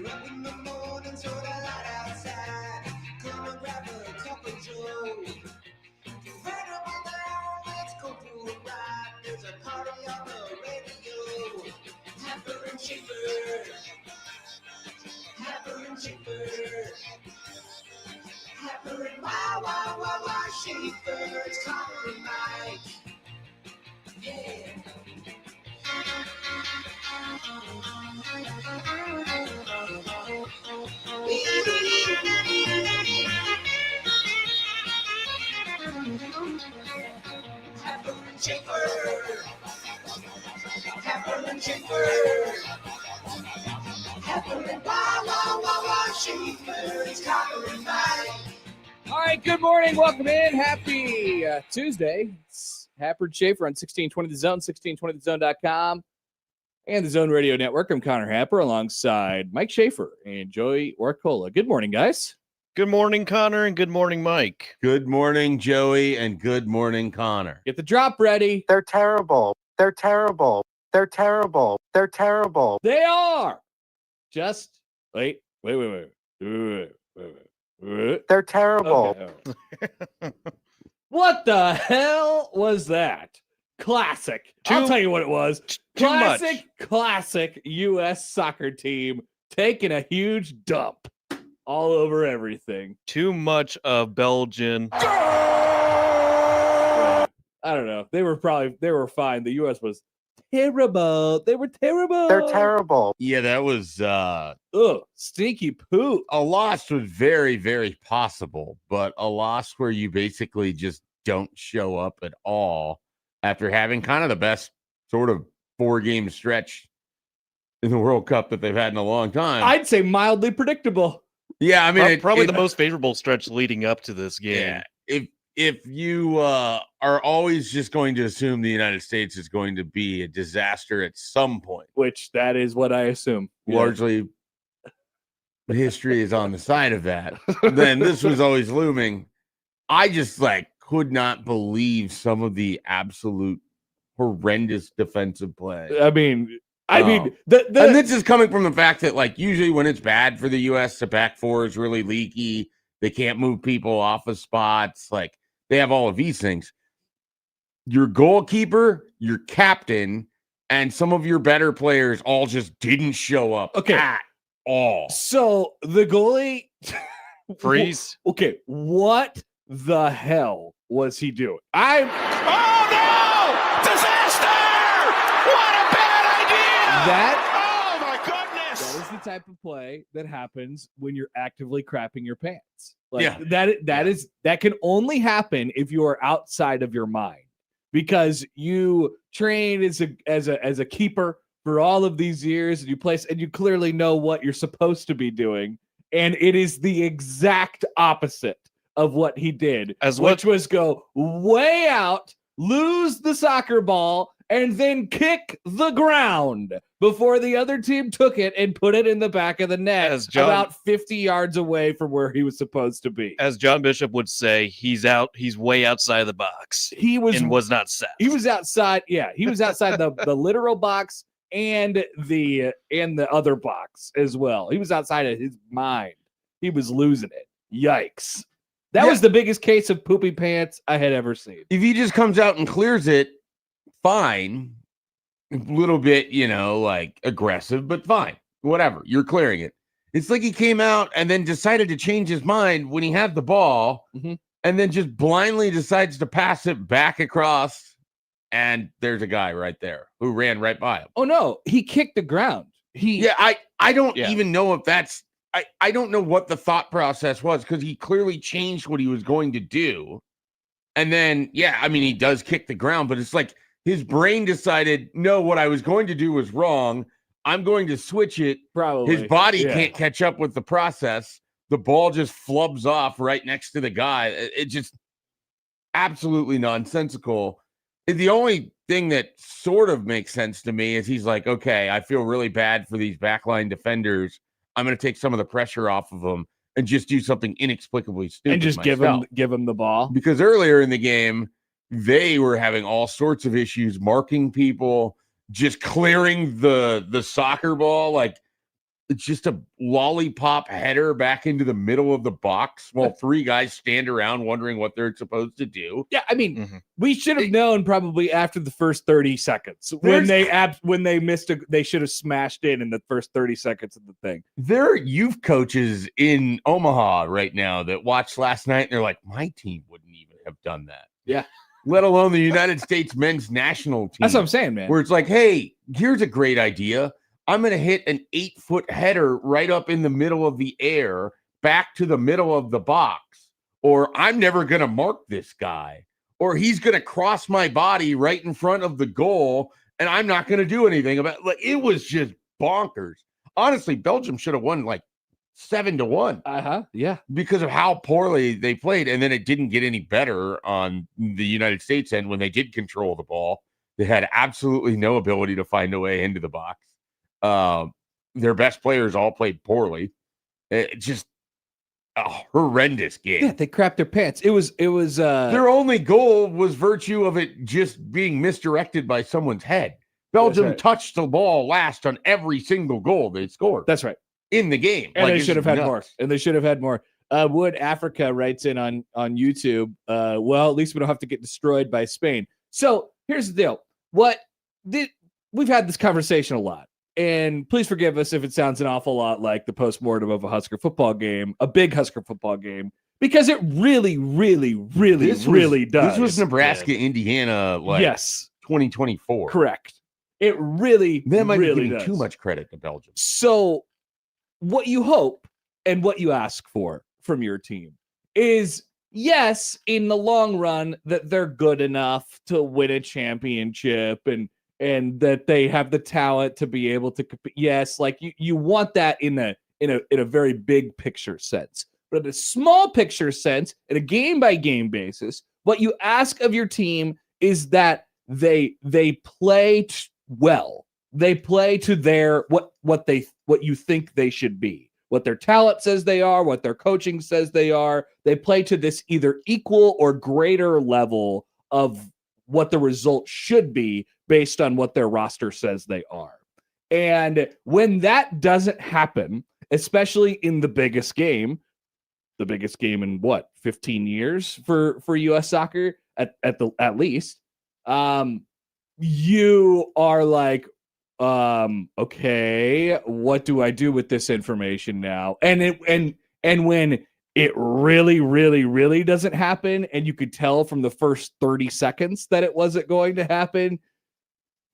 Up in the morning, so the light outside. Come and grab a cup of joe. Get right up and down, let's go for a ride. There's a party on the radio. Happer and Schaefer. Happer and Schaefer. Happer and wah, Schaefer. It's Connor and Mike. Yeah. Happer and Schaefer. Happer and Schaefer. Happer and wah, Schaefer. It's Connor and Mike. All right, good morning. Welcome in. Happy Tuesday. It's Happer and Schaefer on 1620 The Zone, 1620thezone.com, and the Zone Radio Network. I'm Connor Happer alongside Mike Schaefer and Joey Orcola. Good morning, guys. Good morning, Connor, and good morning, Mike. Good morning, Joey, and good morning, Connor. Get the drop ready. They're terrible. They're terrible. They're terrible. They're terrible. They are. Just wait. They're terrible. Okay. What the hell was that? Classic. I'll tell you what it was. Classic U.S. soccer team taking a huge dump all over everything. Too much of Belgian. I don't know. They were fine. The U.S. was terrible. They were terrible. They're terrible. Yeah, that was stinky poo. a loss was very, very possible, but a loss where you basically just don't show up at all after having kind of the best sort of 4-game stretch in the World Cup that they've had in a long time. I'd say mildly predictable. Yeah, I mean, Probably the most favorable stretch leading up to this game. Yeah, if you are always just going to assume the United States is going to be a disaster at some point, Which that is what I assume. largely history is on the side of that, then this was always looming. I just could not believe some of the absolute horrendous defensive play. I mean, and this is coming from the fact that usually when it's bad for the U.S., the back four is really leaky. They can't move people off of spots. They have all of these things. Your goalkeeper, your captain, and some of your better players all just didn't show up at all. So the goalie Freeze. Okay, what the hell was he doing? Oh no! Disaster! What a bad idea! Oh my goodness! That is the type of play that happens when you're actively crapping your pants. Yeah. That can only happen if you are outside of your mind, because you train as a keeper for all of these years, and you clearly know what you're supposed to be doing, and it is the exact opposite of what he did, which was go way out, lose the soccer ball, and then kick the ground before the other team took it and put it in the back of the net about 50 yards away from where he was supposed to be. As John Bishop would say, he's way outside of the box. He was not set. He was outside. Yeah, he was outside the literal box and the other box as well. He was outside of his mind. He was losing it. Yikes. That was the biggest case of poopy pants I had ever seen. If he just comes out and clears it, fine. A little bit, aggressive, but fine. Whatever. You're clearing it. It's like he came out and then decided to change his mind when he had the ball, and then just blindly decides to pass it back across, and there's a guy right there who ran right by him. Oh, no. He kicked the ground. I don't even know if that's I don't know what the thought process was, because he clearly changed what he was going to do. And then, he does kick the ground, but it's like his brain decided, no, what I was going to do was wrong. I'm going to switch it. Probably. His body can't catch up with the process. The ball just flubs off right next to the guy. It just absolutely nonsensical. The only thing that sort of makes sense to me is he's like, okay, I feel really bad for these backline defenders. I'm going to take some of the pressure off of them and just do something inexplicably stupid. And just give him the ball. Because earlier in the game, they were having all sorts of issues marking people, just clearing the soccer ball. It's just a lollipop header back into the middle of the box while three guys stand around wondering what they're supposed to do. Yeah, I mean, Mhm. we should have known probably after the first 30 seconds when they missed they should have smashed in the first 30 seconds of the thing. There are youth coaches in Omaha right now that watched last night and they're like, my team wouldn't even have done that. Yeah. Let alone the United States men's national team. That's what I'm saying, man. Where it's like, hey, here's a great idea. I'm going to hit an 8-foot header right up in the middle of the air, back to the middle of the box. Or I'm never going to mark this guy. Or he's going to cross my body right in front of the goal, and I'm not going to do anything about it. Like, it was just bonkers. Honestly, Belgium should have won like 7-1. Yeah. Because of how poorly they played. And then it didn't get any better on the United States end when they did control the ball. They had absolutely no ability to find a way into the box. Their best players all played poorly. It just a horrendous game. Yeah, they crapped their pants. It was Their only goal was virtue of it just being misdirected by someone's head. Belgium touched the ball last on every single goal they scored. That's right. In the game. And they should have had more. And they should have had more. Wood Africa writes in on YouTube. Well, at least we don't have to get destroyed by Spain. So here's the deal. We've had this conversation a lot. And please forgive us if it sounds an awful lot like the postmortem of a Husker football game, a big Husker football game, because it really, really, really, really does. This was Nebraska, Indiana, like yes, 2024. Correct. It really, that might really be giving does. too much credit to Belgium. So, what you hope and what you ask for from your team is, yes, in the long run, that they're good enough to win a championship and that they have the talent to be able to compete. Yes, like you want that in a very big picture sense. But in a small picture sense, in a game by game basis, what you ask of your team is that they play well. They play to their what you think they should be. What their talent says they are, what their coaching says they are. They play to this either equal or greater level of what the result should be based on what their roster says they are. And when that doesn't happen, especially in the biggest game in 15 years for US soccer at least, you are like, okay, what do I do with this information now? And when it really, really, really doesn't happen, and you could tell from the first 30 seconds that it wasn't going to happen,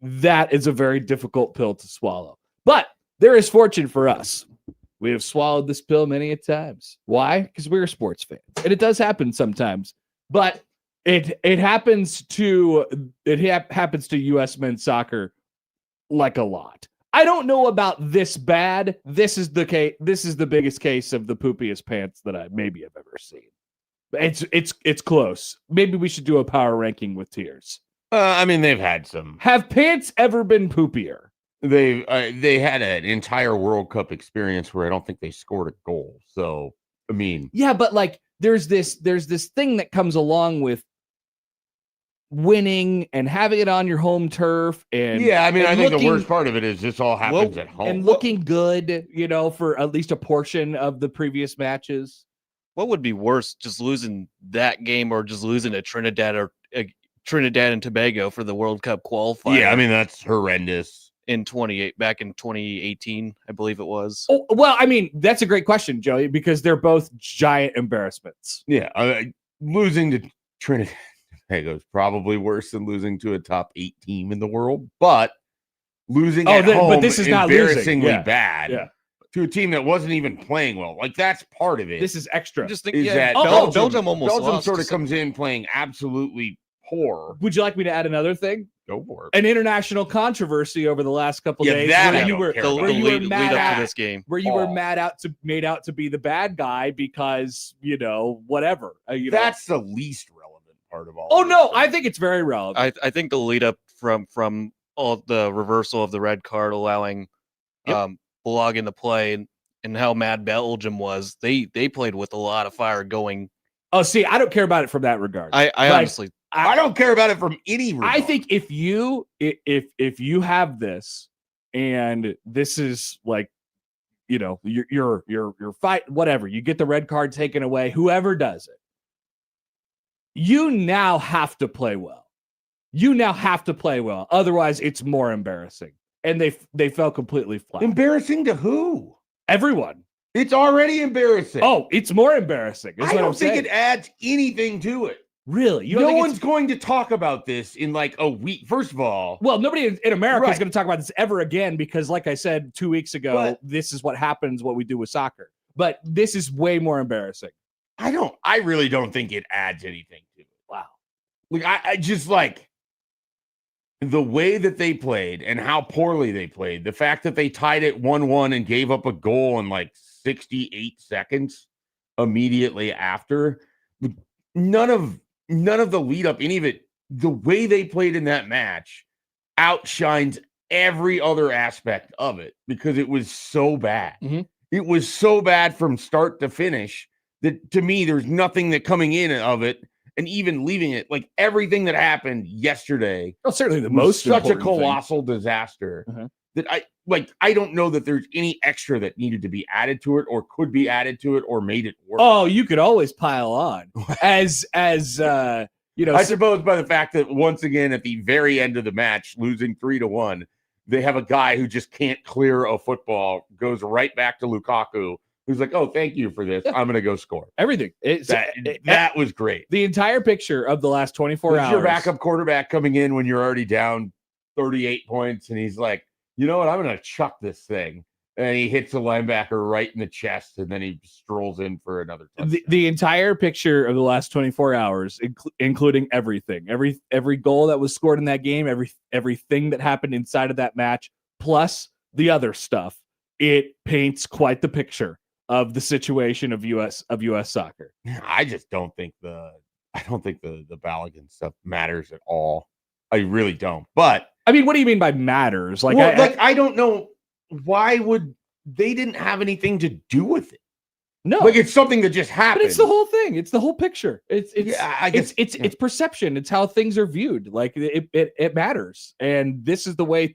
that is a very difficult pill to swallow. But there is fortune for us. We have swallowed this pill many a times. Why? Because we're sports fans. And it does happen sometimes. But it happens to U.S. men's soccer like a lot. I don't know about this bad. This is the case. This is the biggest case of the poopiest pants that I maybe have ever seen. It's close. Maybe we should do a power ranking with tiers. I mean, they've had some. Have pants ever been poopier? They had an entire World Cup experience where I don't think they scored a goal. So I mean, yeah, but like there's this thing that comes along with winning and having it on your home turf, and yeah, I mean, I think the worst part of it is this all happens at home and looking good, for at least a portion of the previous matches. What would be worse, just losing that game or just losing to Trinidad and Tobago for the World Cup qualifier? Yeah, I mean, that's horrendous. Back in 2018, I believe it was. Oh, well, I mean, that's a great question, Joey, because they're both giant embarrassments. Yeah, losing to Trinidad and Tobago is probably worse than losing to a top 8 team in the world, but losing at home, but this is not embarrassingly losing. bad. Yeah. To a team that wasn't even playing well. Like, that's part of it. This is extra. Just think, is that Belgium almost Belgium lost. sort of comes in playing absolutely poor. Would you like me to add another thing? Go for it. An international controversy over the last couple days. That where I you don't were, care the about. where you were lead mad up at to this game. where you were made out to be the bad guy because whatever. That's the least relevant part of all. Oh of no, this. I think it's very relevant. I think the lead up from all the reversal of the red card, allowing Blog in the play, and how mad Belgium was. They played with a lot of fire going. Oh, see, I don't care about it from that regard. I honestly, I don't care about it from any regard. I think if you have this, and this is like your fight, whatever, you get the red card taken away, whoever does it, you now have to play well. Otherwise, it's more embarrassing. And they fell completely flat. Embarrassing to who? Everyone. It's already embarrassing. Oh, it's more embarrassing. I don't think it adds anything to it. Really? No one's going to talk about this in like a week. First of all, well, nobody in America is going to talk about this ever again because, like I said 2 weeks ago, this is what happens, what we do with soccer. But this is way more embarrassing. I really don't think it adds anything to it. Wow. Like, I just like the way that they played and how poorly they played. The fact that they tied it 1-1 and gave up a goal in like 68 seconds immediately after. None of the lead up, any of it, the way they played in that match outshines every other aspect of it because it was so bad. Mm-hmm. It was so bad from start to finish that to me, there's nothing that coming in of it and even leaving it, like everything that happened yesterday. Well, certainly the most such a important colossal disaster that I don't know that there's any extra that needed to be added to it or could be added to it or made it work. Oh, you could always pile on as I suppose by the fact that once again at the very end of the match, losing 3-1, they have a guy who just can't clear a football, goes right back to Lukaku, who's like, "Oh, thank you for this. I'm going to go score." Everything. That was great. The entire picture of the last 24 hours. Your backup quarterback coming in when you're already down 38 points, and he's like, "You know what? I'm going to chuck this thing." And he hits the linebacker right in the chest, and then he strolls in for another touchdown. The entire picture of the last 24 hours, including everything, every goal that was scored in that game, everything that happened inside of that match, plus the other stuff, it paints quite the picture of the situation of U.S. soccer. I just don't think the Balogun stuff matters at all. I really don't. But I mean, what do you mean by matters? Like, I don't know. Why would they didn't have anything to do with it? No, like it's something that just happened. But it's the whole thing. It's the whole picture. It's perception. It's how things are viewed. Like it matters, and this is the way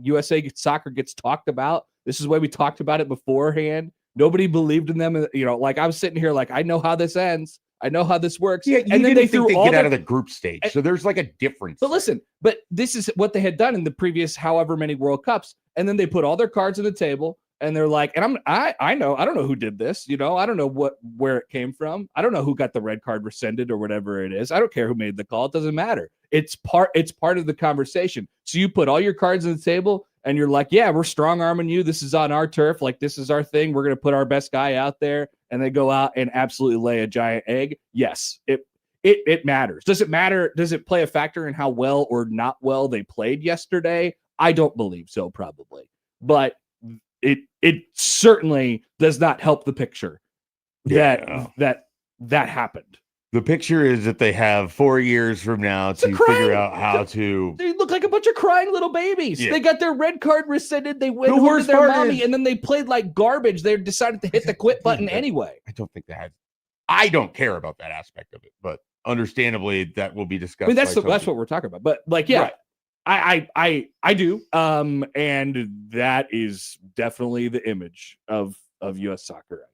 USA soccer gets talked about. This is the way we talked about it beforehand. Nobody believed in them. Like I was sitting here, like I know how this ends. I know how this works. Yeah, and then they get out of the group stage. So there's like a difference. But listen, this is what they had done in the previous however many World Cups. And then they put all their cards on the table and they're like, and I don't know who did this. I don't know where it came from. I don't know who got the red card rescinded or whatever it is. I don't care who made the call. It doesn't matter. It's part of the conversation. So you put all your cards on the table and you're like, yeah, we're strong arming you. This is on our turf. Like this is our thing. We're going to put our best guy out there. And they go out and absolutely lay a giant egg. Yes, it matters. Does it matter? Does it play a factor in how well or not well they played yesterday? I don't believe so, probably. But it certainly does not help the picture that happened. The picture is that they have 4 years from now to figure out how to. They look like a bunch of crying little babies. Yeah. They got their red card rescinded. They went home to their mommy, and then they played like garbage. They decided to hit the quit button anyway. I don't think I don't care about that aspect of it, but understandably, that will be discussed. I mean, that's what we're talking about. But like, yeah, right. I do. And that is definitely the image of U.S. soccer.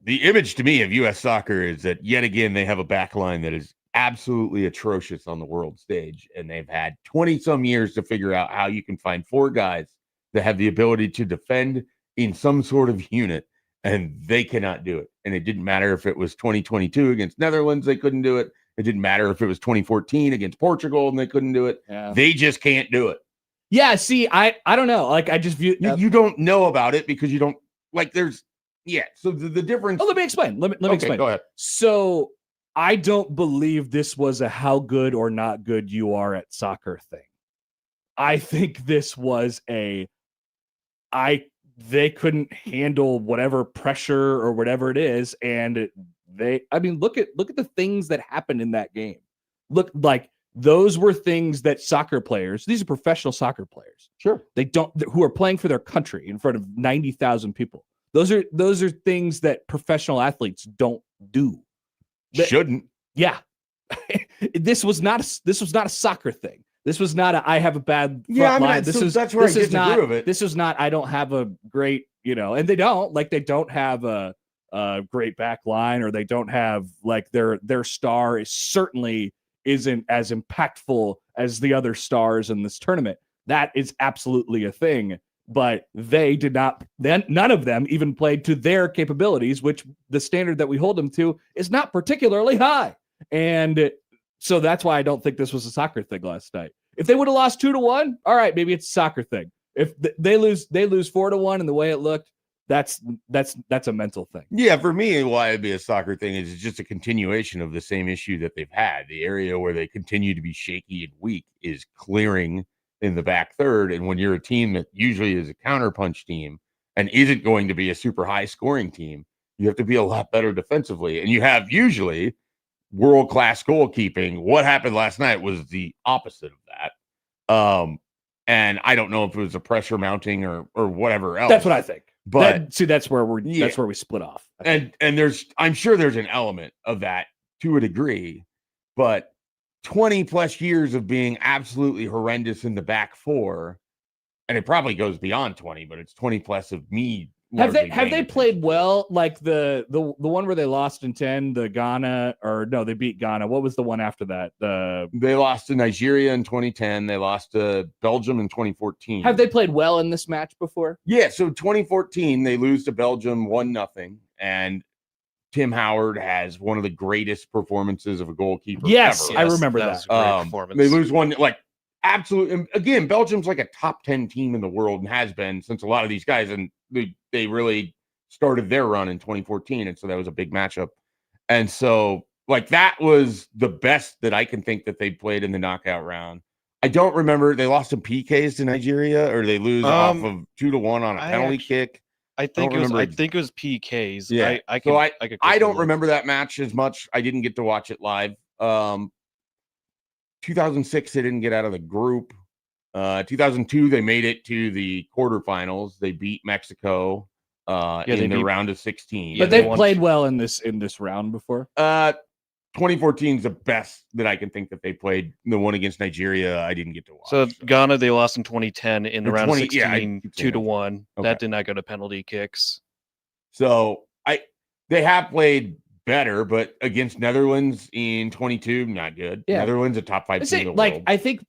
The image to me of U.S. soccer is that yet again they have a back line that is absolutely atrocious on the world stage, and they've had 20 some years to figure out how you can find 4 guys that have the ability to defend in some sort of unit, and they cannot do it. And it didn't matter if it was 2022 against Netherlands, they couldn't do it. It didn't matter if it was 2014 against Portugal and they couldn't do it. Yeah. They just can't do it. Yeah, see, I don't know. Like I just view you don't know about it because you don't like there's. Yeah. So the difference. Oh, let me explain. Let me explain. Go ahead. So I don't believe this was a how good or not good you are at soccer thing. I think this was they couldn't handle whatever pressure or whatever it is. And look at the things that happened in that game. Look, like those were things that soccer players, these are professional soccer players. Sure. Who are playing for their country in front of 90,000 people. Those are things that professional athletes don't do. Shouldn't. Yeah. This was not a soccer thing. This was not a I have a bad front Yeah, I mean, line. This is that's where this I is disagree not with it. this is not I don't have a great, and they don't have a great back line, or they don't have like their star is certainly isn't as impactful as the other stars in this tournament. That is absolutely a thing, but they did not, then none of them even played to their capabilities, which the standard that we hold them to is not particularly high. And so that's why I don't think this was a soccer thing last night. If they would have lost 2-1, all right, maybe it's a soccer thing. If they lose 4-1, and the way it looked, that's a mental thing. Yeah, for me, why it'd be a soccer thing is it's just a continuation of the same issue that they've had. The area where they continue to be shaky and weak is clearing in the back third. And when you're a team that usually is a counterpunch team and isn't going to be a super high scoring team, you have to be a lot better defensively. And you have usually world-class goalkeeping. What happened last night was the opposite of that. And I don't know if it was a pressure mounting or whatever else. That's what I think. But that's where we split off. And I'm sure there's an element of that to a degree, but 20 plus years of being absolutely horrendous in the back four, and it probably goes beyond 20, but it's 20 plus of me. Have they played well? Like the one where they lost in 10, the Ghana, or no, they beat Ghana. What was the one after that? They lost to Nigeria in 2010. They lost to Belgium in 2014. Have they played well in this match before? Yeah. So 2014, they lose to Belgium 1-0, and Tim Howard has one of the greatest performances of a goalkeeper. Yes, ever. I remember that. Was a great performance. They lose one, like, absolutely. Again, Belgium's like a top 10 team in the world and has been since a lot of these guys, and they really started their run in 2014, and so that was a big matchup. And so, like, that was the best that I can think that they played in the knockout round. I don't remember, they lost some PKs to Nigeria, or they lose off of 2-1 on a penalty kick. I think it was PKs. Yeah. I don't remember that match as much. I didn't get to watch it live. 2006, they didn't get out of the group. 2002, they made it to the quarterfinals. They beat Mexico in the round of 16. But they played well in this round before. 2014 is the best that I can think that they played. The one against Nigeria, I didn't get to watch. So Ghana, they lost in 2010 in the round of 16, 2-1. Okay. That did not go to penalty kicks. So they have played better, but against Netherlands in 22, not good. Yeah. Netherlands, a top 5 team in the world. I think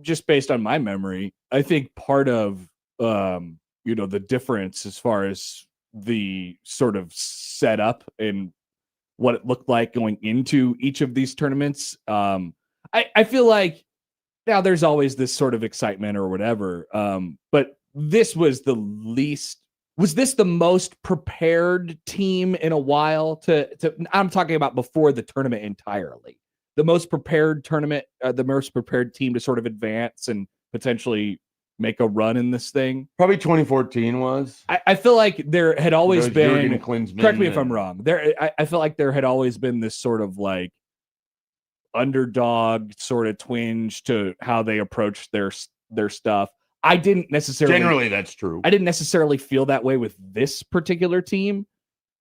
just based on my memory, I think part of the difference as far as the sort of setup and what it looked like going into each of these tournaments. I feel like now there's always this sort of excitement or whatever, but this was was this the most prepared team in a while I'm talking about before the tournament entirely, the most prepared tournament, the most prepared team to sort of advance and potentially make a run in this thing? Probably 2014 was. I feel like there had always been, correct me if I'm wrong, I feel like there had always been this sort of like underdog sort of twinge to how they approach their stuff. I didn't necessarily, generally that's true. I didn't necessarily feel that way with this particular team.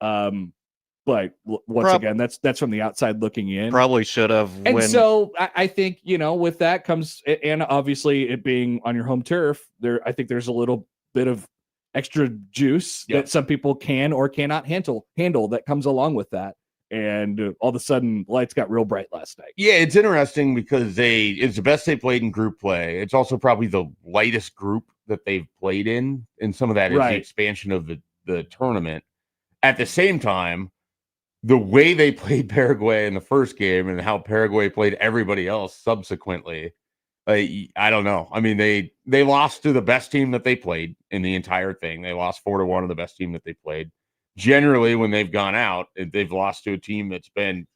But once again, that's from the outside looking in. Probably should have. And so I think, with that comes, and obviously it being on your home turf, I think there's a little bit of extra juice that some people can or cannot handle that comes along with that. And all of a sudden, lights got real bright last night. Yeah, it's interesting because it's the best they played in group play. It's also probably the lightest group that they've played in. And some of that is the expansion of the tournament. At the same time, the way they played Paraguay in the first game and how Paraguay played everybody else subsequently, I don't know. I mean, they lost to the best team that they played in the entire thing. They lost 4-1 to the best team that they played. Generally, when they've gone out, they've lost to a team that's been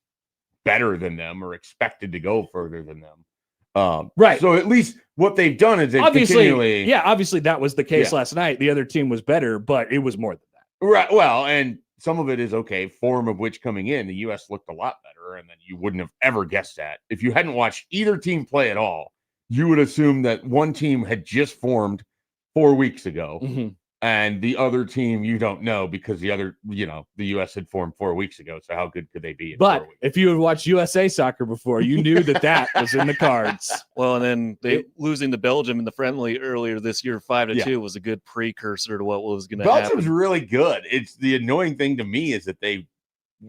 better than them or expected to go further than them. Right. So at least what they've done is they've continually... obviously that was the case last night. The other team was better, but it was more than that. Right. Well, and some of it is okay, form of which coming in, the U.S. looked a lot better, and then you wouldn't have ever guessed that. If you hadn't watched either team play at all, you would assume that one team had just formed 4 weeks ago, and the other team you don't know because the other, the U.S. had formed 4 weeks ago. So how good could they be? In But 4 weeks? if you had watched USA soccer before, you knew that was in the cards. Well, and then they losing to Belgium in the friendly earlier this year, 5-2, was a good precursor to what was going to happen. Belgium's really good. It's the annoying thing to me is that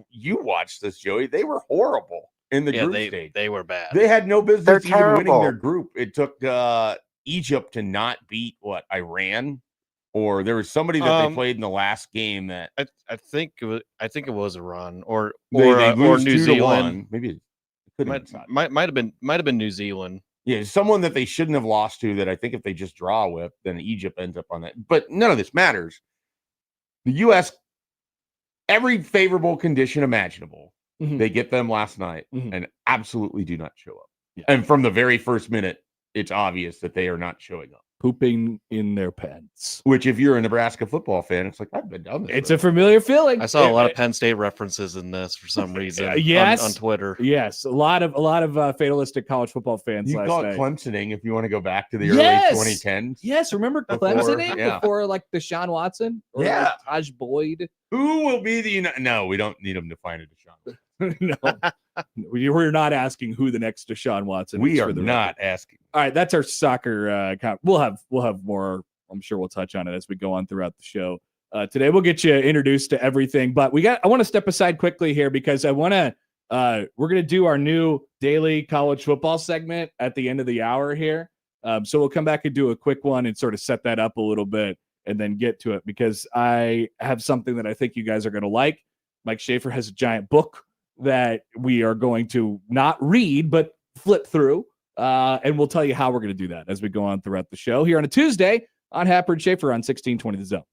you watched this, Joey. They were horrible in the group stage. They were bad. They had no business They're even winning terrible. their group. It took Egypt to not beat Iran, or there was somebody that they played in the last game that I think it was Iran or they lose New 2-1. Zealand. Maybe it could have been Might have been New Zealand. Yeah, someone that they shouldn't have lost to that I think if they just draw with, then Egypt ends up on that. But none of this matters. The U.S., every favorable condition imaginable, they get them last night and absolutely do not show up. Yeah. And from the very first minute, it's obvious that they are not showing up. Pooping in their pants. Which, if you're a Nebraska football fan, it's like, I've been down this. It's a familiar feeling. I saw a lot of Penn State references in this for some reason. Yes, on Twitter. Yes, a lot of fatalistic college football fans. You last call night. it Clemsoning if you want to go back to the early 2010s. Yes, remember Clemsoning before like Deshaun Watson or like Taj Boyd? Who will be the No, we don't need him to find a Deshaun. No, we're not asking who the next Deshaun Watson. We is are for the not record. asking. All right, that's our soccer. We'll have more. I'm sure we'll touch on it as we go on throughout the show. Today we'll get you introduced to everything, but I want to step aside quickly here because we're going to do our new daily college football segment at the end of the hour here. So we'll come back and do a quick one and sort of set that up a little bit and then get to it because I have something that I think you guys are going to like. Mike Schaefer has a giant book that we are going to not read, but flip through. And we'll tell you how we're going to do that as we go on throughout the show here on a Tuesday on Happer and Schaefer on 1620 The Zone.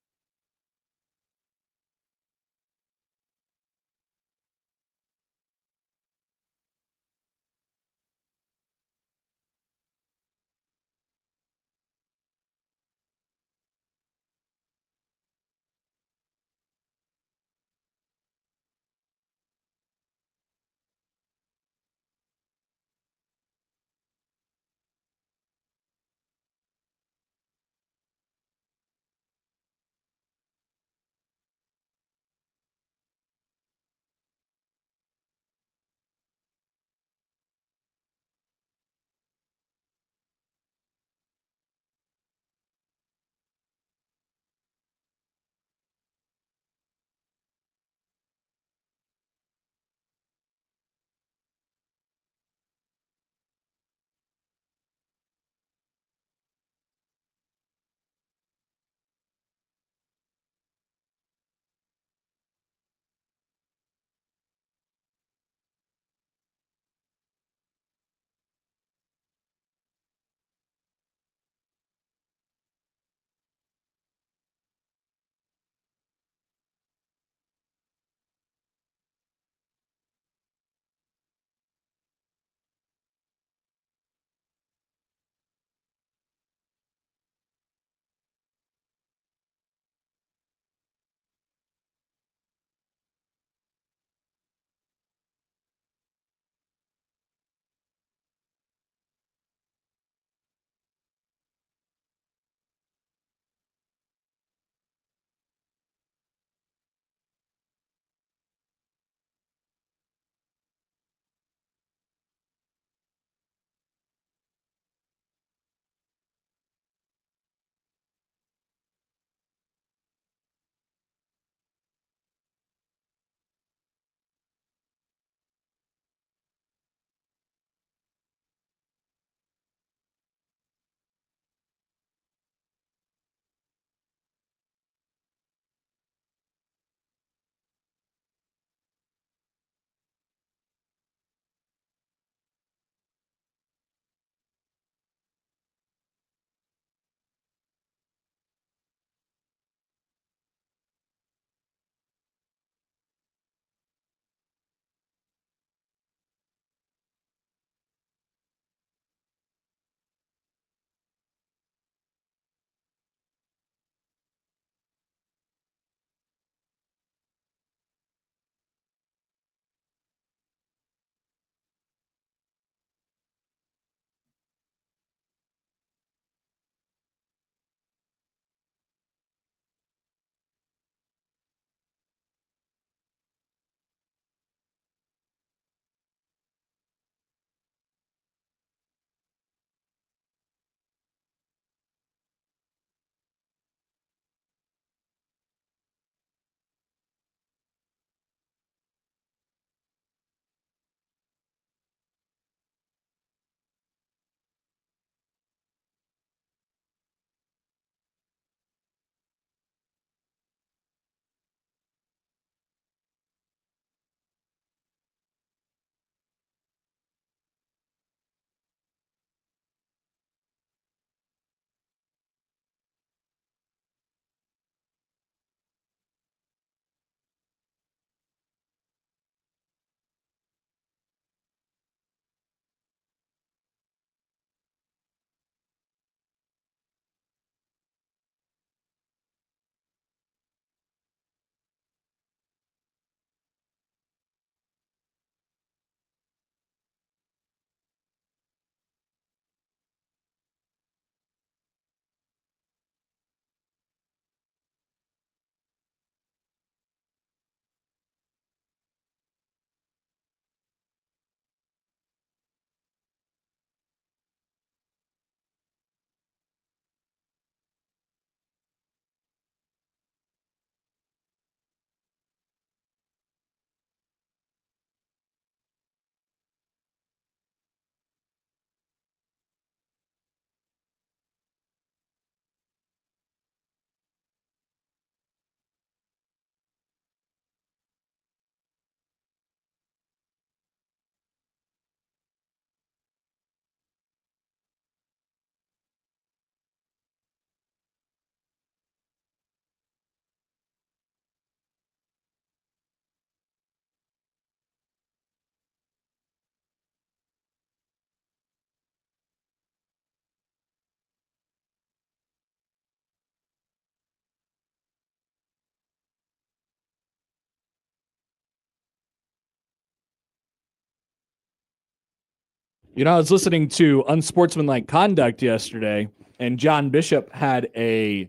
You know, I was listening to Unsportsmanlike Conduct yesterday, and John Bishop had a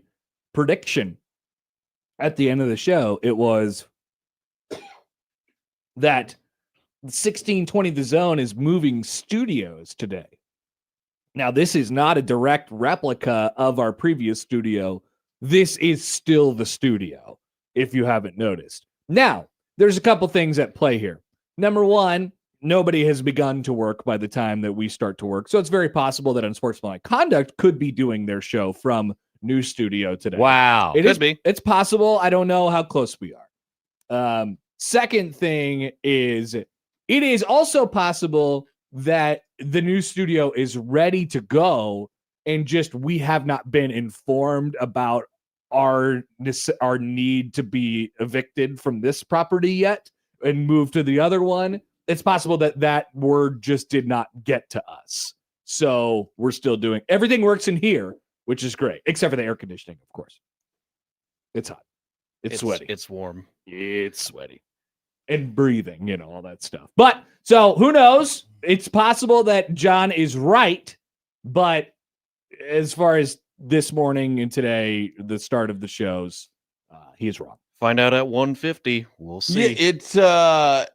prediction at the end of the show. It was that 1620 The Zone is moving studios today. Now, this is not a direct replica of our previous studio. This is still the studio, if you haven't noticed. Now, there's a couple things at play here. Number one, nobody has begun to work by the time that we start to work. So it's very possible that Unsportsmanlike Conduct could be doing their show from new studio today. Wow. It Could is, be. It's possible. I don't know how close we are. Second thing is, it is also possible that the new studio is ready to go, and just we have not been informed about our need to be evicted from this property yet and move to the other one. It's possible that word just did not get to us. So we're still doing everything works in here, which is great, except for the air conditioning, of course. It's hot. It's sweaty. It's warm. It's sweaty. And breathing, all that stuff. But so who knows? It's possible that John is right, but as far as this morning and today, the start of the shows, he is wrong. Find out at 150. We'll see. Yeah, it's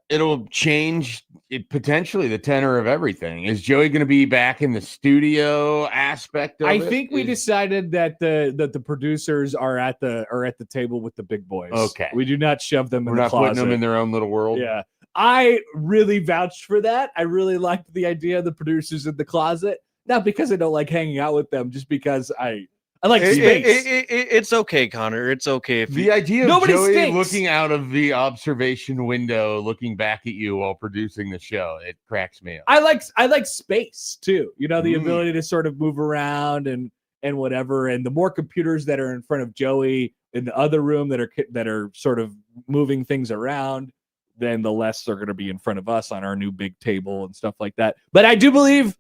it'll change potentially the tenor of everything. Is Joey going to be back in the studio aspect of I it? think we decided that the producers are at the table with the big boys. Okay. We do not shove them We're in the not closet. putting them in their own little world. Yeah. I really vouched for that. I really liked the idea of the producers in the closet. Not because I don't like hanging out with them, just because I like space. It's okay, Connor. It's okay if The idea of Nobody Joey stinks. looking out of the observation window, looking back at you while producing the show, it cracks me up. I like space too. The Mm. ability to sort of move around and whatever. And the more computers that are in front of Joey in the other room that are sort of moving things around, then the less they're going to be in front of us on our new big table and stuff like that. But I do believe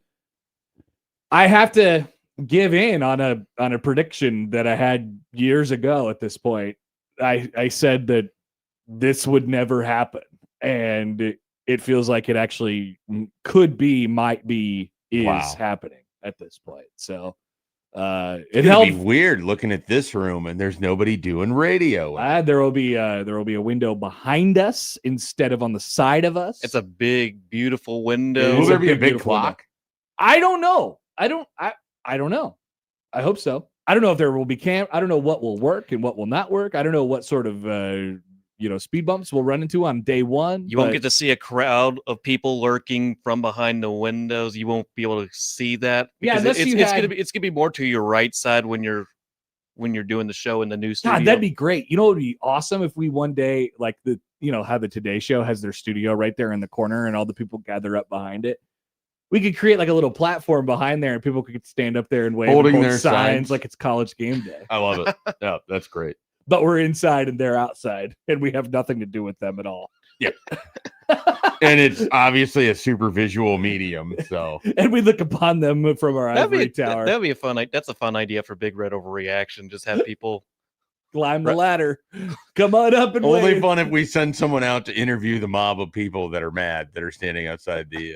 I have to give in on a prediction that I had years ago. At this point, I said that this would never happen, and it feels like it actually could be, might be, is happening at this point. So it helped. Be weird looking at this room and there's nobody doing radio. There will be a window behind us instead of on the side of us. it's a big, beautiful window. Will there be a big beautiful clock? I don't know. I don't know. I hope so. I don't know if there will be I don't know what will work and what will not work. I don't know what sort of speed bumps we'll run into on day one. You won't get to see a crowd of people lurking from behind the windows. You won't be able to see that. Yeah, because unless it's gonna be more to your right side when you're doing the show in the new studio. God, that'd be great. It would be awesome if we one day, like how the Today Show has their studio right there in the corner and all the people gather up behind it. We could create like a little platform behind there and people could stand up there and wave Holding and hold their signs signs. like it's college game day. I love it. Yeah, that's great. But we're inside and they're outside and we have nothing to do with them at all. Yep. And it's obviously a super visual medium. So And we look upon them from our ivory tower. That'd be that's a fun idea for Big Red Overreaction. Just have people Climb the ladder. Come on up and only wave. fun if we send someone out to interview the mob of people that are mad that are standing outside the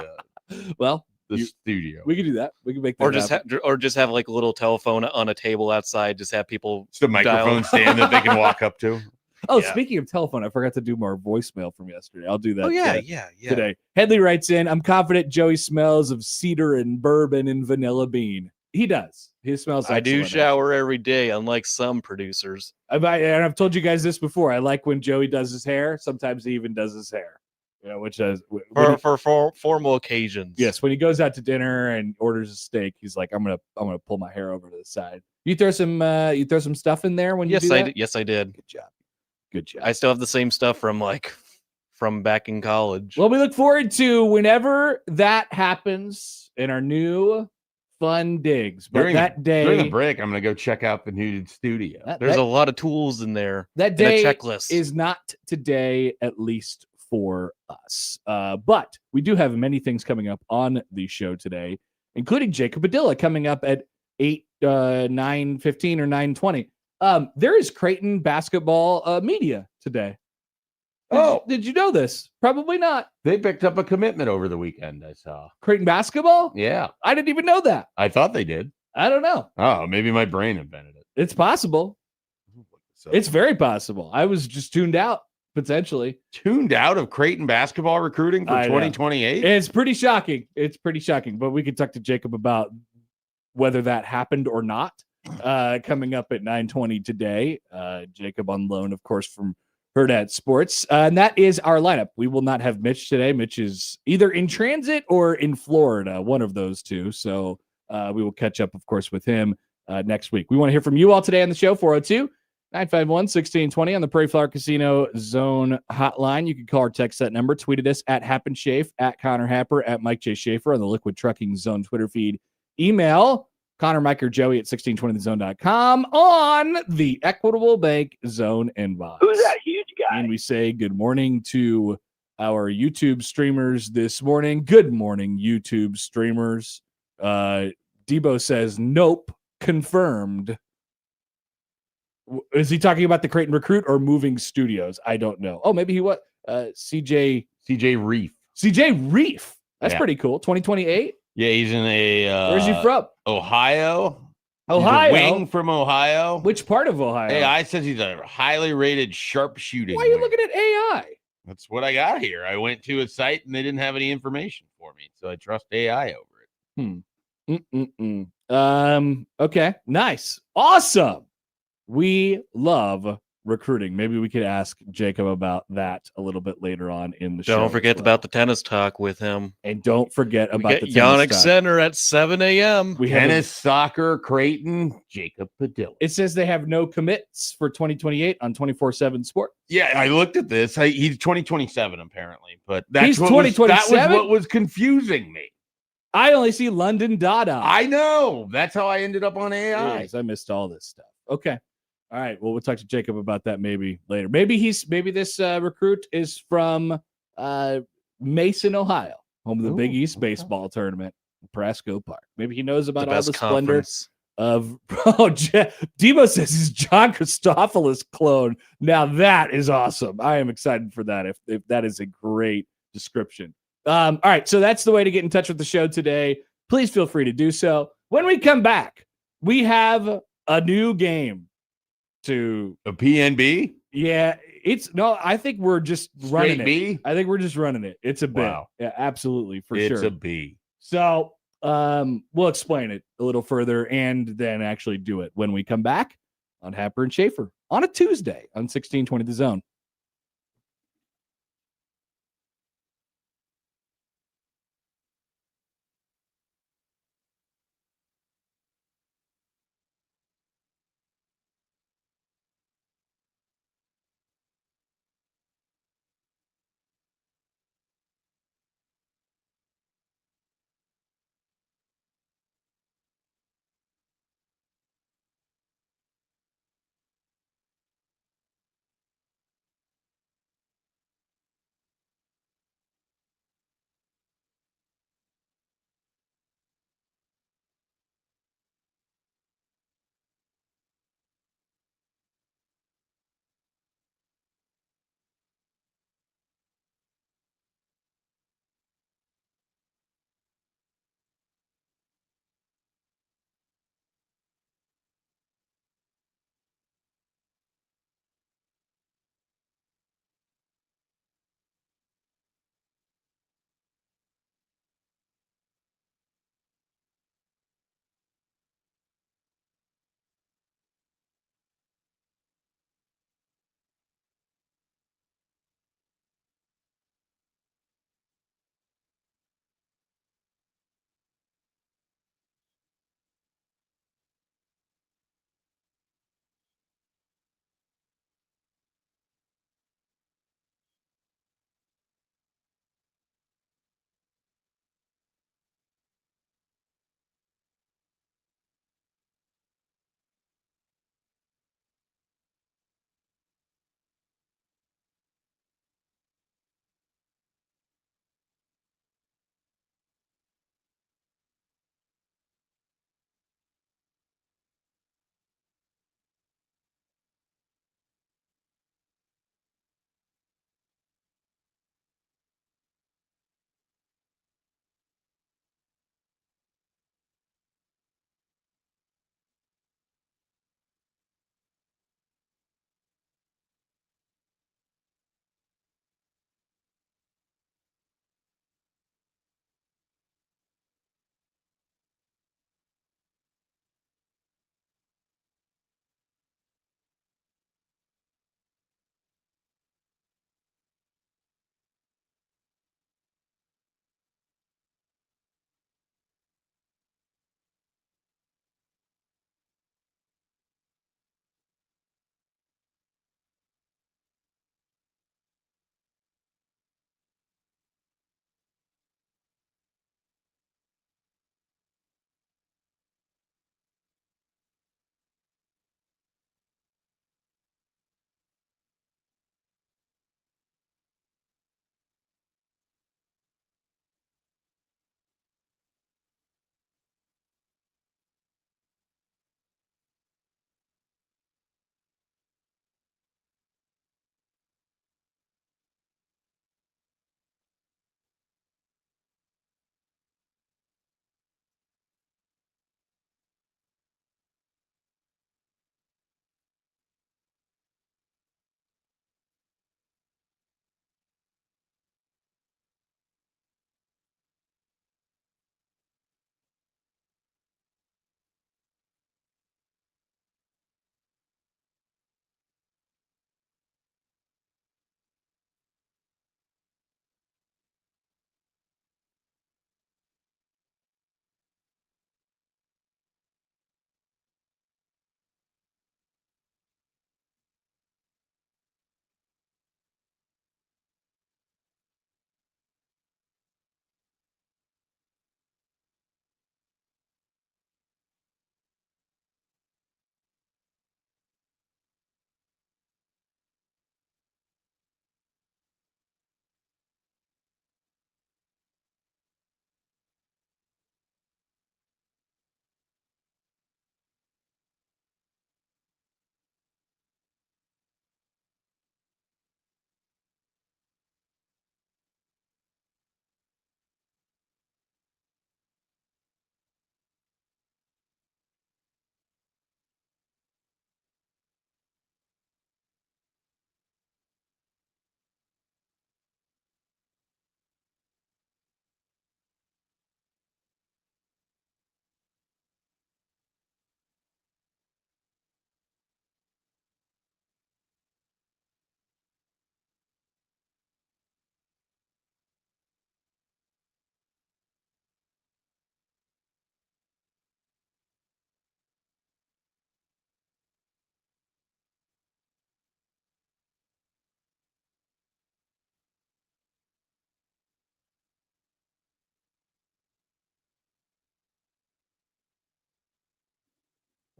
Well, studio. we could do that. We can make that or happen. just have like a little telephone on a table outside. Just have people Just a microphone stand that they can walk up to. Oh, yeah. Speaking of telephone, I forgot to do more voicemail from yesterday. I'll do that. Oh yeah, today. Today. Headley writes in, I'm confident Joey smells of cedar and bourbon and vanilla bean. He does. He smells I do excellent, shower every day, unlike some producers. and I've told you guys this before. I like when Joey does his hair. Sometimes he even does his hair. Which is For formal occasions. yes, when he goes out to dinner and orders a steak, he's like, I'm gonna pull my hair over to the side. You throw some stuff in there when you Yes, do that? Yes, I did. Good job. I still have the same stuff from back in college. Well, we look forward to whenever that happens in our new fun digs. But During day, the break, I'm going to go check out the new studio. There's a lot of tools in there. that and day a checklist. is not today, at least for us. But we do have many things coming up on the show today, including Jacob Padilla coming up at 9:15 or 9:20. There is Creighton basketball media today. Did you know this? Probably not. They picked up a commitment over the weekend, I saw. Creighton basketball? Yeah, I didn't even know that. I thought they did. I don't know. Oh, maybe my brain invented it. It's possible. So, It's very possible. I was just tuned out, potentially. tuned out of Creighton basketball recruiting for I know. 2028. It's pretty shocking. It's pretty shocking. But we could talk to Jacob about whether that happened or not. Coming up at 9:20 today. Jacob on loan, of course, from Hurrdat Sports. And that is our lineup. We will not have Mitch today. Mitch is either in transit or in Florida, one of those two. So we will catch up, of course, with him next week. We want to hear from you all today on the show, 402-951-1620 on the Prairie Flower Casino Zone hotline. You can call or text that number. Tweeted us at HappenSchafe, at Connor Happer, at Mike J. Schaefer on the Liquid Trucking Zone Twitter feed. Email Connor, Mike, or Joey at 1620thezone.com on the Equitable Bank Zone inbox. Who's that huge guy? And we say good morning to our YouTube streamers this morning. Good morning, YouTube streamers. Debo says, nope, confirmed. Is he talking about the Creighton recruit or moving studios? I don't know. Oh, maybe he what? CJ Reef. CJ Reef. That's Yeah. pretty cool. 2028. Yeah, he's in a Where's he from? Ohio. He's a Ohio. wing from Ohio. Which part of Ohio? AI says he's a highly rated sharpshooting. Why are you wing. looking at AI? That's what I got here. I went to a site and they didn't have any information for me, so I trust AI over it. Okay. Nice. Awesome. We love recruiting. Maybe we could ask Jacob about that a little bit later on in the show. Don't as forget well. about the tennis talk with him. And don't forget We about get the tennis Yannick talk. Center at 7 a.m. We have Tennis, soccer, Creighton, Jacob Padilla. it says they have no commits for 2028 on 24/7 Sports. Yeah, I looked at this. He's 2027 apparently, but He's that was 2027? what was confusing me. I only see London Dada. I know. That's how I ended up on AI. Jeez, I missed all this stuff. Okay. All right. Well, we'll talk to Jacob about that maybe later. Maybe this recruit is from Mason, Ohio, home of the Big East okay. baseball tournament, Prasco Park. Maybe he knows about the all best the splendor conference. of Debo says he's John Christophilus clone. Now that is awesome. I am excited for that. If that is a great description. All right, so that's the way to get in touch with the show today. Please feel free to do so. When we come back, we have a new game to A PNB? I think we're just running Straight it. B? I think we're just running it. It's a bit. Wow. Yeah, absolutely, for It's sure. a B. So we'll explain it a little further and then actually do it when we come back on Happer and Schaefer on a Tuesday on 1620 The Zone.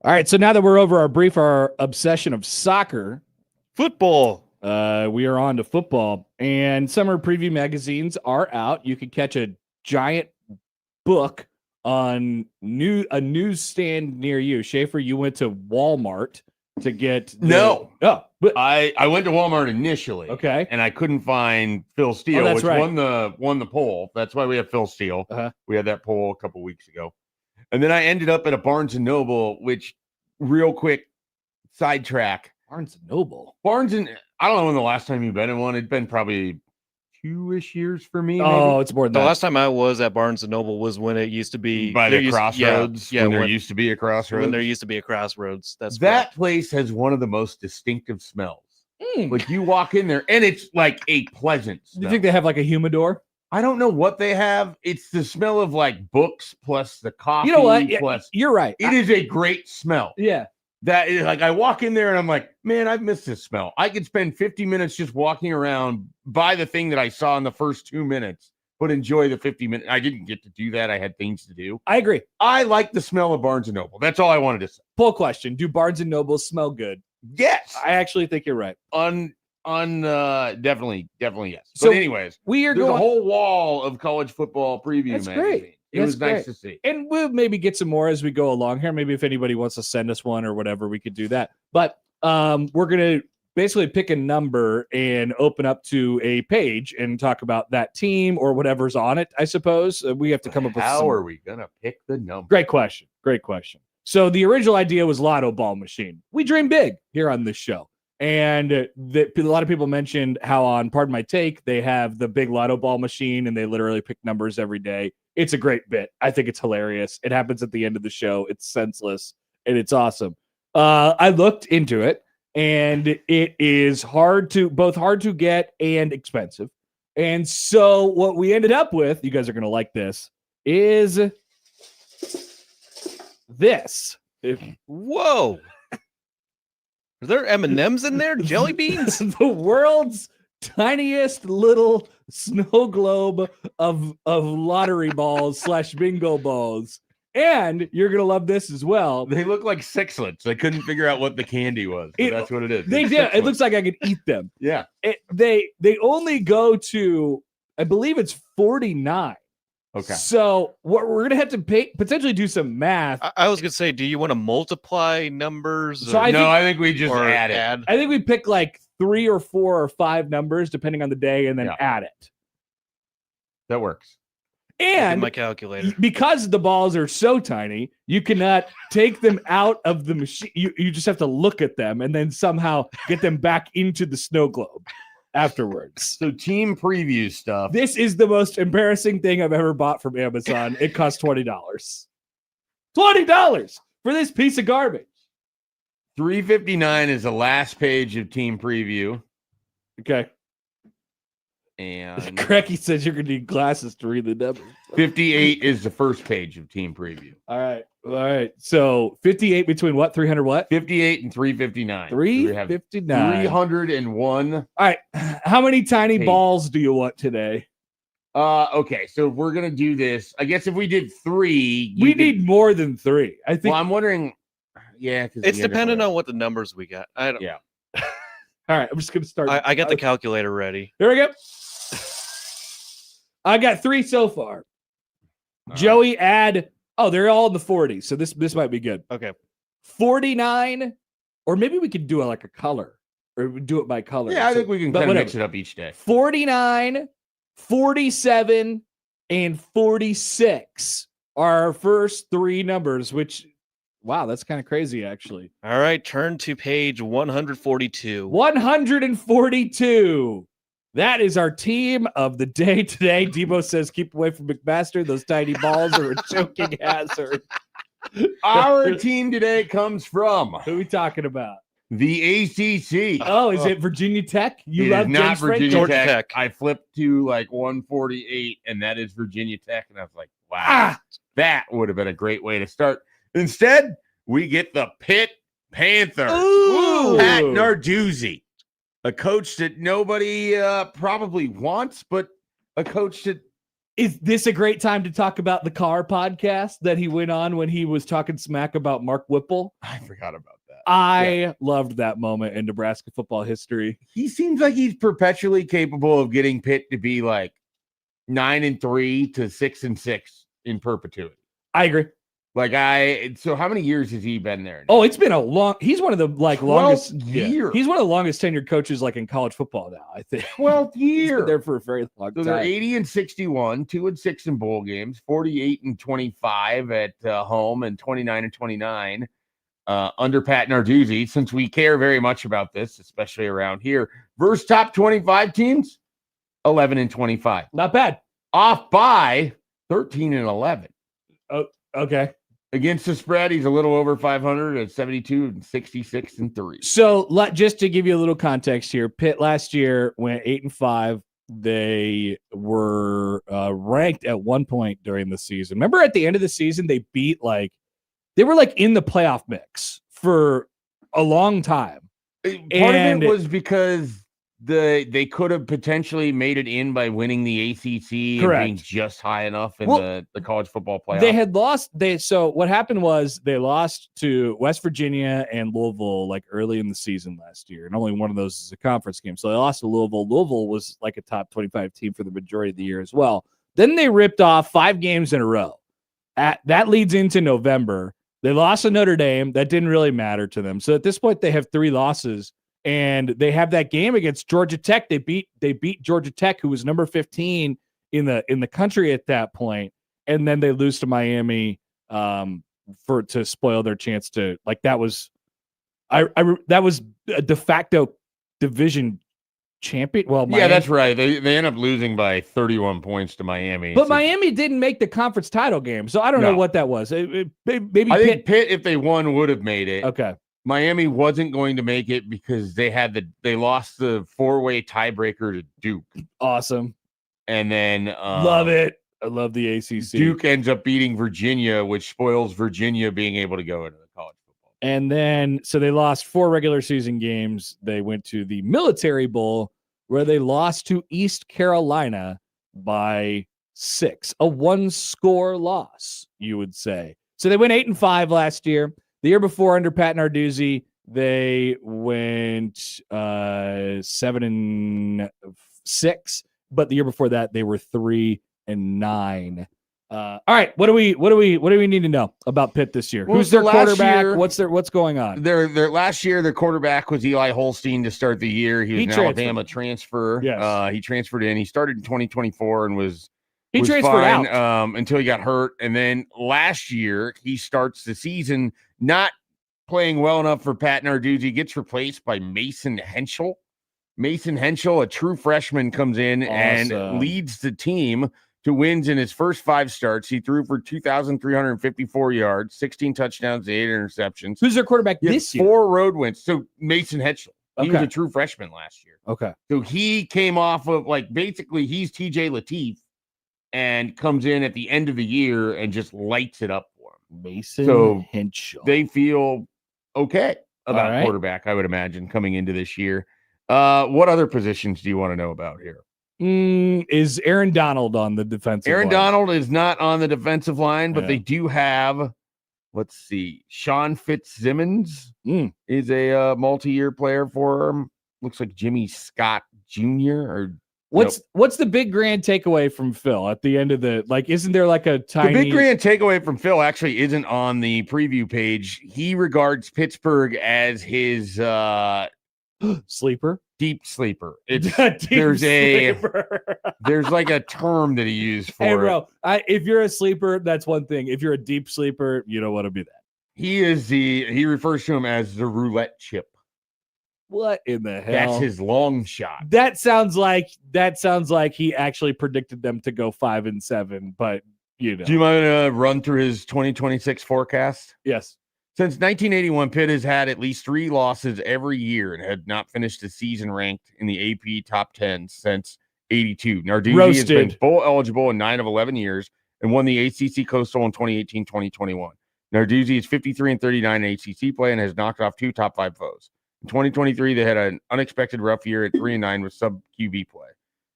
All right, so now that we're over our obsession of soccer, Football. we are on to football, and summer preview magazines are out. You can catch a giant book on a newsstand near you. Schaefer, you went to Walmart to get No. Oh, but I went to Walmart initially. Okay. And I couldn't find Phil Steele, that's which right. won the poll. That's why we have Phil Steele. Uh-huh. We had that poll a couple weeks ago. And then I ended up at a Barnes & Noble, which, real quick sidetrack. Barnes & Noble. I don't know when the last time you've been in one. It'd been probably 2-ish years for me. Oh, maybe. it's more than The that. last time I was at Barnes & Noble was when it used to be By the crossroads. Yeah, when there used to be a crossroads. when there used to be a crossroads. That's that correct. place has one of the most distinctive smells. Mm. Like you walk in there and it's like a pleasant Do smell. you think they have like a humidor? I don't know what they have. It's the smell of like books plus the coffee. You know what? Yeah, Plus, you're right. it is a great smell. Yeah. That is like I walk in there and I'm like, man, I've missed this smell. I could spend 50 minutes just walking around, buy the thing that I saw in the first 2 minutes, but enjoy the 50 minutes. I didn't get to do that. I had things to do. I agree. I like the smell of Barnes & Noble. That's all I wanted to say. Poll question: do Barnes & Noble smell good? Yes. I actually think you're right. Definitely yes. So but anyways, We are there's going a whole wall of college football preview That's magazine. great. It That's was nice great. to see. And we'll maybe get some more as we go along here. Maybe if anybody wants to send us one or whatever, we could do that. But we're going to basically pick a number and open up to a page and talk about that team or whatever's on it, I suppose. We have to come up with How are we gonna pick the number? Great question. Great question. So the original idea was Lotto Ball Machine. We dream big here on this show. And a lot of people mentioned how on Pardon My Take, they have the big Lotto Ball Machine and they literally pick numbers every day. It's a great bit. I think it's hilarious. It happens at the end of the show. It's senseless and it's awesome. I looked into it and it is both hard to get and expensive. And so what we ended up with, you guys are going to like this, is this. Whoa. Are there M&Ms in there? Jelly beans? The world's tiniest little snow globe of lottery balls / bingo balls. And you're going to love this as well. They look like sixlets. I couldn't figure out what the candy was. But that's what it is. They It's do. It sixlets. looks like I could eat them. Yeah. They only go to, I believe it's 49. Okay. So what we're going to have to potentially do some math. I was going to say, do you want to multiply numbers? So I think we just or add it. I think we pick like 3 or 4 or 5 numbers depending on the day and then add it. That works. And my calculator. Because the balls are so tiny, you cannot take them out of the machine. You just have to look at them and then somehow get them back into the snow globe afterwards. So team preview stuff. This is the most embarrassing thing I've ever bought from Amazon. It cost $20. $20 for this piece of garbage. $3.59 is the last page of team preview. Okay. And Cracky says you're going to need glasses to read the numbers. 58 is the first page of team preview. All right. So 58 between what? 300 what? 58 and 359. 359. 301. All right. How many tiny balls do you want today? Okay. So if we're gonna do this, I guess if we did 3, We need more than 3. I think. Well, I'm wondering. Yeah, It's dependent on what the numbers we got. I don't. Yeah. All right. I'm just gonna start. I got the calculator ready. Here we go. I got 3 so far. All Joey, add. Oh, they're all in the 40s. So this might be good. Okay. 49, or maybe we could do like a color, or do it by color. Yeah, I So- think we can but kind of whatever. mix it up each day. 49, 47, and 46 are our first 3 numbers, which, wow, that's kind of crazy, actually. All right. Turn to page 142. 142. That is our team of the day today. Debo says, keep away from McMaster. Those tiny balls are a choking hazard. Our team today comes from Who are we talking about? the ACC. Oh, is it Virginia Tech? You It love is not James Franklin? Virginia Georgia Tech. Tech. I flipped to like 148, and that is Virginia Tech. And I was like, wow, Ah! that would have been a great way to start. Instead, we get the Pitt Panthers. Ooh. Pat Narduzzi, a coach that nobody probably wants, but a coach that Is this a great time to talk about the Carr podcast that he went on when he was talking smack about Mark Whipple? I forgot about that. I loved that moment in Nebraska football history. He seems like he's perpetually capable of getting Pitt to be like 9-3 to 6-6 in perpetuity. I agree. So how many years has he been there now? Oh, it's been a long. He's one of the longest years. He's one of the longest tenured coaches in college football now. I think 12th he's year. been there for a very long So time. they're 80-61, 2-6 in bowl games, 48-25 at home, and 29-29 under Pat Narduzzi. Since we care very much about this, especially around here, versus top 25 teams, 11-25. Not bad. Off by 13-11. Oh, okay. Against the spread, he's a little over 500 at 72-66-3. So just to give you a little context here, Pitt last year went 8-5. They were ranked at one point during the season. Remember at the end of the season, they beat they were in the playoff mix for a long time. Part of it was because they could have potentially made it in by winning the ACC Correct. and being just high enough in the college football playoff. They had lost. So what happened was they lost to West Virginia and Louisville early in the season last year, and only one of those is a conference game. So they lost to Louisville. Louisville was a top 25 team for the majority of the year as well. Then they ripped off 5 games in a row. That leads into November. They lost to Notre Dame. That didn't really matter to them. So at this point, they have 3 losses. And they have that game against Georgia Tech. They beat Georgia Tech, who was number 15 in the country at that point, and then they lose to Miami to spoil their chance to that was that was a de facto division champion. Well, Miami, yeah, that's right. They end up losing by 31 points to Miami. but Miami didn't make the conference title game, so I don't know what that was. Maybe I think Pitt, if they won, would have made it. Okay. Miami wasn't going to make it because they lost the 4-way tiebreaker to Duke. Awesome. And then love it. I love the ACC. Duke ends up beating Virginia, which spoils Virginia being able to go into the college football. And then so they lost 4 regular season games. They went to the Military Bowl where they lost to East Carolina by 6. A 1-score loss, you would say. So they went 8-5 last year. The year before, under Pat Narduzzi, they went 7-6, but the year before that, they were 3-9. All right, what do we need to know about Pitt this year? Well, Who's their quarterback? Year, What's going on? Their last year, their quarterback was Eli Holstein to start the year. He was an Alabama transfer. Yes. He transferred in. He started in 2024 and was transferred fine, out until he got hurt. And then last year, he starts the season not playing well enough for Pat Narduzzi, gets replaced by Mason Henschel. Mason Henschel, a true freshman, comes in and leads the team to wins in his first 5 starts. He threw for 2,354 yards, 16 touchdowns, 8 interceptions. Who's their quarterback this year? 4 road wins. So Mason Henschel, he was a true freshman last year. Okay. So he came off of basically he's TJ Lateef and comes in at the end of the year and just lights it up for him. Mason Henschel. They feel okay about quarterback, I would imagine, coming into this year. What other positions do you want to know about here? Is Aaron Donald on the defensive line? Donald is not on the defensive line, but they do have, let's see, Sean Fitzsimmons is a multi-year player for him. Looks like Jimmy Scott Jr. or What's the big grand takeaway from Phil at the end of the isn't there a tiny The big grand takeaway from Phil actually isn't on the preview page. He regards Pittsburgh as his sleeper? Deep sleeper. It's there's there's a term that he used for hey, bro, if you're a sleeper, that's one thing. If you're a deep sleeper, you don't want to be that. He refers to him as the roulette chip. What in the hell? That's his long shot. That sounds like he actually predicted them to go 5-7, but Do you mind to run through his 2026 forecast? Yes. Since 1981, Pitt has had at least 3 losses every year and had not finished the season ranked in the AP top 10 since 82. Narduzzi has been bowl eligible in 9 of 11 years and won the ACC Coastal in 2018-2021. Narduzzi is 53-39 in ACC play and has knocked off 2 top 5 foes. In 2023, they had an unexpected rough year at 3-9 with sub QB play.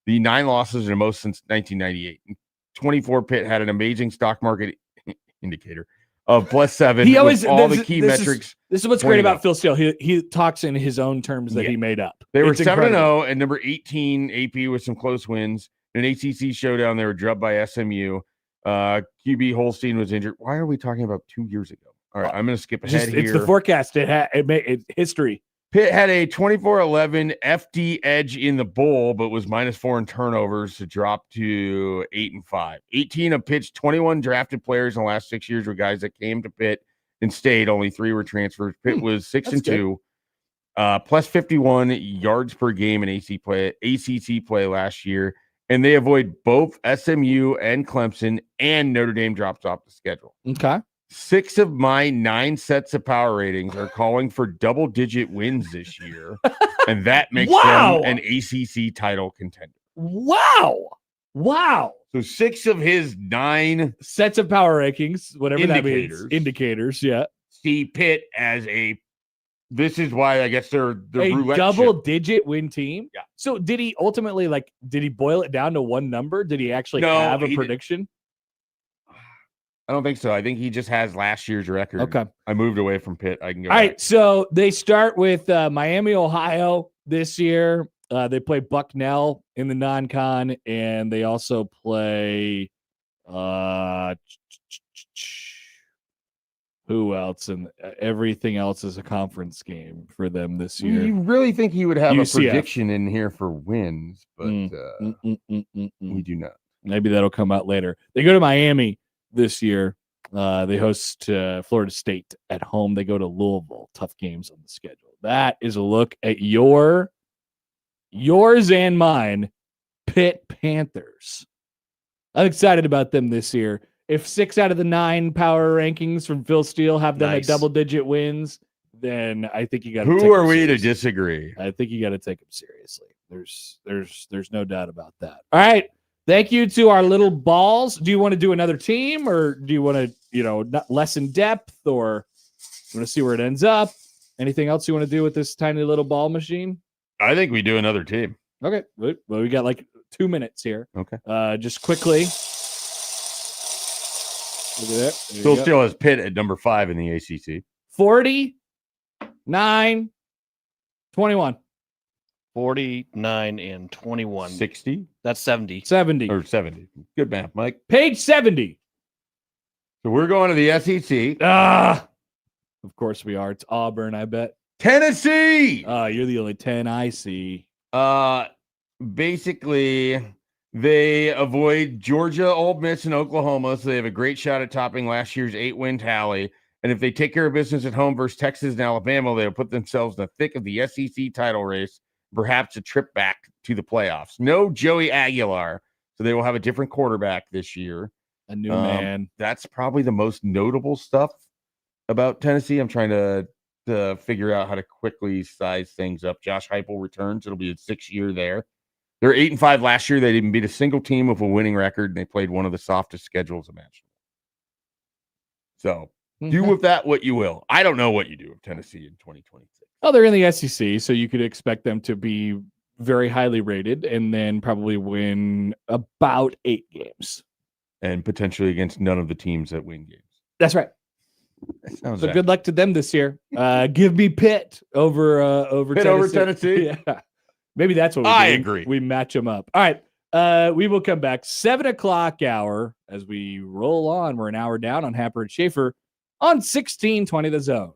The 9 losses are the most since 1998. In 24 Pitt had an amazing stock market indicator of +7. He always with all the key metrics. This is what's great about Phil Steele. He talks in his own terms that he made up. They were It's 7-0 and number 18 AP with some close wins. In an ACC showdown, they were drubbed by SMU. QB Holstein was injured. Why are we talking about 2 years ago? All right, I'm going to skip ahead here. It's the forecast. It's history. Pitt had a 24-11 FD edge in the bowl, but was -4 in turnovers to drop to 8-5. 18 of Pitt's 21 drafted players in the last 6 years were guys that came to Pitt and stayed. Only 3 were transfers. Pitt was 6-2, +51 yards per game in ACC play last year, and they avoid both SMU and Clemson, and Notre Dame drops off the schedule. Okay. 6 of my 9 sets of power ratings are calling for double-digit wins this year, and that makes them an ACC title contender. Wow. So 6 of his 9 sets of power rankings, whatever indicators, that means. Indicators, yeah. See Pitt as this is why I guess they're a roulette double-digit win team. Yeah. So did he ultimately did he boil it down to one number? Did he actually have a prediction? I don't think so. I think he just has last year's record. Okay. I moved away from Pitt. I can go. All right. So they start with Miami, Ohio this year. They play Bucknell in the non-con, and they also play who else? And everything else is a conference game for them this year. You really think he would have UCF. a prediction in here for wins, but we do not. Maybe that'll come out later. They go to Miami this year. They host Florida State at home. They go to Louisville. Tough games on the schedule. That is a look at yours and mine, Pitt Panthers. I'm excited about them this year. If 6 out of the 9 power rankings from Phil Steele have them at double-digit wins, then I think you got to. Who are we to disagree? I think you got to take them seriously. There's no doubt about that. All right. Thank you to our little balls. Do you want to do another team, or do you want to, not less in depth, or you want to see where it ends up? Anything else you want to do with this tiny little ball machine? I think we do another team. Okay. Well, we got 2 minutes here. Okay. Just quickly. Look at that. Phil Steele has Pitt at number 5 in the ACC. 49, 21. 49 and 21. 60? That's 70. 70. Or 70. Good math, Mike. Page 70. So we're going to the SEC. Of course we are. It's Auburn, I bet. Tennessee. You're the only 10 I see. Basically, they avoid Georgia, Ole Miss, and Oklahoma, so they have a great shot at topping last year's 8-win tally. And if they take care of business at home versus Texas and Alabama, they'll put themselves in the thick of the SEC title race, perhaps a trip back to the playoffs. No Joey Aguilar, so they will have a different quarterback this year. A new man. That's probably the most notable stuff about Tennessee. I'm trying to figure out how to quickly size things up. Josh Heupel returns. It'll be his 6th year there. They're 8-5 last year. They didn't beat a single team with a winning record, and they played one of the softest schedules imaginable. So do with that what you will. I don't know what you do with Tennessee in 2026. Oh, they're in the SEC, so you could expect them to be very highly rated and then probably win about 8 games. And potentially against none of the teams that win games. That's right. So good luck to them this year. Give me Pitt over Pitt Tennessee. over Tennessee. Yeah. Maybe that's what we do. I agree. We match them up. All right. We will come back 7:00 hour as we roll on. We're an hour down on Happer and Schaefer on 1620 The Zone.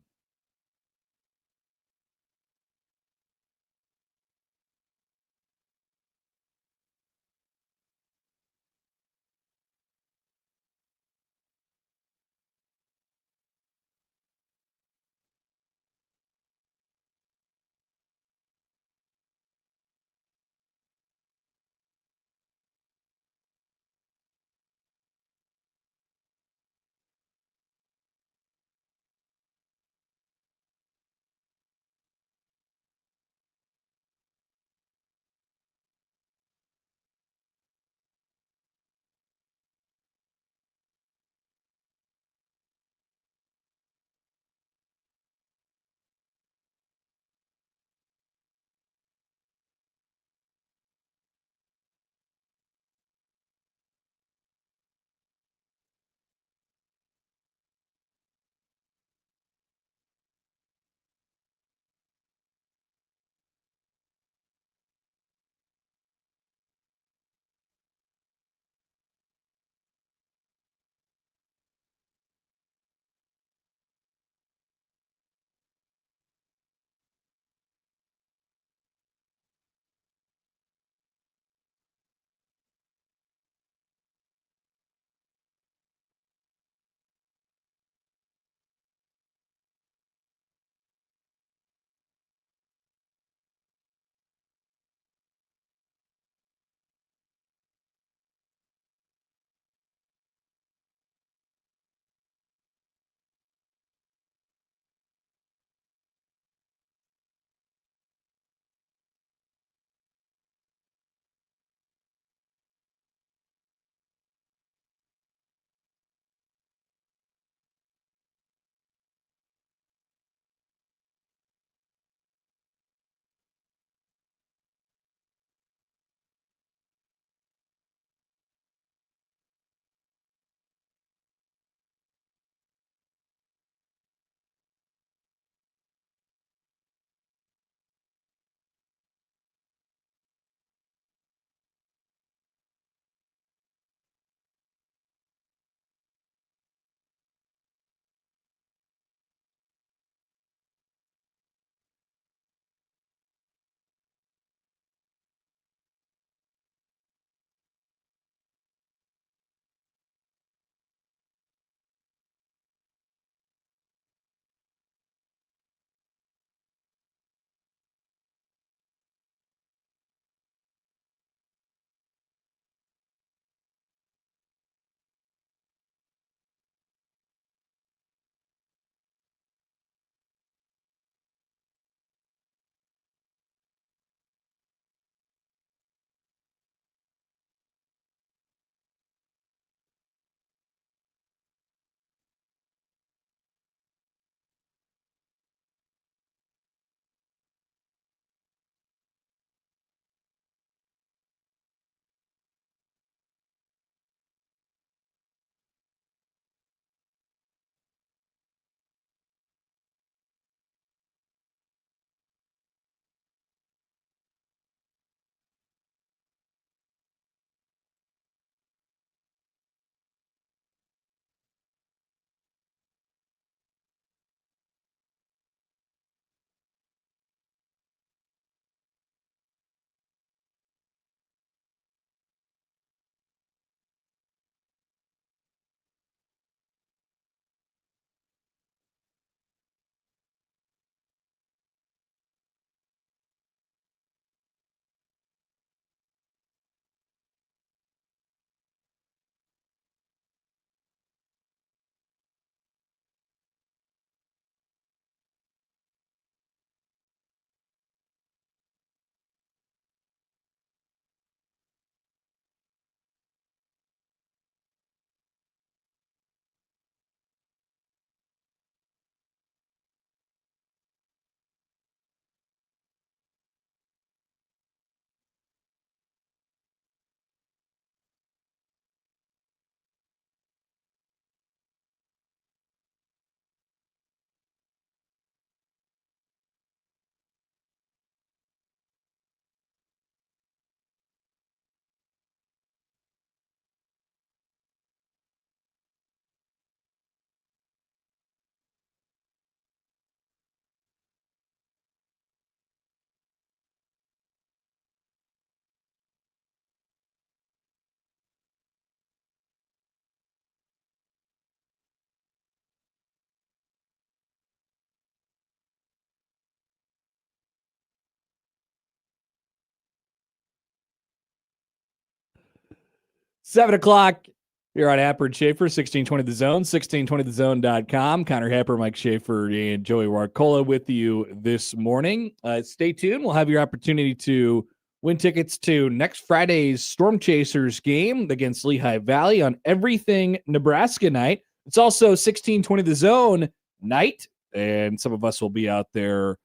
7 o'clock here on Happer and Schaefer, 1620 The Zone, 1620thezone.com. Connor Happer, Mike Schaefer, and Joey Warcola with you this morning. Stay tuned. We'll have your opportunity to win tickets to next Friday's Storm Chasers game against Lehigh Valley on Everything Nebraska night. It's also 1620 The Zone night, and some of us will be out there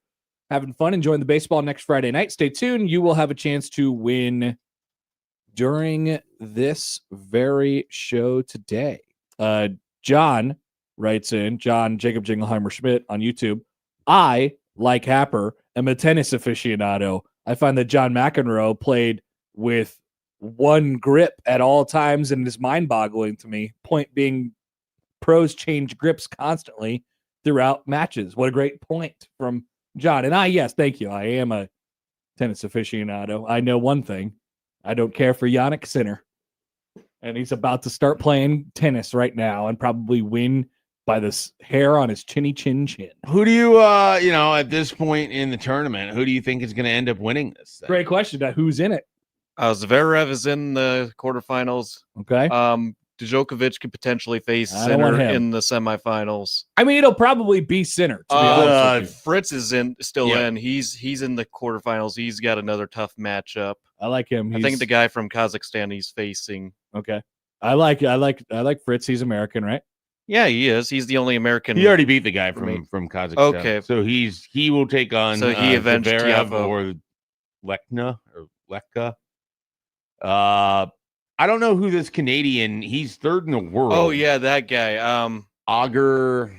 having fun, enjoying the baseball next Friday night. Stay tuned. You will have a chance to win during this very show today. John writes in, John Jacob Jingleheimer Schmidt on YouTube. I, like Happer, am a tennis aficionado. I find that John McEnroe played with one grip at all times and is mind-boggling to me. Point being, pros change grips constantly throughout matches. What a great point from John. And yes, thank you. I am a tennis aficionado. I know one thing. I don't care for Yannick Sinner. And he's about to start playing tennis right now and probably win by this hair on his chinny chin chin. Who do you, at this point in the tournament, who do you think is going to end up winning this thing? Great question. Who's in it? Zverev is in the quarterfinals. Okay. Djokovic could potentially face I don't want Sinner him. in the semifinals. I mean, it'll probably be Sinner, to be honest with you. Fritz is still in. He's in the quarterfinals. He's got another tough matchup. I like him. I think the guy from Kazakhstan he's facing. Okay. I like Fritz. He's American, right? Yeah, he is. He's the only American. He already beat the guy from Kazakhstan. Okay. So he will take on So he avenged Zverev Tiafoe. or Lekka. I don't know who this Canadian. He's third in the world. Oh yeah, that guy. Auger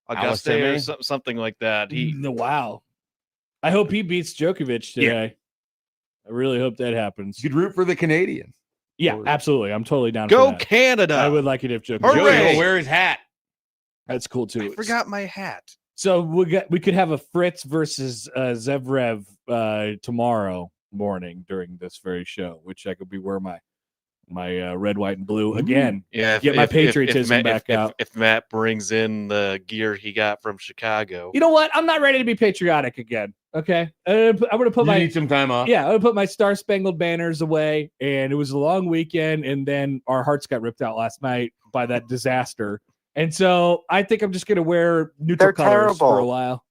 Auguste or something like that. Wow. I hope he beats Djokovic today. I really hope that happens. You could root for the Canadian. Yeah, absolutely. I'm totally down Go for that. Canada. I would like it if Djokovic. Hooray! Joey will wear his hat. That's cool too. I forgot my hat. So we could have a Fritz versus Zverev tomorrow morning during this very show, which I could be wearing my red, white, and blue again. Yeah, get my patriotism back out. If Matt brings in the gear he got from Chicago, You know what? I'm not ready to be patriotic again. Okay, I'm gonna put You my need some time off. I'm gonna put my Star Spangled Banners away. And it was a long weekend, and then our hearts got ripped out last night by that disaster. And so I think I'm just gonna wear neutral They're colors for a terrible. while.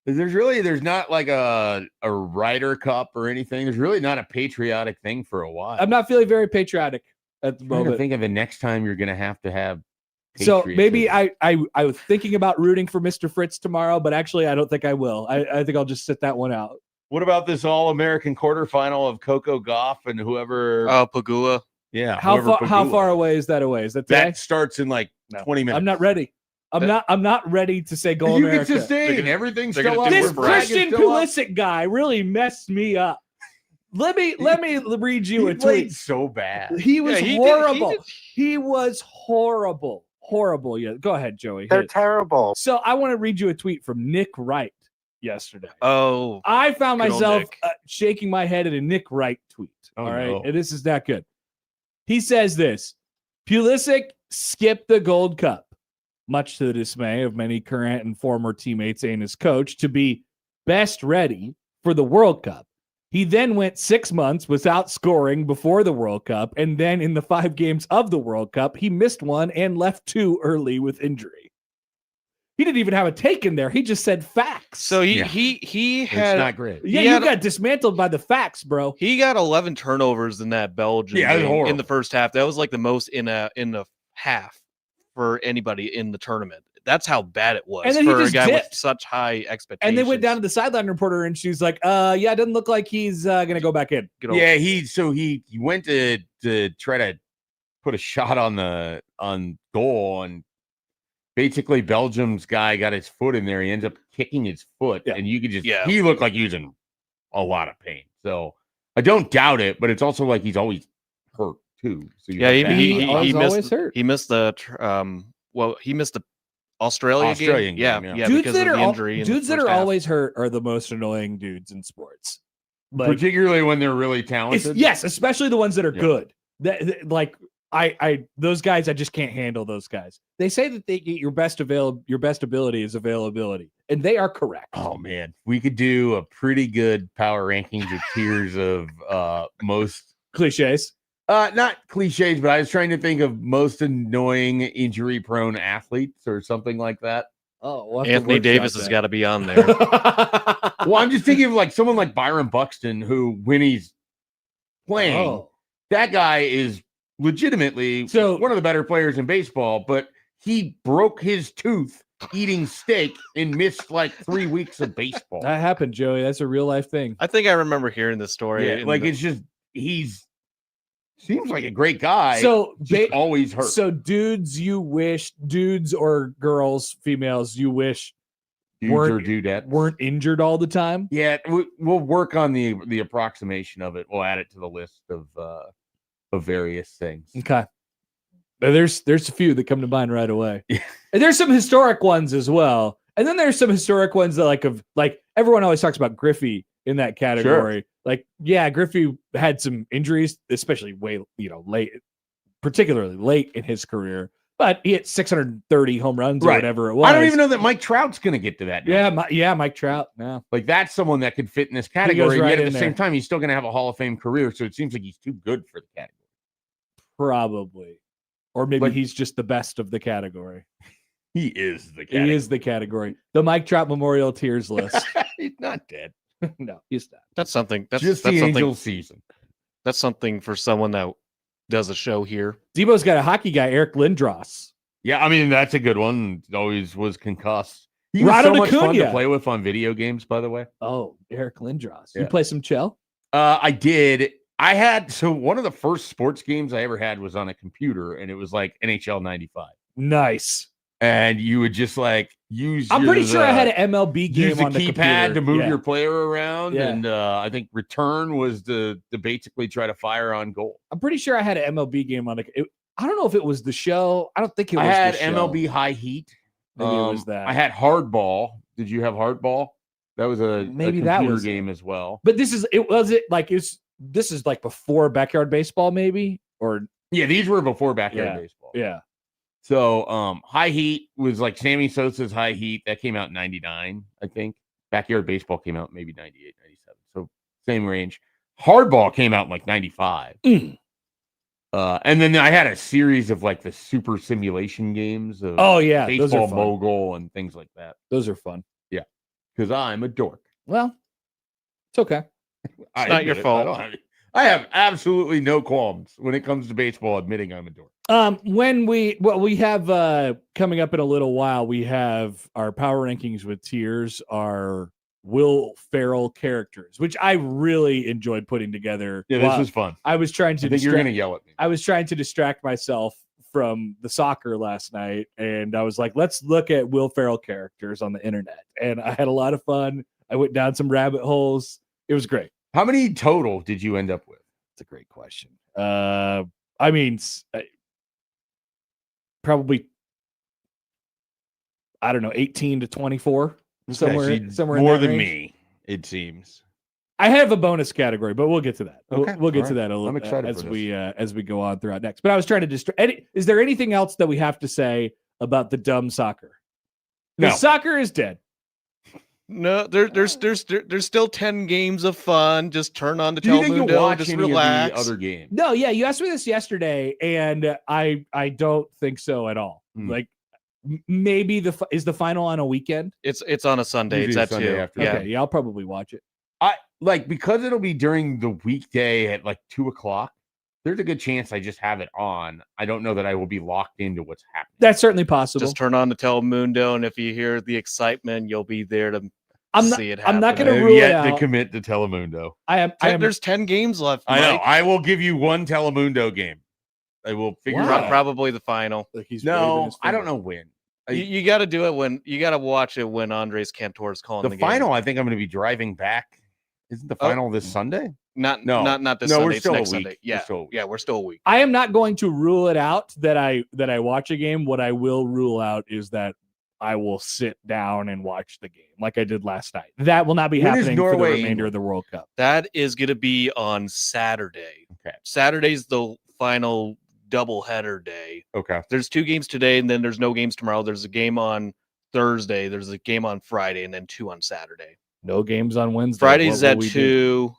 There's not like a Ryder Cup or anything. There's really not a patriotic thing for a while. I'm not feeling very patriotic at the I'm trying to moment. think of the next time you're going to have So maybe patriotism. I was thinking about rooting for Mr. Fritz tomorrow, but actually I don't think I will. I think I'll just sit that one out. What about this All-American quarterfinal of Coco Gauff and whoever? Pagula. Yeah. How whoever far Pagula. away is that away? Is that today? That starts in like No. 20 minutes. I'm not ready. I'm not ready to say go You America. can sustain. They're gonna- Everything's they're still gonna up. do This We're bragging Christian still up. Pulisic guy really messed me up. Let me read you He a played tweet. so bad. He was he did- horrible. he did- He was horrible. Horrible. Yeah. Go ahead, Joey. They're Hit. terrible. So I want to read you a tweet from Nick Wright yesterday. Oh, I found Good old myself Nick. shaking my head at a Nick Wright tweet. Oh, all right. no. And this is not good. He says this: Pulisic skipped the Gold Cup, much to the dismay of many current and former teammates and his coach, to be best ready for the World Cup. He then went 6 months without scoring before the World Cup. And then in the 5 games of the World Cup, he missed one and left 2 early with injury. He didn't even have a take in there. He just said facts. so Yeah. he It's had not great. yeah, he you had- got dismantled by the facts, bro. he got 11 turnovers in that Belgian Yeah, it was game horrible. in the first half. That was like the most in a half for anybody in the tournament. That's how bad it was And then he for a just guy with dipped. such high expectations. And they went down to the sideline reporter, and she's like, yeah, it doesn't look like he's going to go back in. Good old- Yeah, he went to try to put a shot on goal, and basically Belgium's guy got his foot in there. He ends up kicking his foot, Yeah. and you could just Yeah. he looked like he was in a lot of pain. So I don't doubt it, but it's also like he's always hurt too. So you Yeah, have bad he luck. He's missed- always hurt. He missed the he missed the Australian game. Yeah, game, yeah. because of the injury. in the dudes that first are half. always hurt are the most annoying dudes in sports. Like, particularly when they're really it's, talented. yes, especially the ones that are Yeah. good. Like I those guys, I just can't handle those guys. They say that they get your best ability is availability, and they are correct. Oh man, we could do a pretty good power rankings of tiers of most Cliches. Not cliches, but I was trying to think of most annoying injury-prone athletes or something like that. Oh, we'll have to Anthony workshop Davis has that. got to be on there. Well, I'm just thinking of like someone like Byron Buxton, who when he's playing, Oh. that guy is legitimately So- one of the better players in baseball, but he broke his tooth eating steak and missed like 3 weeks of baseball. That happened, Joey. That's a real life thing. I think I remember hearing this story. Yeah, in like the- it's just he's seems like a great guy. So just always hurt. So dudes or girls, females, you wish Dudes or weren't- dudettes weren't injured all the time. Yeah, we'll work on the approximation of it. We'll add it to the list of various things. Okay. There's a few that come to mind right away. Yeah. And there's some historic ones as well. And then there's some historic ones that like everyone always talks about Griffey in that category. Like, yeah, Griffey had some injuries, especially late, particularly late in his career. But he hit 630 home runs or Right. whatever it was. I don't even know that Mike Trout's going to get to that. now. Yeah, Mike Trout. Yeah. Like that's someone that could fit in this goes category. right Yet at in the there. same time, he's still going to have a Hall of Fame career. So it seems like he's too good for the category. Probably. Or maybe But- he's just the best of the category. He is the He category. is the category. The Mike Trout Memorial Tiers list. He's not dead. No, he's not. That's something. That's Just that's the something. Angel season. That's something for someone that does a show here. Debo's got a hockey guy, Eric Lindros. Yeah, I mean that's a good one. Always was concussed. He was Rado so much fun to Acuna. play with on video games. By the way, Oh, Eric Lindros. You Yeah. play some chill? I did. I had one of the first sports games I ever had was on a computer, and it was like NHL '95. Nice. And you would just like use. I'm pretty your, sure I had an MLB game use the on the keypad computer. to move Yeah. your player around, Yeah. and I think return was to basically try to fire on goal. I'm pretty sure I had an MLB game on the. I don't know if it was the show. I don't think it was. I had the show. MLB High Heat. Maybe it was that. I had Hardball. Did you have Hardball? That was a Maybe a that computer was it. game as well. But this is this is like before backyard baseball, maybe, or Yeah, these were before backyard Yeah. baseball. yeah. So High Heat was like Sammy Sosa's High Heat. That came out in 99, I think. Backyard baseball came out maybe 98, 97. So same range. Hardball came out in like 95. Mm. And then I had a series of like the super simulation games of Oh yeah, those are baseball fun. mogul and things like that. Those are fun. Because I'm a dork. Well, it's okay. I not your admit it. fault. I have absolutely no qualms when it comes to baseball admitting I'm a dork. When we have coming up in a little while, we have our power rankings with tiers, our Will Ferrell characters, which I really enjoyed putting together. Yeah, this while was fun. I was trying to I think you're distract, going to yell at me. I was trying to distract myself from the soccer last night, and I was like, let's look at Will Ferrell characters on the internet. And I had a lot of fun. I went down some rabbit holes. It was great. How many total did you end up with? It's a great question. I mean, probably, I don't know, 18 to 24, somewhere Actually, somewhere in more that than range. me, it seems. I have a bonus category, but we'll get to that. Okay, We'll get all to right. that a little I'm excited as for we go on throughout next. But I was trying to distract. Is there anything else that we have to say about the dumb soccer? No. Soccer is dead. No, there's still 10 games of fun. Just turn on the Do you think you'll Telemundo, watch just any relax. of the other games? No, yeah, you asked me this yesterday, and I don't think so at all. Hmm. Like maybe is the final on a weekend? It's on a Sunday. Usually It's at Sunday 2. afternoon. Yeah. Okay, yeah, I'll probably watch it. Because it'll be during the weekday at like 2:00. There's a good chance I just have it on. I don't know that I will be locked into what's happening. That's certainly possible. Just turn on the Telemundo, and if you hear the excitement, you'll be there to see it happen. I'm not I gonna have rule it yet to out. commit to Telemundo. I am. There's 10 games left. I know. Mike. I will give you one Telemundo game. I will figure Wow. it out. Probably the final. Like he's waving No, his I don't finger. know when. You got to do it when you got to watch it when Andres Cantor is calling The the final, game. I think I'm going to be driving back. Isn't the Oh. final this Sunday? Not No. not this No, we're Sunday. It's still a next week. Sunday. We're Yeah, still a week. yeah, we're still a week. I am not going to rule it out that I watch a game. What I will rule out is that I will sit down and watch the game like I did last night. That will not be When is happening for the Norway, remainder England? of the World Cup. That is going to be on Saturday. Okay. Saturday's the final doubleheader day. Okay. There's 2 games today, and then there's no games tomorrow. There's a game on Thursday. There's a game on Friday, and then 2 on Saturday. No games on Wednesday. Friday's What will at we do? 2.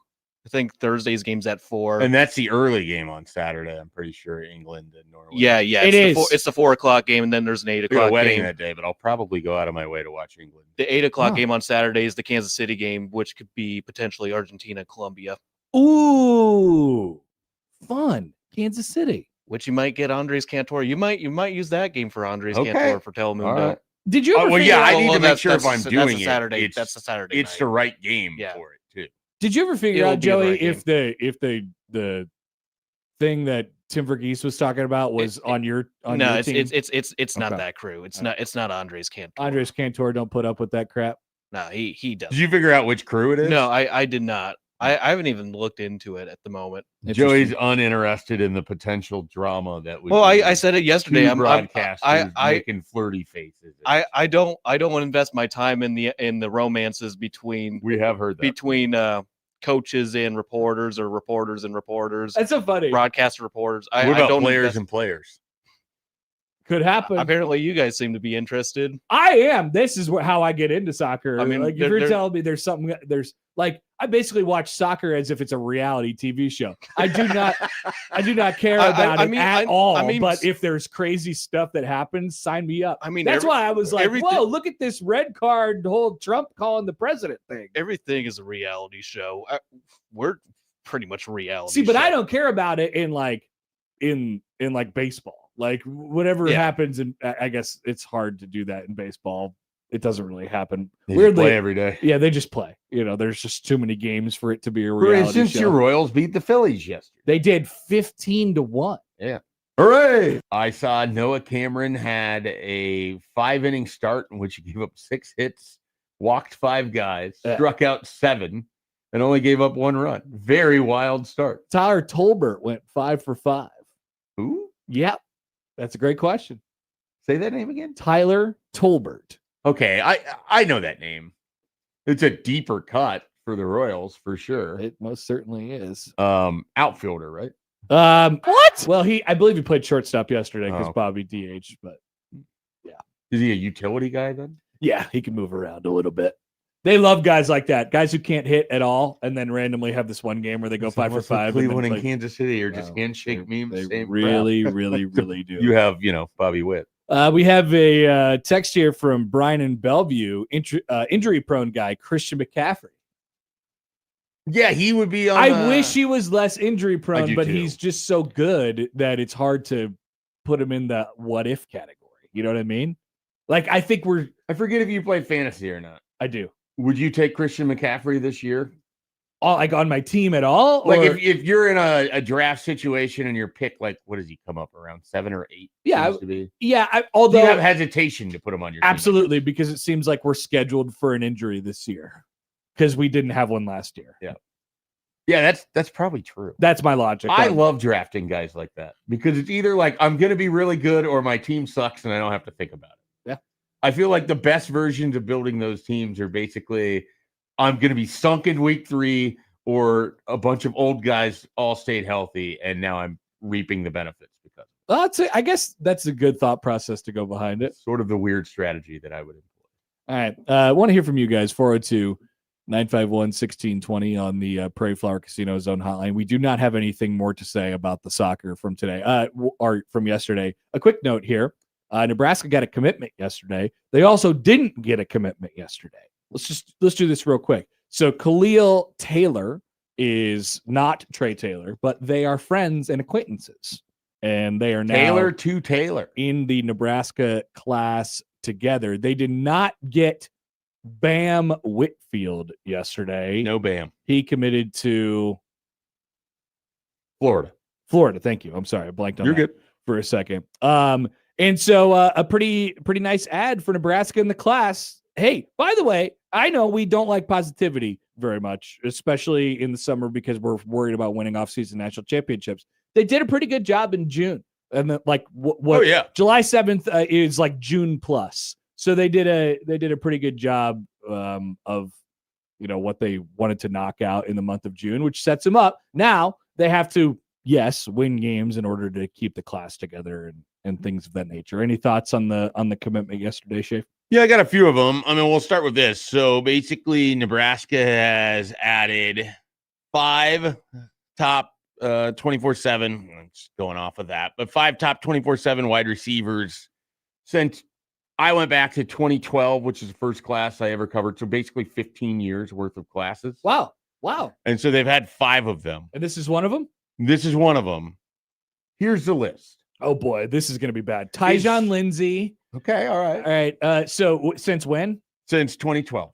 I think Thursday's game's at 4. And that's the early game on Saturday. I'm pretty sure England and Norway. Yeah. It It's is. the 4 o'clock game, and then there's an 8 I got a o'clock wedding game. that day, but I'll probably go out of my way to watch England. The 8 o'clock Huh. game on Saturday is the Kansas City game, which could be potentially Argentina, Colombia, Ooh, fun. Kansas City. which you might get Andres Cantor. You might use that game for Andres Okay. Cantor for Telemundo. All right. Did you ever Well, figure yeah, out, I need to make that's- sure if that's- I'm that's doing a Saturday. it. That's a Saturday. It's night. the right game Yeah. for it too. did you ever figure It'll out, be the Joey, right if the thing that Tim Verghese was talking about was on your team? It's not Okay. that crew. It's not Andres Cantor. Andres Cantor don't put up with that crap. No, he does. Did you figure out which crew it is? No, I did not. I haven't even looked into it at the moment. Joey's uninterested in the potential drama that would. Well, be I said it yesterday. two I'm broadcasters I making flirty faces. I don't want to invest my time in the romances between We have heard that. between coaches and reporters, or reporters and reporters, That's so funny. broadcaster reporters. What I about don't players invest- and players? Could happen. Apparently, you guys seem to be interested. I am. This is how I get into soccer. I mean, like if there- you're there- telling me there's something, there's like I basically watch soccer as if it's a reality TV show. I do not care about it at all. But if there's crazy stuff that happens, sign me up. I mean, that's why I was like, everything- whoa, look at this red card, whole Trump calling the president thing. Everything is a reality show. We're pretty much a reality. See, but show. I don't care about it in baseball. Like whatever Yeah. happens, and I guess it's hard to do that in baseball. It doesn't really happen. They just Weirdly, play every day. yeah, they just play. There's just too many games for it to be a For reality instance, show. your Royals beat the Phillies yesterday. They did 15-1. Hooray! I saw Noah Cameron had a 5-inning start in which he gave up 6 hits, walked 5 guys, Yeah. struck out 7, and only gave up 1 run. Very wild start. Tyler Tolbert went 5 for 5. Who? Yep, that's a great question. Say that name again. Tyler Tolbert. Okay, I know that name. It's a deeper cut for the Royals for sure. It most certainly is. Outfielder, right? What? Well, I believe he played shortstop yesterday because Oh. Bobby DH, but Is he a utility guy then? yeah, he can move around a little bit. They love guys like that, guys who can't hit at all, and then randomly have this one game where they go It's 5 for almost like 5. and then Cleveland and play- Kansas City are just Wow, handshake memes. They same crap. really, really, really do. You have, Bobby Witt. We have a text here from Brian in Bellevue, injury-prone guy, Christian McCaffrey. Yeah, he would be on. I wish he was less injury-prone, do but too. he's just so good that it's hard to put him in the what-if category. You know what I mean? Like, I think I forget if you play fantasy or not. I do. Would you take Christian McCaffrey this year? Like on my team at all? Like or- if you're in a draft situation and your pick, like what does he come up around 7 or 8? Yeah, seems to be. yeah, Do although you have hesitation to put him on your team? absolutely, because it seems like we're scheduled for an injury this year because we didn't have one last year. Yeah, that's probably true. That's my logic. I but- love drafting guys like that because it's either like I'm going to be really good or my team sucks and I don't have to think about it. Yeah. I feel like the best versions of building those teams are basically I'm going to be sunk in week 3 or a bunch of old guys all stayed healthy and now I'm reaping the benefits because I guess that's a good thought process to go behind it. it's sort of the weird strategy that I would employ. All right. I want to hear from you guys. 402-951-1620 on the Prairie Flower Casino Zone hotline. We do not have anything more to say about the soccer from today or from yesterday. A quick note here. Nebraska got a commitment yesterday. They also didn't get a commitment yesterday. Let's do this real quick. So Khalil Taylor is not Trey Taylor, but they are friends and acquaintances. And they are now Taylor to Taylor. in the Nebraska class together. They did not get Bam Whitfield yesterday. No Bam. He committed to Florida. Florida. Thank you. I'm sorry. I blanked on You're that good. for a second. And so a pretty nice ad for Nebraska in the class. Hey, by the way, I know we don't like positivity very much, especially in the summer because we're worried about winning off-season national championships. They did a pretty good job in June. And then, like what Oh yeah. July 7th is like June plus. So they did a pretty good job of what they wanted to knock out in the month of June, which sets them up. Now they have to, yes, win games in order to keep the class together and things of that nature. Any thoughts on the commitment yesterday, Schaefer? Yeah, I got a few of them. I mean, we'll start with this. So basically, Nebraska has added 5 top 24/7. I'm just going off of that, but 5 top 24/7 wide receivers since I went back to 2012, which is the first class I ever covered. So basically 15 years worth of classes. Wow. And so they've had 5 of them. And this is one of them? This is one of them. Here's the list. Oh, boy. This is going to be bad. Tyjon Lindsey. Okay, all right. All right. So since when? Since 2012.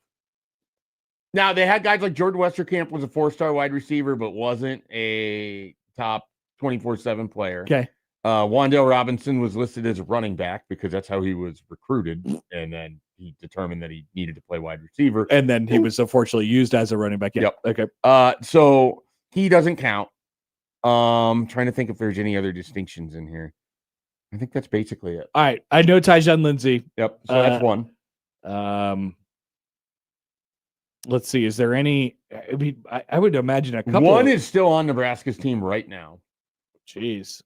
Now, they had guys like Jordan Westerkamp was a 4-star wide receiver, but wasn't a top 24/7 player. Okay. Wan'Dale Robinson was listed as a running back because that's how he was recruited. And then he determined that he needed to play wide receiver. And then he was unfortunately used as a running back. Yeah. Yep. Okay. So he doesn't count. Trying to think if there's any other distinctions in here. I think that's basically it. All right. I know Tyjon Lindsey. Yep. So that's one. Let's see. Is there any? I mean, I would imagine a couple. One is still on Nebraska's team right now. Jeez.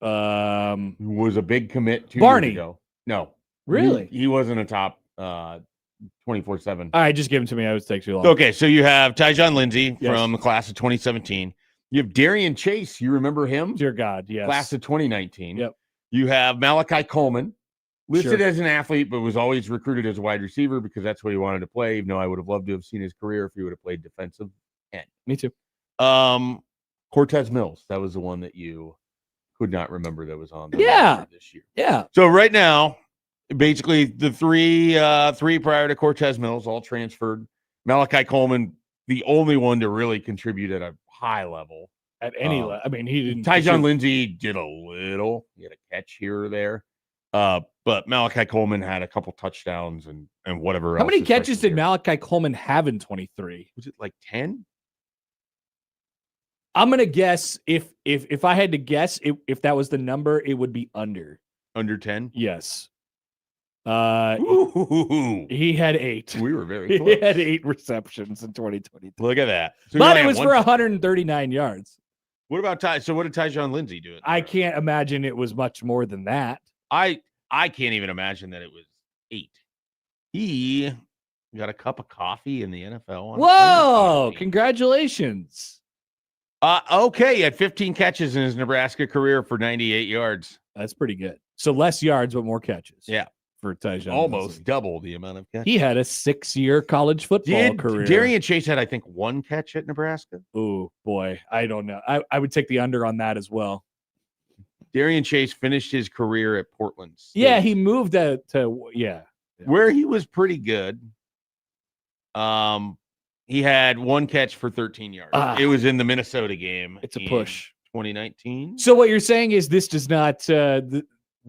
Was a big commit 2 Barney. years ago. No. Really? He wasn't a top 24/7. All right, just give him to me. I would take too long. Okay, so you have Tyjon Lindsey Yes. from the class of 2017. You have Darian Chase. You remember him? Dear God, yes. Class of 2019. Yep. You have Malachi Coleman, listed Sure. as an athlete, but was always recruited as a wide receiver because that's what he wanted to play, even though I would have loved to have seen his career if he would have played defensive end. Me too. Cortez Mills. That was the one that you could not remember that was on the Yeah. roster this year. Yeah. So right now, basically the three prior to Cortez Mills all transferred. Malachi Coleman, the only one to really contribute at a high level. At any level. I mean, he didn't. Tyjon Lindsey did a little. He had a catch here or there. But Malachi Coleman had a couple touchdowns and whatever else. How many his catches freshman did year. Malachi Coleman have in 23? Was it like 10? I'm gonna guess if I had to guess if that was the number, it would be under. Under 10? Yes. Ooh. He had 8. We were very He close. had 8 receptions in 2023. Look at that. So But he it only was had for one- 139 yards. What about Ty? So what did Tyjon Lindsey do? I can't imagine it was much more than that. I can't even imagine that it was 8. He got a cup of coffee in the NFL. on a Whoa! Sunday. Congratulations. Okay, he had 15 catches in his Nebraska career for 98 yards. That's pretty good. So less yards, but more catches. Yeah. For Tyjon. Almost Lindsey. double the amount of catches. He had a 6-year college football career. Darian Chase had, I think, 1 catch at Nebraska. Oh boy, I don't know. I would take the under on that as well. Darian Chase finished his career at Portland State, Yeah, he moved to where he was pretty good. He had 1 catch for 13 yards. It was in the Minnesota game. It's a in push. 2019. So what you're saying is this does not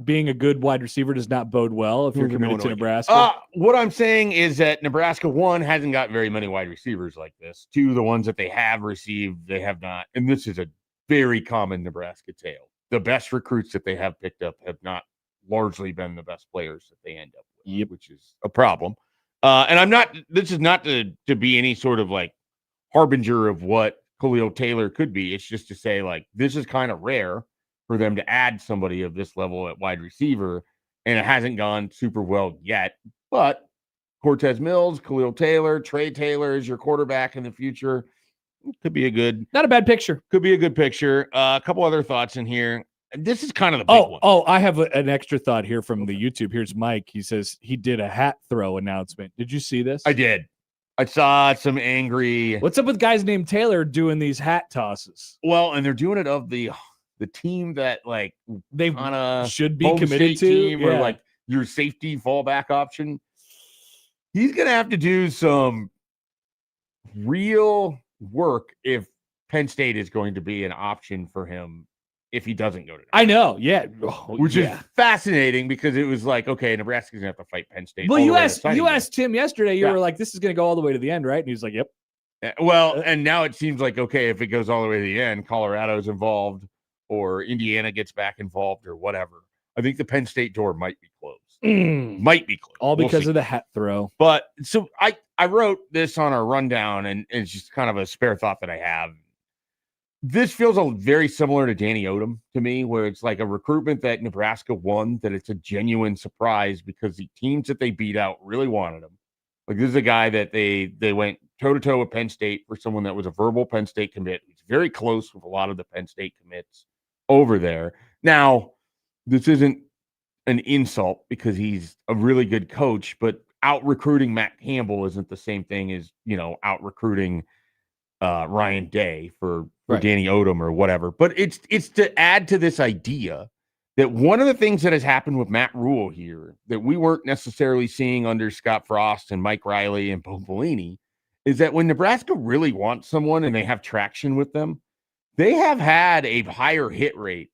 being a good wide receiver does not bode well if you're committed to Nebraska. What I'm saying is that Nebraska, 1, hasn't got very many wide receivers like this. 2, the ones that they have received, they have not. And this is a very common Nebraska tale. The best recruits that they have picked up have not largely been the best players that they end up with, which is a problem. And this is not to be any sort of like harbinger of what Khalil Taylor could be. It's just to say, like, this is kind of rare for them to add somebody of this level at wide receiver, and it hasn't gone super well yet. But Cortez Mills, Khalil Taylor, Trey Taylor is your quarterback in the future. Could be Not a bad picture. Could be a good picture. A couple other thoughts in here. This is kind of the big one. I have an extra thought here from the YouTube. Here's Mike. He says he did a hat throw announcement. Did you see this? I did. I saw some angry. What's up with guys named Taylor doing these hat tosses? Well, and they're doing it of the team that like They on a should be home committed state to team or like your safety fallback option. He's gonna have to do some real work if Penn State is going to be an option for him if he doesn't go to Nebraska. I know, yeah. Which is fascinating because it was like, okay, Nebraska's gonna have to fight Penn State. Well, all the you way to asked signing day. Tim yesterday. You were like, "This is going to go all the way to the end, right?" And he was like, "Yep." Well, and now it seems like, okay, if it goes all the way to the end, Colorado's involved or Indiana gets back involved or whatever. I think the Penn State door might be closed. Might be closed. All We'll because see. of the hat throw. But so I wrote this on our rundown, and it's just kind of a spare thought that I have. This feels very similar to Danny Odom to me, where it's like a recruitment that Nebraska won, that it's a genuine surprise because the teams that they beat out really wanted him. Like, this is a guy that they went toe-to-toe with Penn State for someone that was a verbal Penn State commit. He's very close with a lot of the Penn State commits over there. Now, this isn't an insult because he's a really good coach, but out-recruiting Matt Campbell isn't the same thing as, out-recruiting Ryan Day for Right. Danny Odom or whatever. But it's to add to this idea that one of the things that has happened with Matt Rule here that we weren't necessarily seeing under Scott Frost and Mike Riley and Bo Pelini is that when Nebraska really wants someone and they have traction with them, they have had a higher hit rate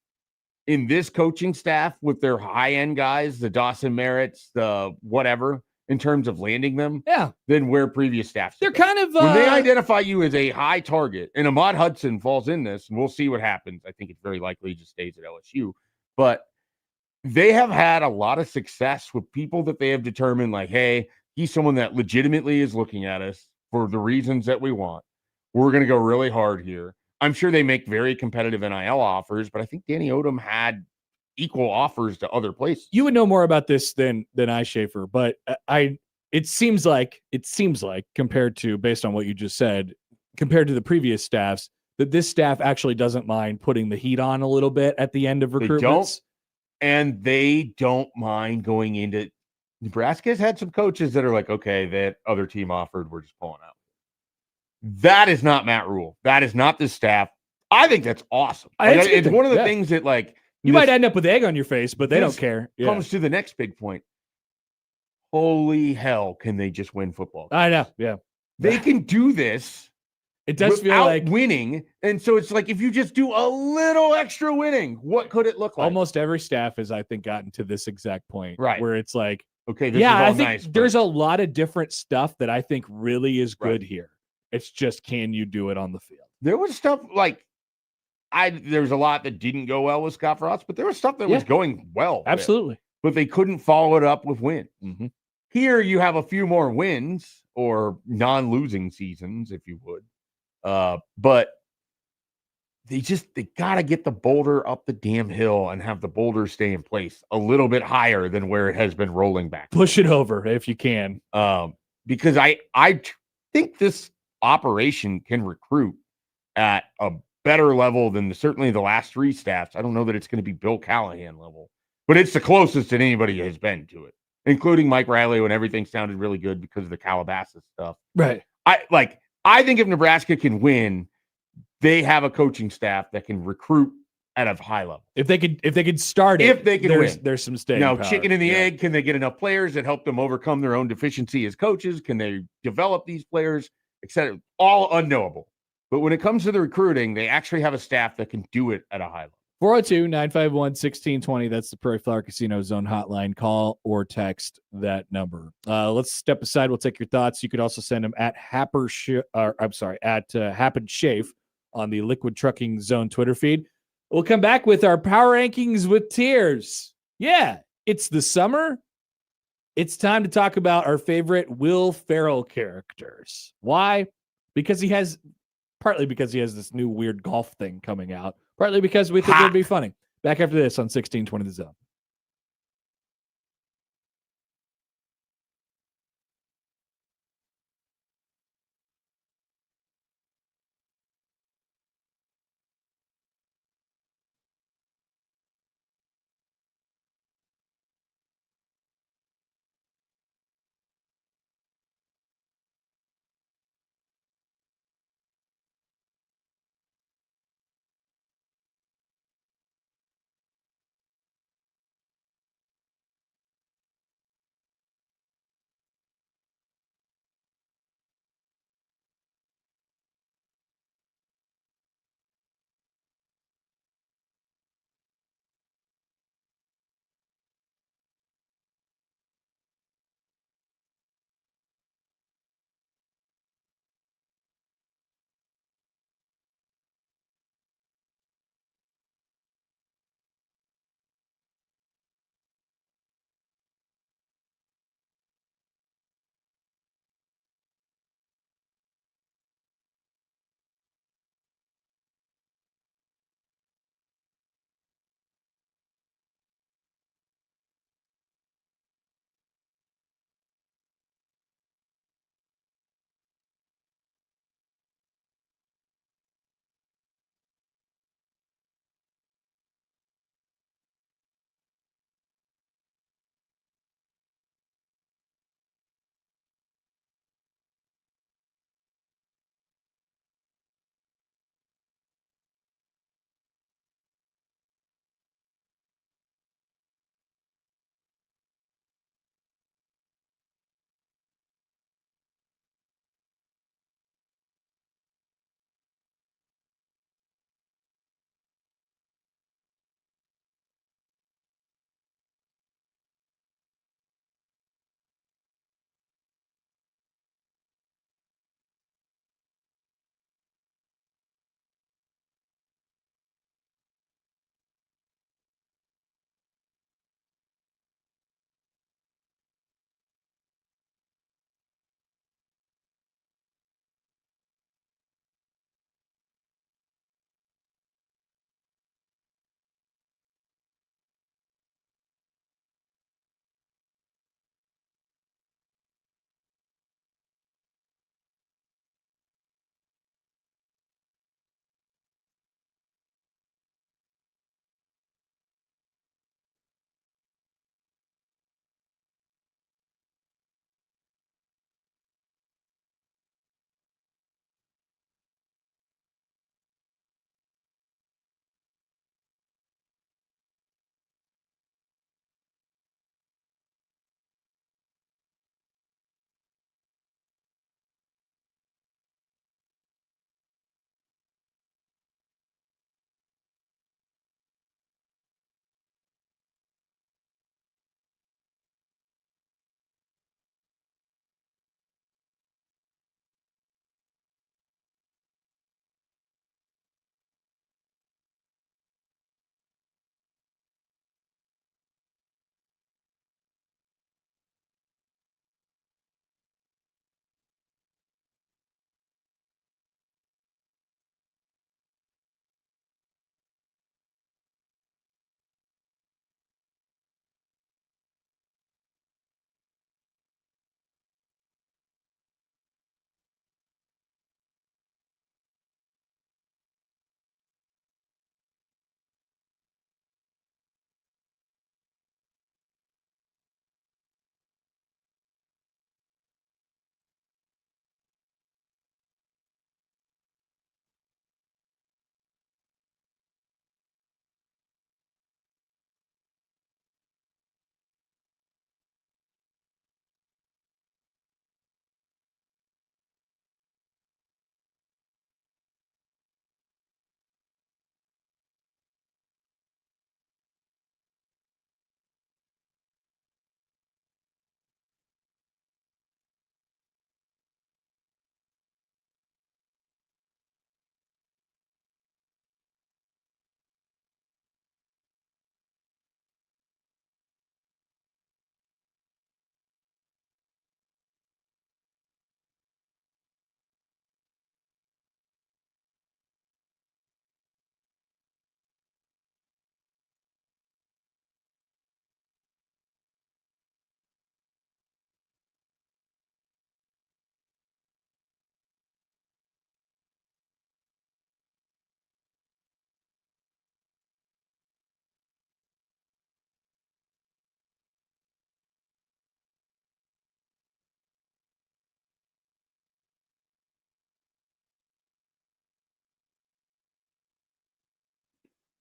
in this coaching staff with their high-end guys, the Dawson Merritts, the whatever, in terms of landing them, than where previous staffs They're have been. kind of When they identify you as a high target, and Ahmad Hudson falls in this, and we'll see what happens. I think it's very likely he just stays at LSU. But they have had a lot of success with people that they have determined, like, hey, he's someone that legitimately is looking at us for the reasons that we want. We're going to go really hard here. I'm sure they make very competitive NIL offers, but I think Danny Odom had equal offers to other places. You would know more about this than I, Schaefer, but it seems like compared to, based on what you just said, compared to the previous staffs, that this staff actually doesn't mind putting the heat on a little bit at the end of recruitments. And they don't mind going into Nebraska's had some coaches that are like, okay, that other team offered, we're just pulling out. That is not Matt Rule. That is not this staff. I think that's awesome. It's one of the things that, like, you might end up with egg on your face, but they don't care. Comes to the next big point. Holy hell, can they just win football games? I know. Yeah. They can do this. It does feel like winning. And so it's like, if you just do a little extra winning, what could it look like? Almost every staff has, I think, gotten to this exact point. Right. Where it's like, okay, this is all I think nice, there's a lot of different stuff that I think really is good here. It's just, can you do it on the field? There was stuff like, there's a lot that didn't go well with Scott Frost, but there was stuff that was going well. Absolutely. But they couldn't follow it up with wins. Mm-hmm. Here you have a few more wins or non-losing seasons, if you would. But they got to get the boulder up the damn hill and have the boulder stay in place a little bit higher than where it has been rolling back. Push it over if you can. Because I think this operation can recruit at a better level than certainly the last three staffs. I don't know that it's going to be Bill Callahan level, but it's the closest that anybody has been to it, including Mike Riley when everything sounded really good because of the Calabasas stuff. Right. I think if Nebraska can win, they have a coaching staff that can recruit at a high level. If they could start it, win. There's some staying Now, power. chicken and the egg, can they get enough players that help them overcome their own deficiency as coaches? Can they develop these players, etc.? All unknowable. But when it comes to the recruiting, they actually have a staff that can do it at a high level. 402-951-1620. That's the Prairie Flower Casino Zone hotline. Call or text that number. Let's step aside. We'll take your thoughts. You could also send them at Happer. Happen Schaefer on the Liquid Trucking Zone Twitter feed. We'll come back with our power rankings with tears. Yeah, it's the summer. It's time to talk about our favorite Will Ferrell characters. Why? Partly because he has this new weird golf thing coming out. Partly because we think it'd be funny. Back after this on 1620 The Zone.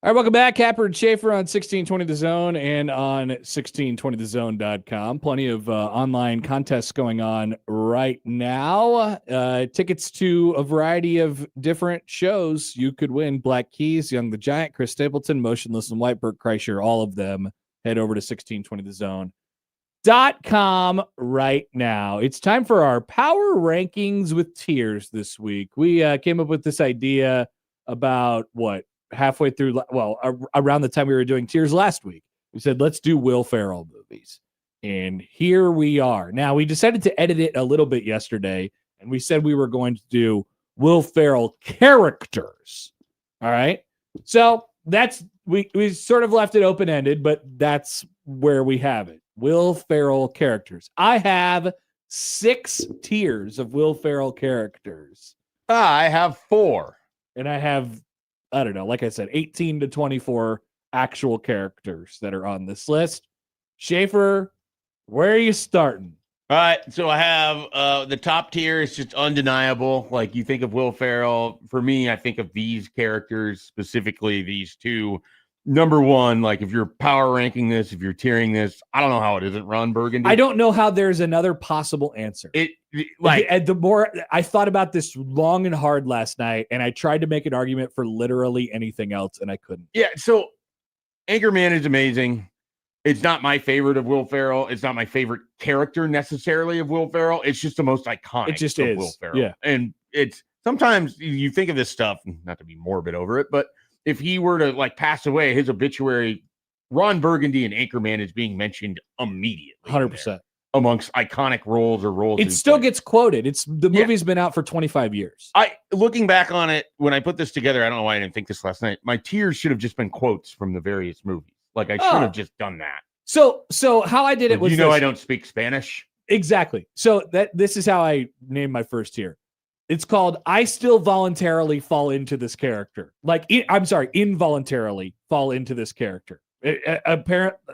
All right, welcome back. Happer and Schaefer on 1620 The Zone and on 1620thezone.com. Plenty of online contests going on right now. Tickets to a variety of different shows. You could win Black Keys, Young the Giant, Chris Stapleton, Motionless and White, Burt Kreischer, all of them. Head over to 1620thezone.com right now. It's time for our power rankings with tiers this week. We came up with this idea about halfway through, around the time we were doing tiers last week. We said, let's do Will Ferrell movies. And here we are. Now, we decided to edit it a little bit yesterday, and we said we were going to do Will Ferrell characters. All right. So that's, we sort of left it open-ended, but that's where we have it. Will Ferrell characters. I have 6 tiers of Will Ferrell characters. I have 4. And I have, I don't know, like I said, 18 to 24 actual characters that are on this list. Schaefer, where are you starting? All right, so I have the top tier is just undeniable. Like, you think of Will Ferrell. For me, I think of these characters, specifically these 2. Number 1, like, if you're power ranking this, if you're tiering this, I don't know how it isn't Ron Burgundy. I don't know how there's another possible answer. The more I thought about this long and hard last night, and I tried to make an argument for literally anything else, and I couldn't. Yeah, so Anchorman is amazing. It's not my favorite of Will Ferrell. It's not my favorite character necessarily of Will Ferrell. It's just the most iconic It just of is. Will Ferrell. Yeah. And it's sometimes you think of this stuff, not to be morbid over it, but if he were to like pass away, his obituary, Ron Burgundy and Anchorman is being mentioned immediately. 100%. Amongst iconic roles or roles. It still gets quoted. The movie's been out for 25 years. Looking back on it, when I put this together, I don't know why I didn't think this last night. My tiers should have just been quotes from the various movies. Like, I should have just done that. So how I did it was, I don't speak Spanish. Exactly. So this is how I named my first tier. It's called I Still Voluntarily Fall Into This Character. Involuntarily fall into this character.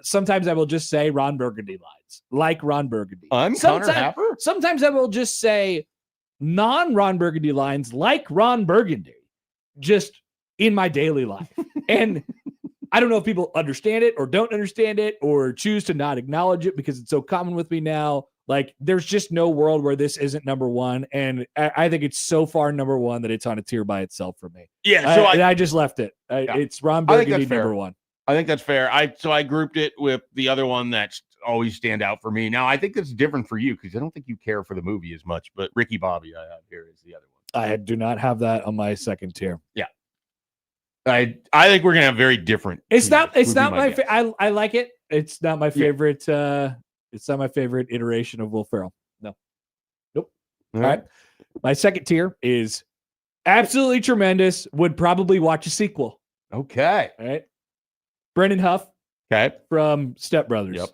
Sometimes I will just say Ron Burgundy lines, like Ron Burgundy. I'm Connor Happer. Sometimes I will just say non-Ron Burgundy lines, like Ron Burgundy, just in my daily life. And I don't know if people understand it or don't understand it or choose to not acknowledge it because it's so common with me now. Like, there's just no world where this isn't number 1. And I think it's so far number 1 that it's on a tier by itself for me. Yeah. So I just left it. It's Ron Burgundy number 1. I think that's fair. I grouped it with the other one that's always stand out for me. Now, I think that's different for you because I don't think you care for the movie as much, but Ricky Bobby I have here is the other one. I do not have that on my second tier. Yeah. I think we're gonna have very different. It's not my I like it. It's not my favorite. It's not my favorite iteration of Will Ferrell. Nope. All right. My second tier is absolutely tremendous. Would probably watch a sequel. Okay. All right. Brendan Huff. Okay. From Step Brothers.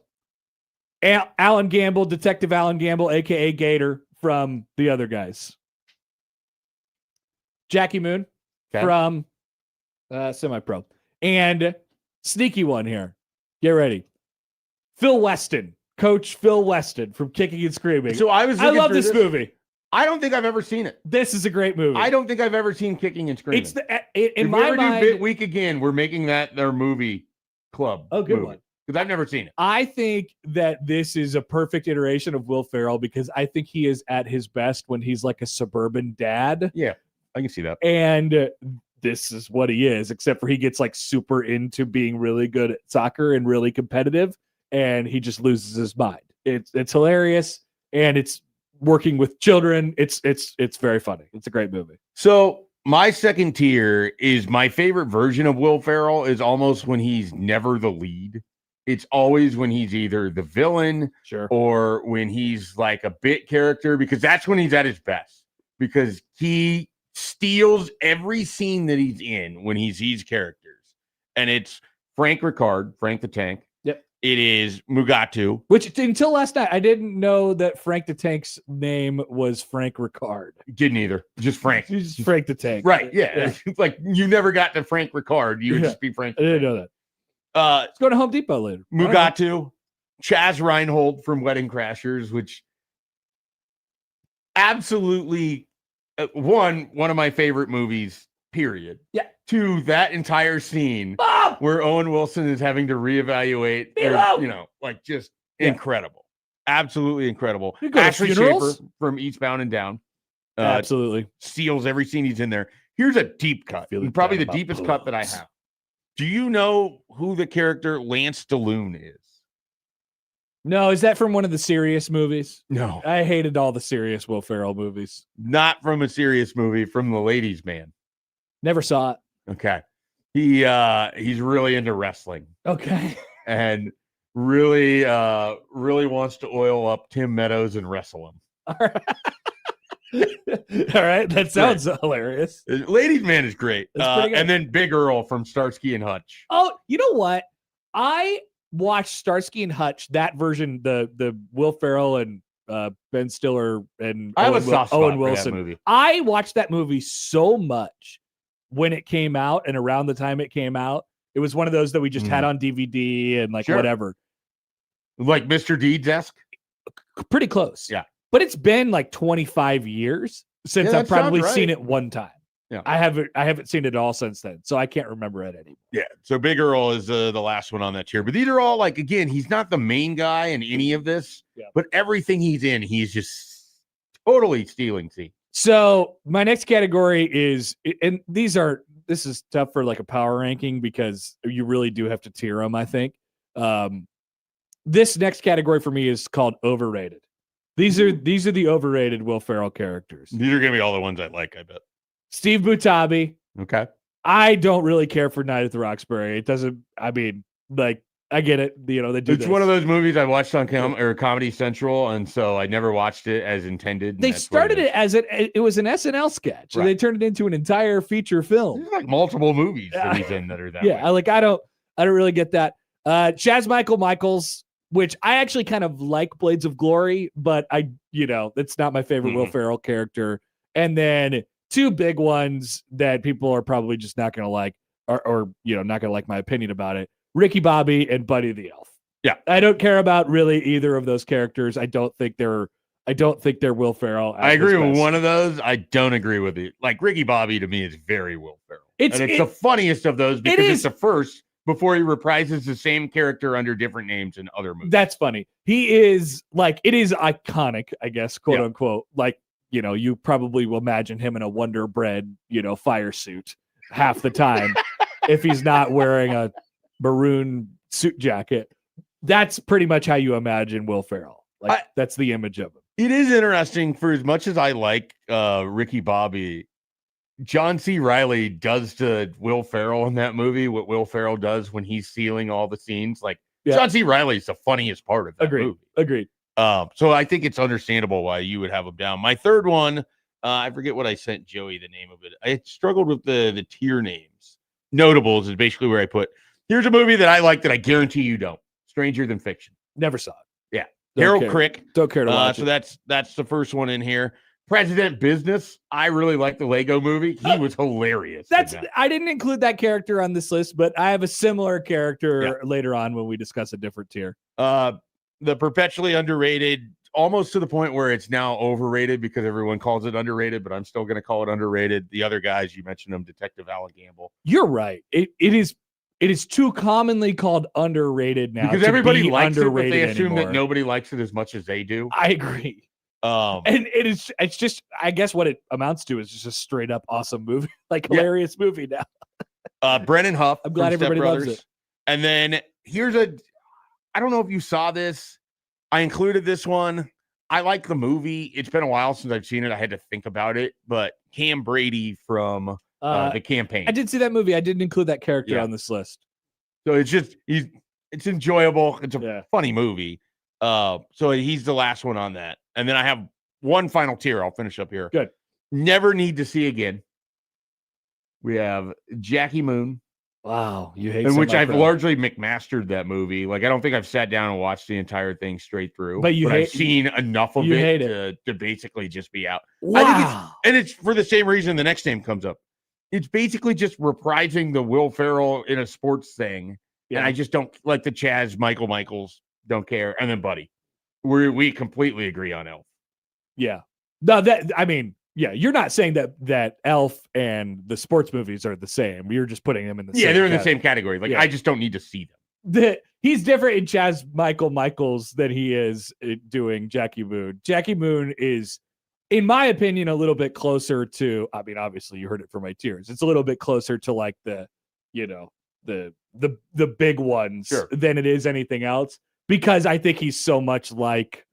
Yep. Alan Gamble, Detective Alan Gamble, aka Gator, from The Other Guys. Jackie Moon from Semi-Pro. And sneaky one here. Get ready. Phil Weston. Coach Phil Weston from Kicking and Screaming. So I love this movie. I don't think I've ever seen it. This is a great movie. I don't think I've ever seen Kicking and Screaming. In my mind, Bit Week again, we're making that their movie club. Oh, good one. Because I've never seen it. I think that this is a perfect iteration of Will Ferrell because I think he is at his best when he's like a suburban dad. Yeah, I can see that. And this is what he is, except for he gets like super into being really good at soccer and really competitive, and he just loses his mind. It's hilarious, and it's working with children. It's very funny. It's a great movie. So my second tier is my favorite version of Will Ferrell is almost when he's never the lead. It's always when he's either the villain or when he's like a bit character, because that's when he's at his best, because he steals every scene that he's in when he's these characters. And it's Frank Ricard, Frank the Tank. Yep. It is Mugatu. Which until last night, I didn't know that Frank the Tank's name was Frank Ricard. Didn't either. Just Frank. Just Frank the Tank. Right. Yeah. It's like you never got to Frank Ricard. You would just be Frank. I didn't know that. Let's go to Home Depot later. Mugatu, Chaz Reinhold from Wedding Crashers, which absolutely one of my favorite movies, period. Yeah. to that entire scene Mom! where Owen Wilson is having to reevaluate, Milo! like just Yeah. incredible. Absolutely incredible. You go to Ashley funerals? Schaefer from Eastbound and Down Absolutely. steals every scene he's in there. Here's a deep cut, Feeling and probably bad the about deepest cut that I boobs. have. Do you know who the character Lance DeLune is? No, is that from one of the serious movies? No, I hated all the serious Will Ferrell movies. not from a serious movie, from The Ladies' Man. Never saw it. Okay. He's really into wrestling Okay. and really wants to oil up Tim Meadows and wrestle him. All right. That sounds hilarious. Ladies' Man is great. That's pretty good. And then Big Earl from Starsky and Hutch. Oh, you know what? I watched Starsky and Hutch, that version, the Will Ferrell and Ben Stiller and I have a soft spot Owen for Wilson that movie. I watched that movie so much when it came out and around the time it came out. It was one of those that we just had on DVD and like Sure. whatever. Like Mr. Deeds-esque? Pretty close. Yeah. But it's been like 25 years since Yeah, I've that sounds probably right. seen it one time. Yeah. I haven't seen it all since then, so I can't remember it anymore. Yeah. So Big Earl is the last one on that tier. But these are all like, again, he's not the main guy in any of this, but everything he's in, he's just totally stealing scene. So my next category is, and this is tough for like a power ranking because you really do have to tier them, I think. This next category for me is called overrated. These are the overrated Will Ferrell characters. These are going to be all the ones I like, I bet. Steve Butabi. Okay. I don't really care for Night at the Roxbury. It doesn't, I mean, like, I get it. They do It's one of those movies I watched on Comedy Central, and so I never watched it as intended. They started it as it was an SNL sketch, and they turned it into an entire feature film. There's like multiple movies that he's in that are that way. I don't really get that. Chaz Michaels, which I actually kind of like Blades of Glory, but that's not my favorite Will Ferrell character. And then two big ones that people are probably just not going to like, or not going to like my opinion about it. Ricky Bobby and Buddy the Elf. Yeah. I don't care about really either of those characters. I don't think they're Will Ferrell. I agree with one of those. I don't agree with it. Like Ricky Bobby to me is very Will Ferrell. It's the funniest of those because it's the first before he reprises the same character under different names in other movies. That's funny. He is like, it is iconic, I guess, quote unquote. Like, you probably will imagine him in a Wonder Bread, fire suit half the time if he's not wearing a maroon suit jacket. That's pretty much how you imagine Will Ferrell. Like that's the image of him. It is interesting. For as much as I like Ricky Bobby, John C. Reilly does to Will Ferrell in that movie what Will Ferrell does when he's stealing all the scenes. Like John C. Reilly is the funniest part of that movie. Agreed. So I think it's understandable why you would have him down. My third one, I forget what I sent Joey the name of it. I struggled with the tier names. Notables is basically where I put. Here's a movie that I like that I guarantee you don't. Stranger Than Fiction. Never saw it. Yeah. Harold Crick. Don't care to watch so it. that's the first one in here. President Business. I really like the Lego movie. He was hilarious. I didn't include that character on this list, but I have a similar character later on when we discuss a different tier. The perpetually underrated, almost to the point where it's now overrated because everyone calls it underrated, but I'm still going to call it underrated. The other guys, you mentioned them, Detective Alan Gamble. You're right. It is too commonly called underrated now because everybody likes it, but they assume anymore. that nobody likes it as much as they do. I agree. And it's just, I guess what it amounts to is just a straight up awesome movie, like hilarious movie now. Brennan Huff. I'm glad everybody loves it. And then here's I don't know if you saw this. I included this one. I like the movie. It's been a while since I've seen it. I had to think about it, but Cam Brady from The Campaign. I did see that movie. I didn't include that character on this list. So it's just, it's enjoyable. It's a funny movie. So he's the last one on that. And then I have one final tier. I'll finish up here. Good. Never Need to See Again. We have Jackie Moon. Wow, you hate. In which I've largely McMastered that movie. Like I don't think I've sat down and watched the entire thing straight through. But I've seen enough of it to basically just be out. Wow. I think it's for the same reason the next name comes up. It's basically just reprising the Will Ferrell in a sports thing. Yeah. And I just don't like the Chaz Michaels. Don't care. And then Buddy. We completely agree on Elf. Yeah. No, that I mean, Yeah, you're not saying that Elf and the sports movies are the same. You're just putting them in the same. Yeah, they're in the category. same category. Like, Yeah. I just don't need to see them. He's different in Chaz Michaels than he is doing Jackie Moon. Jackie Moon is, in my opinion, a little bit closer to. I mean, obviously, you heard it from my tears. It's a little bit closer to like the big ones Sure. than it is anything else, because I think he's so much like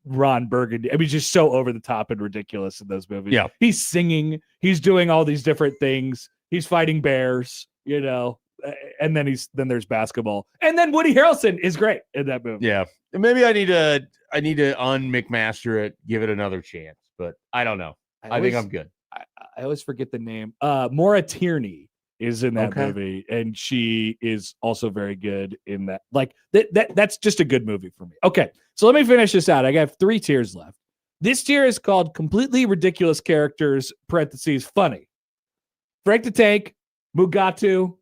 Ron Burgundy. I mean, just so over the top and ridiculous in those movies. Yeah. He's singing, he's doing all these different things, he's fighting bears, and then there's basketball. And then Woody Harrelson is great in that movie. Yeah. Maybe I need to un-McMaster it, give it another chance, but I don't know. I think I'm good. I always forget the name. Maura Tierney is in that movie, and she is also very good in that. Like that's just a good movie for me. Okay, so let me finish this out. I got 3 tiers left. This tier is called completely ridiculous characters, parentheses, funny. Frank the Tank, Mugatu,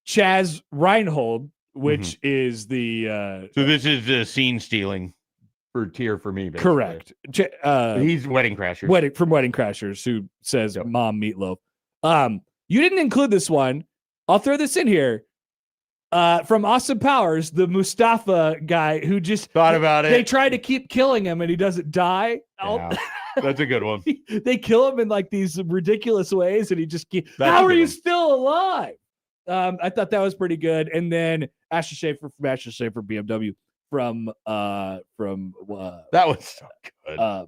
Chaz Reinhold, which is the So this is the scene stealing for tier for me. Basically. Correct. He's Wedding Crashers. From Wedding Crashers, who says Mom Meatloaf. You didn't include this one. I'll throw this in here. From Austin Powers, the Mustafa guy who just thought about it. They try to keep killing him and he doesn't die. Yeah, that's a good one. They kill him in like these ridiculous ways, and he just how are you still alive? I thought that was pretty good. And then Ashley Schaefer from Ashley Schaefer BMW from that was so good.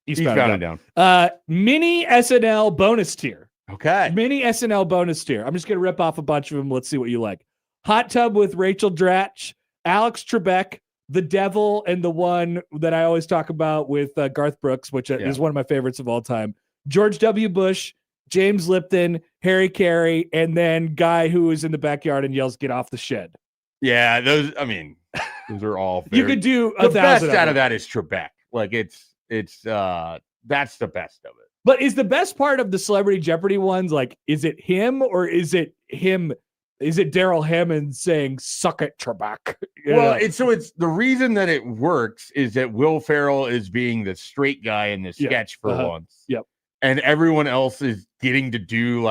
Eastbound and Down. Mini SNL bonus tier. Okay. Mini SNL bonus tier. I'm just going to rip off a bunch of them. Let's see what you like. Hot Tub with Rachel Dratch, Alex Trebek, The Devil, and the one that I always talk about with Garth Brooks, which is one of my favorites of all time. George W. Bush, James Lipton, Harry Carey, and then guy who is in the backyard and yells, "Get off the shed." Yeah, those are all you could do the best out of that is Trebek. Like it's that's the best of it. But is the best part of the Celebrity Jeopardy ones, like, is it him or is it him? Is it Daryl Hammond saying "suck it, Trebek"? Well, it's the reason that it works is that Will Ferrell is being the straight guy in this sketch for once. Yep. And everyone else is getting to do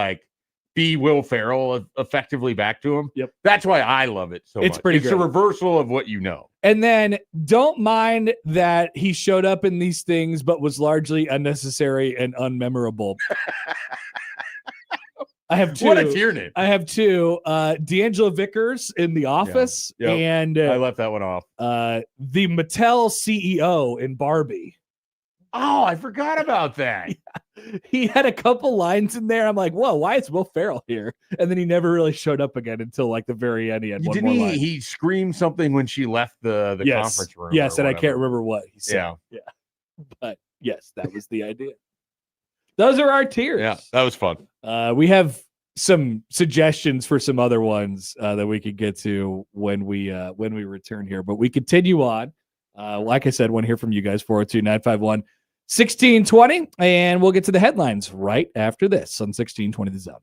be Will Ferrell effectively back to him. Yep. That's why I love it so much. It's pretty It's great. a reversal of what you know. And then don't mind that he showed up in these things, but was largely unnecessary and unmemorable. I have 2. What a tier name. I have 2. D'Angelo Vickers in The Office, and I left that one off. The Mattel CEO in Barbie. Oh, I forgot about that. Yeah. He had a couple lines in there. I'm like, whoa, why is Will Ferrell here? And then he never really showed up again until the very end. He had one more line. He screamed something when she left the conference room. Yes, and I can't remember what he said. Yeah. But yes, that was the idea. Those are our tiers. Yeah, that was fun. We have some suggestions for some other ones that we could get to when we return here. But we continue on. Like I said, want to hear from you guys. 402-951-1620, and we'll get to the headlines right after this on 1620 The Zone.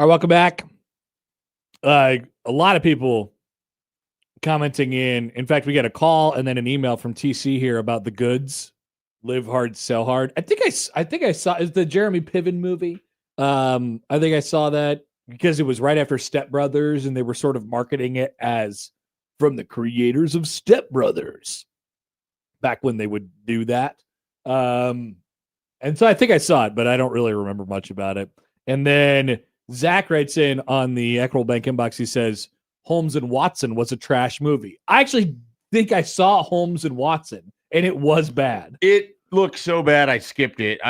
All right, welcome back. A lot of people commenting in. In fact, we got a call and then an email from TC here about the goods. Live hard, sell hard. I think I saw is the Jeremy Piven movie. I think I saw that because it was right after Step Brothers, and they were sort of marketing it as from the creators of Step Brothers back when they would do that. And so I think I saw it, but I don't really remember much about it. And then Zach writes in on the Equitable Bank inbox. He says Holmes and Watson was a trash movie. I actually think I saw Holmes and Watson, and it was bad. It looked so bad I skipped it.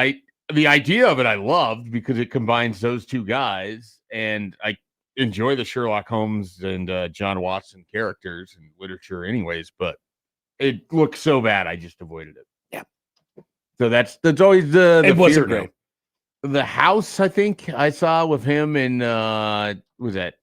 The idea of it I loved because it combines those two guys, and I enjoy the Sherlock Holmes and John Watson characters and literature anyways, but it looked so bad I just avoided it. Yeah. So that's always the It wasn't fear, great. though. The House, I think I saw with him and was that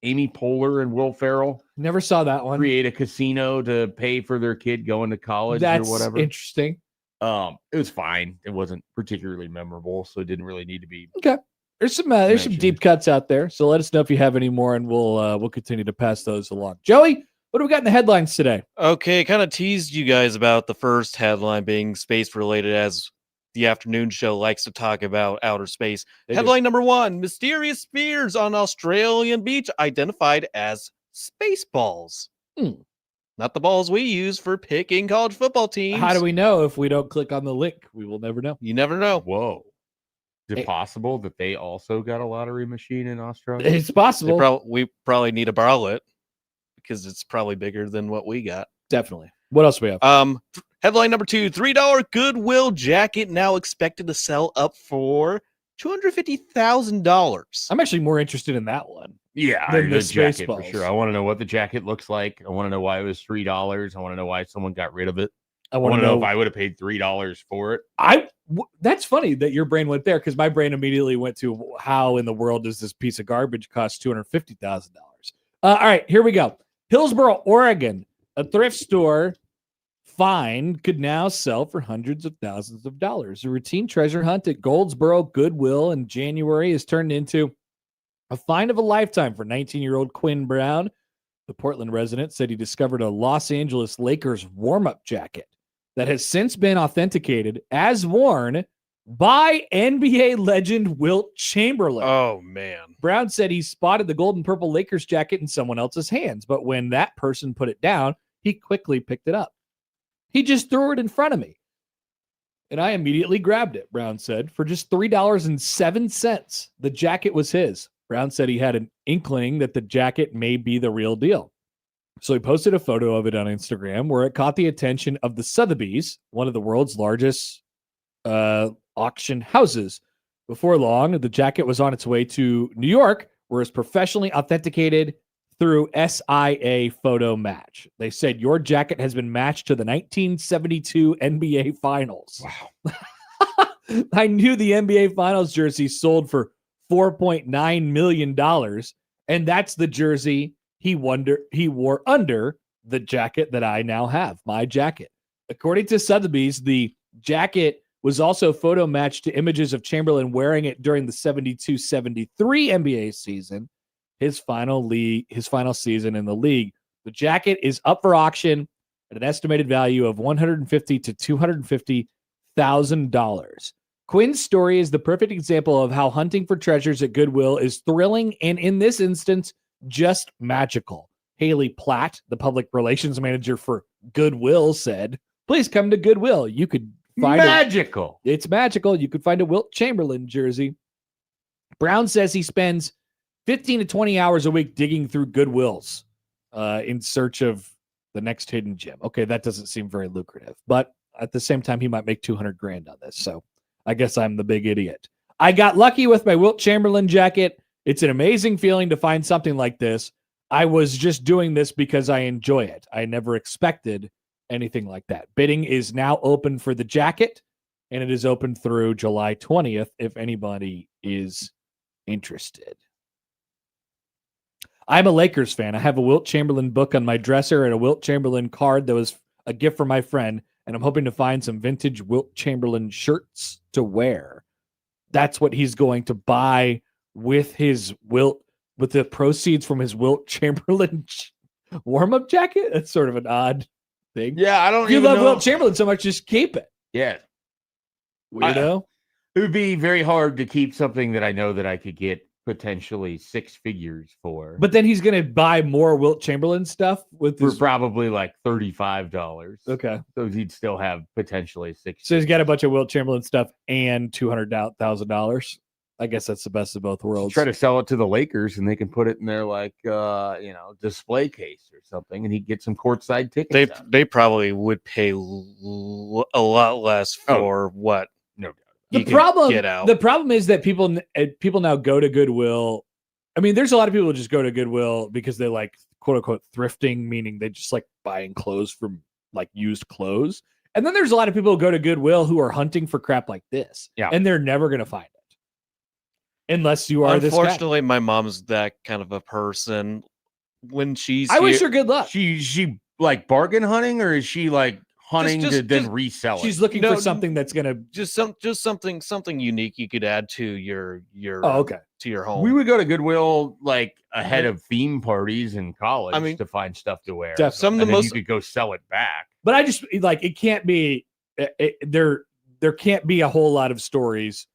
Amy Poehler and Will Ferrell Never saw that one. create a casino to pay for their kid going to college That's or whatever. interesting. It was fine. It wasn't particularly memorable, so it didn't really need to be. Okay. There's some deep cuts out there. So let us know if you have any more, and we'll continue to pass those along. Joey, what do we got in the headlines today? Okay, kind of teased you guys about the first headline being space related, as the afternoon show likes to talk about outer space. Headline number 1: mysterious spheres on Australian beach identified as space balls. Not the balls we use for picking college football teams. How do we know if we don't click on the link? We will never know. You never know. Whoa. Is Hey. it possible that they also got a lottery machine in Australia? It's possible. We probably need to borrow it because it's probably bigger than what we got. Definitely. What else do we have? Headline number 2: $3 Goodwill jacket now expected to sell up for $250,000. I'm actually more interested in that one. Yeah, Than the the jacket for Spaceballs. sure. I want to know what the jacket looks like. I want to know why it was $3. I want to know why someone got rid of it. I I want want to to know know. if I would have paid $3 for it. That's funny that your brain went there, because my brain immediately went to how in the world does this piece of garbage cost $250,000? All right, here we go. Hillsboro, Oregon, a thrift store find could now sell for hundreds of thousands of dollars. A routine treasure hunt at Goldsboro Goodwill in January has turned into a find of a lifetime for 19-year-old Quinn Brown. The Portland resident said he discovered a Los Angeles Lakers warm-up jacket that has since been authenticated as worn by NBA legend Wilt Chamberlain. Oh, man. Brown said he spotted the gold and purple Lakers jacket in someone else's hands, but when that person put it down, he quickly picked it up. He just threw it in front of me, and I immediately grabbed it, Brown said, for just $3.07. The jacket was his. Brown said he had an inkling that the jacket may be the real deal. So he posted a photo of it on Instagram where it caught the attention of the Sotheby's, one of the world's largest auction houses. Before long, the jacket was on its way to New York, where it's professionally authenticated through SIA Photo Match. They said your jacket has been matched to the 1972 NBA Finals. Wow. I knew the NBA Finals jersey sold for $4.9 million, and that's the jersey he wore under the jacket that I now have, my jacket. According to Sotheby's, the jacket was also photo matched to images of Chamberlain wearing it during the 72-73 NBA season, his final season in the league. The jacket is up for auction at an estimated value of $150,000 to $250,000. Quinn's story is the perfect example of how hunting for treasures at Goodwill is thrilling and, in this instance, just magical. Haley Platt, the public relations manager for Goodwill, said, "Please come to Goodwill. You could find Magical. It's magical. You could find a Wilt Chamberlain jersey." Brown says he spends 15 to 20 hours a week digging through Goodwills in search of the next hidden gem. Okay, that doesn't seem very lucrative, but at the same time, he might make $200,000 on this. So I guess I'm the big idiot. I got lucky with my Wilt Chamberlain jacket. It's an amazing feeling to find something like this. I was just doing this because I enjoy it. I never expected anything like that. Bidding is now open for the jacket, and it is open through July 20th if anybody is interested. I'm a Lakers fan. I have a Wilt Chamberlain book on my dresser and a Wilt Chamberlain card that was a gift from my friend, and I'm hoping to find some vintage Wilt Chamberlain shirts to wear. That's what he's going to buy with the proceeds from his Wilt Chamberlain warm-up jacket. That's sort of an odd thing. Yeah, I don't If you even love know. Wilt Chamberlain so much, just keep it. Yeah, Weirdo. it would be very hard to keep something that I know that I could get potentially 6 figures for. But then he's gonna buy more Wilt Chamberlain stuff with for his. probably like $35. Okay, So he'd still have potentially 6. so he's got a bunch of Wilt Chamberlain stuff and $200,000. I guess that's the best of both worlds. Try to sell it to the Lakers and they can put it in their like display case or something, and he'd get some courtside tickets. They probably would pay a lot less for what No doubt. he could get out. The problem is that people now go to Goodwill. I mean, there's a lot of people who just go to Goodwill because they like quote unquote thrifting, meaning they just like buying clothes from like used clothes. And then there's a lot of people who go to Goodwill who are hunting for crap like this. Yeah. And they're never going to find it. Unless you are this guy. Unfortunately, my mom's that kind of a person. When she's I wish her good luck. She like bargain hunting, or is she like hunting to then just- resell it? She's looking for something that's going to just something unique you could add to your okay. to your home. We would go to Goodwill like ahead of theme parties in college I mean, to find stuff to wear. Definitely. Some of the And then most you could go sell it back. But I just like it can't be there can't be a whole lot of stories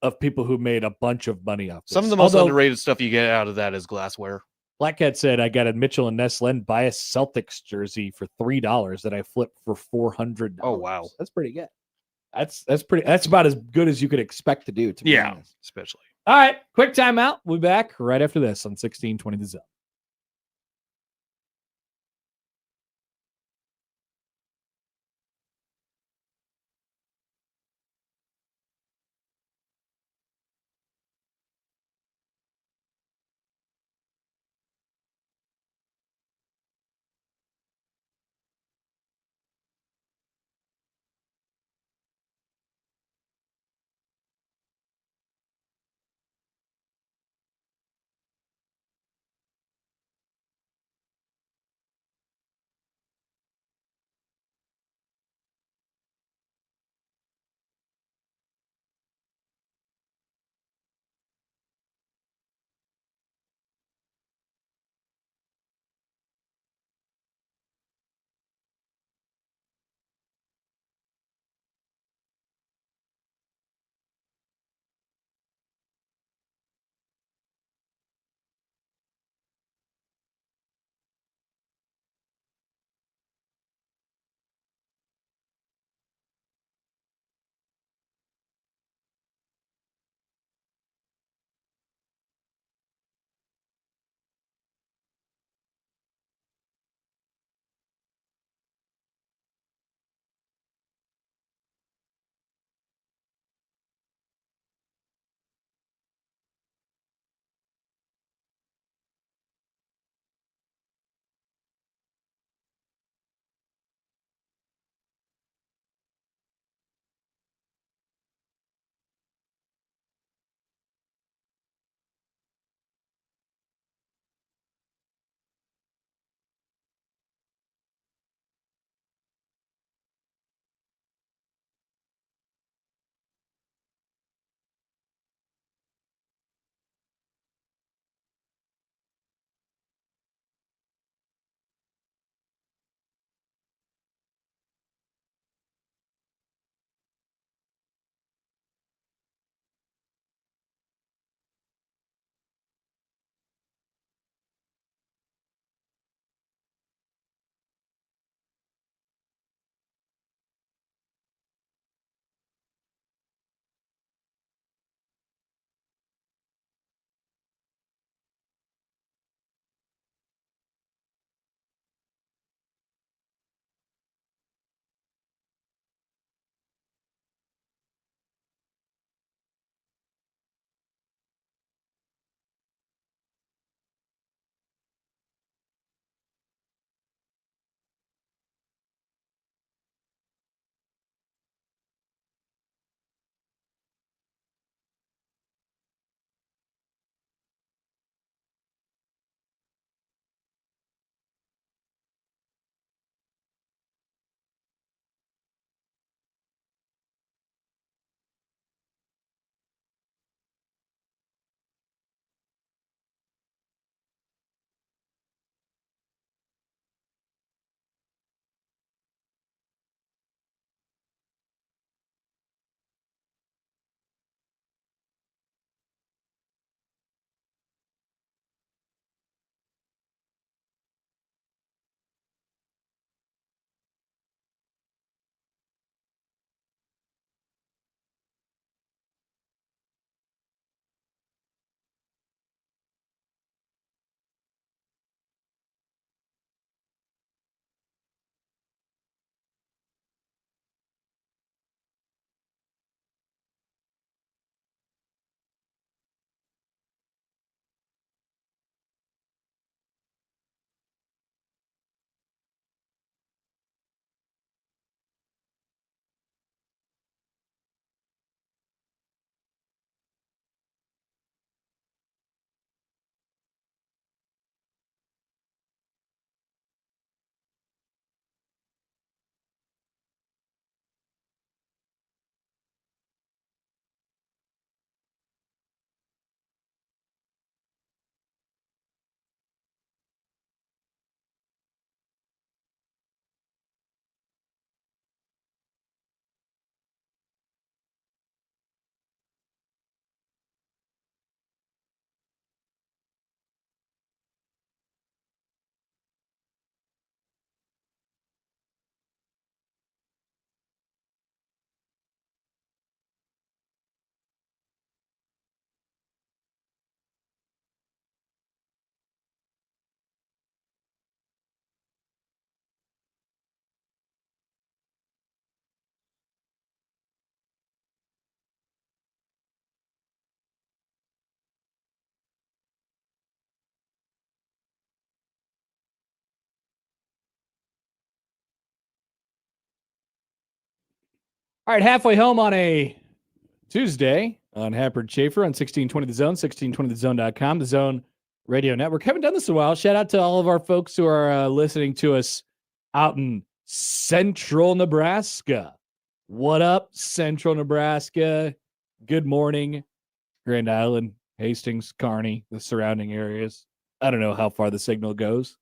of people who made a bunch of money off this. some of the most Although, underrated stuff you get out of that is glassware. Black Cat said, I got a Mitchell and Ness Len buy a Celtics jersey for $3 that I flipped for $400. Oh, wow. That's pretty good. That's about as good as you could expect to do, to be Yeah. honest. Especially. All right, quick timeout. We'll be back right after this on 1620 The Zone. All right, halfway home on a Tuesday on Happer and Schaefer on 1620 The Zone, 1620thezone.com, the Zone Radio Network. Haven't done this in a while. Shout out to all of our folks who are listening to us out in central Nebraska. What up, central Nebraska? Good morning, Grand Island, Hastings, Kearney, the surrounding areas. I don't know how far the signal goes,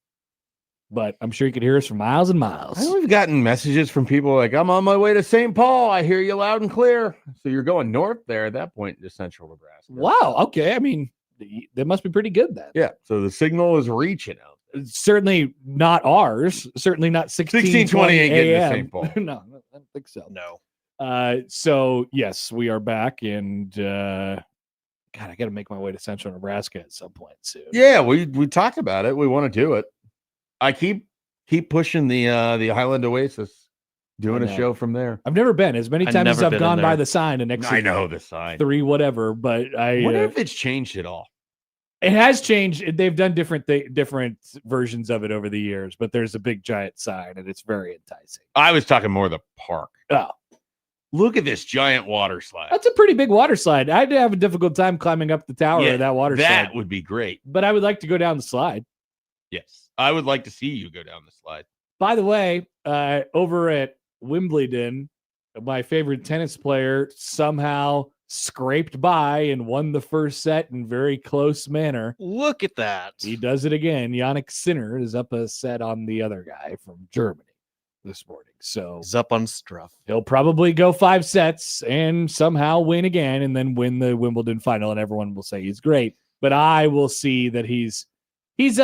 but I'm sure you could hear us for miles and miles. I know we've gotten messages from people like, I'm on my way to St. Paul. I hear you loud and clear. So you're going north there at that point to central Nebraska. Wow. Okay. I mean, that must be pretty good then. Yeah. So the signal is reaching out. It's certainly not ours. Certainly not 1620 ain't getting to a.m. St. Paul. No, I don't think so. No. So yes, we are back, and God, I got to make my way to central Nebraska at some point soon. Yeah, we talked about it. We want to do it. I keep pushing the Highland Oasis, doing a show from there. I've never been as many times as I've gone by the sign and next. I know the sign 3 whatever, but I wonder if it's changed at all. It has changed. They've done different versions of it over the years, but there's a big giant sign, and it's very enticing. I was talking more the park. Oh. Look at this giant water slide. That's a pretty big water slide. I'd have a difficult time climbing up the tower of that water slide. That would be great. But I would like to go down the slide. Yes. I would like to see you go down the slide. By the way, over at Wimbledon, my favorite tennis player somehow scraped by and won the first set in very close manner. Look at that. He does it again. Yannick Sinner is up a set on the other guy from Germany this morning. So he's up on Struff. He'll probably go 5 sets and somehow win again and then win the Wimbledon final, and everyone will say he's great. But I will see that he's it's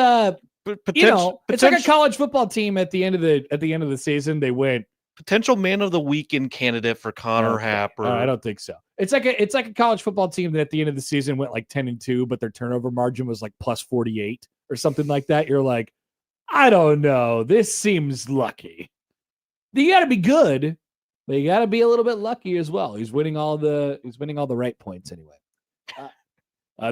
like a college football team at the end of the season. They win. Potential man of the weekend candidate for Connor Happer. I don't think so. It's like a college football team that at the end of the season went like 10-2, but their turnover margin was like plus 48 or something like that. You're like, I don't know. This seems lucky. You got to be good, but you got to be a little bit lucky as well. He's winning all the right points anyway.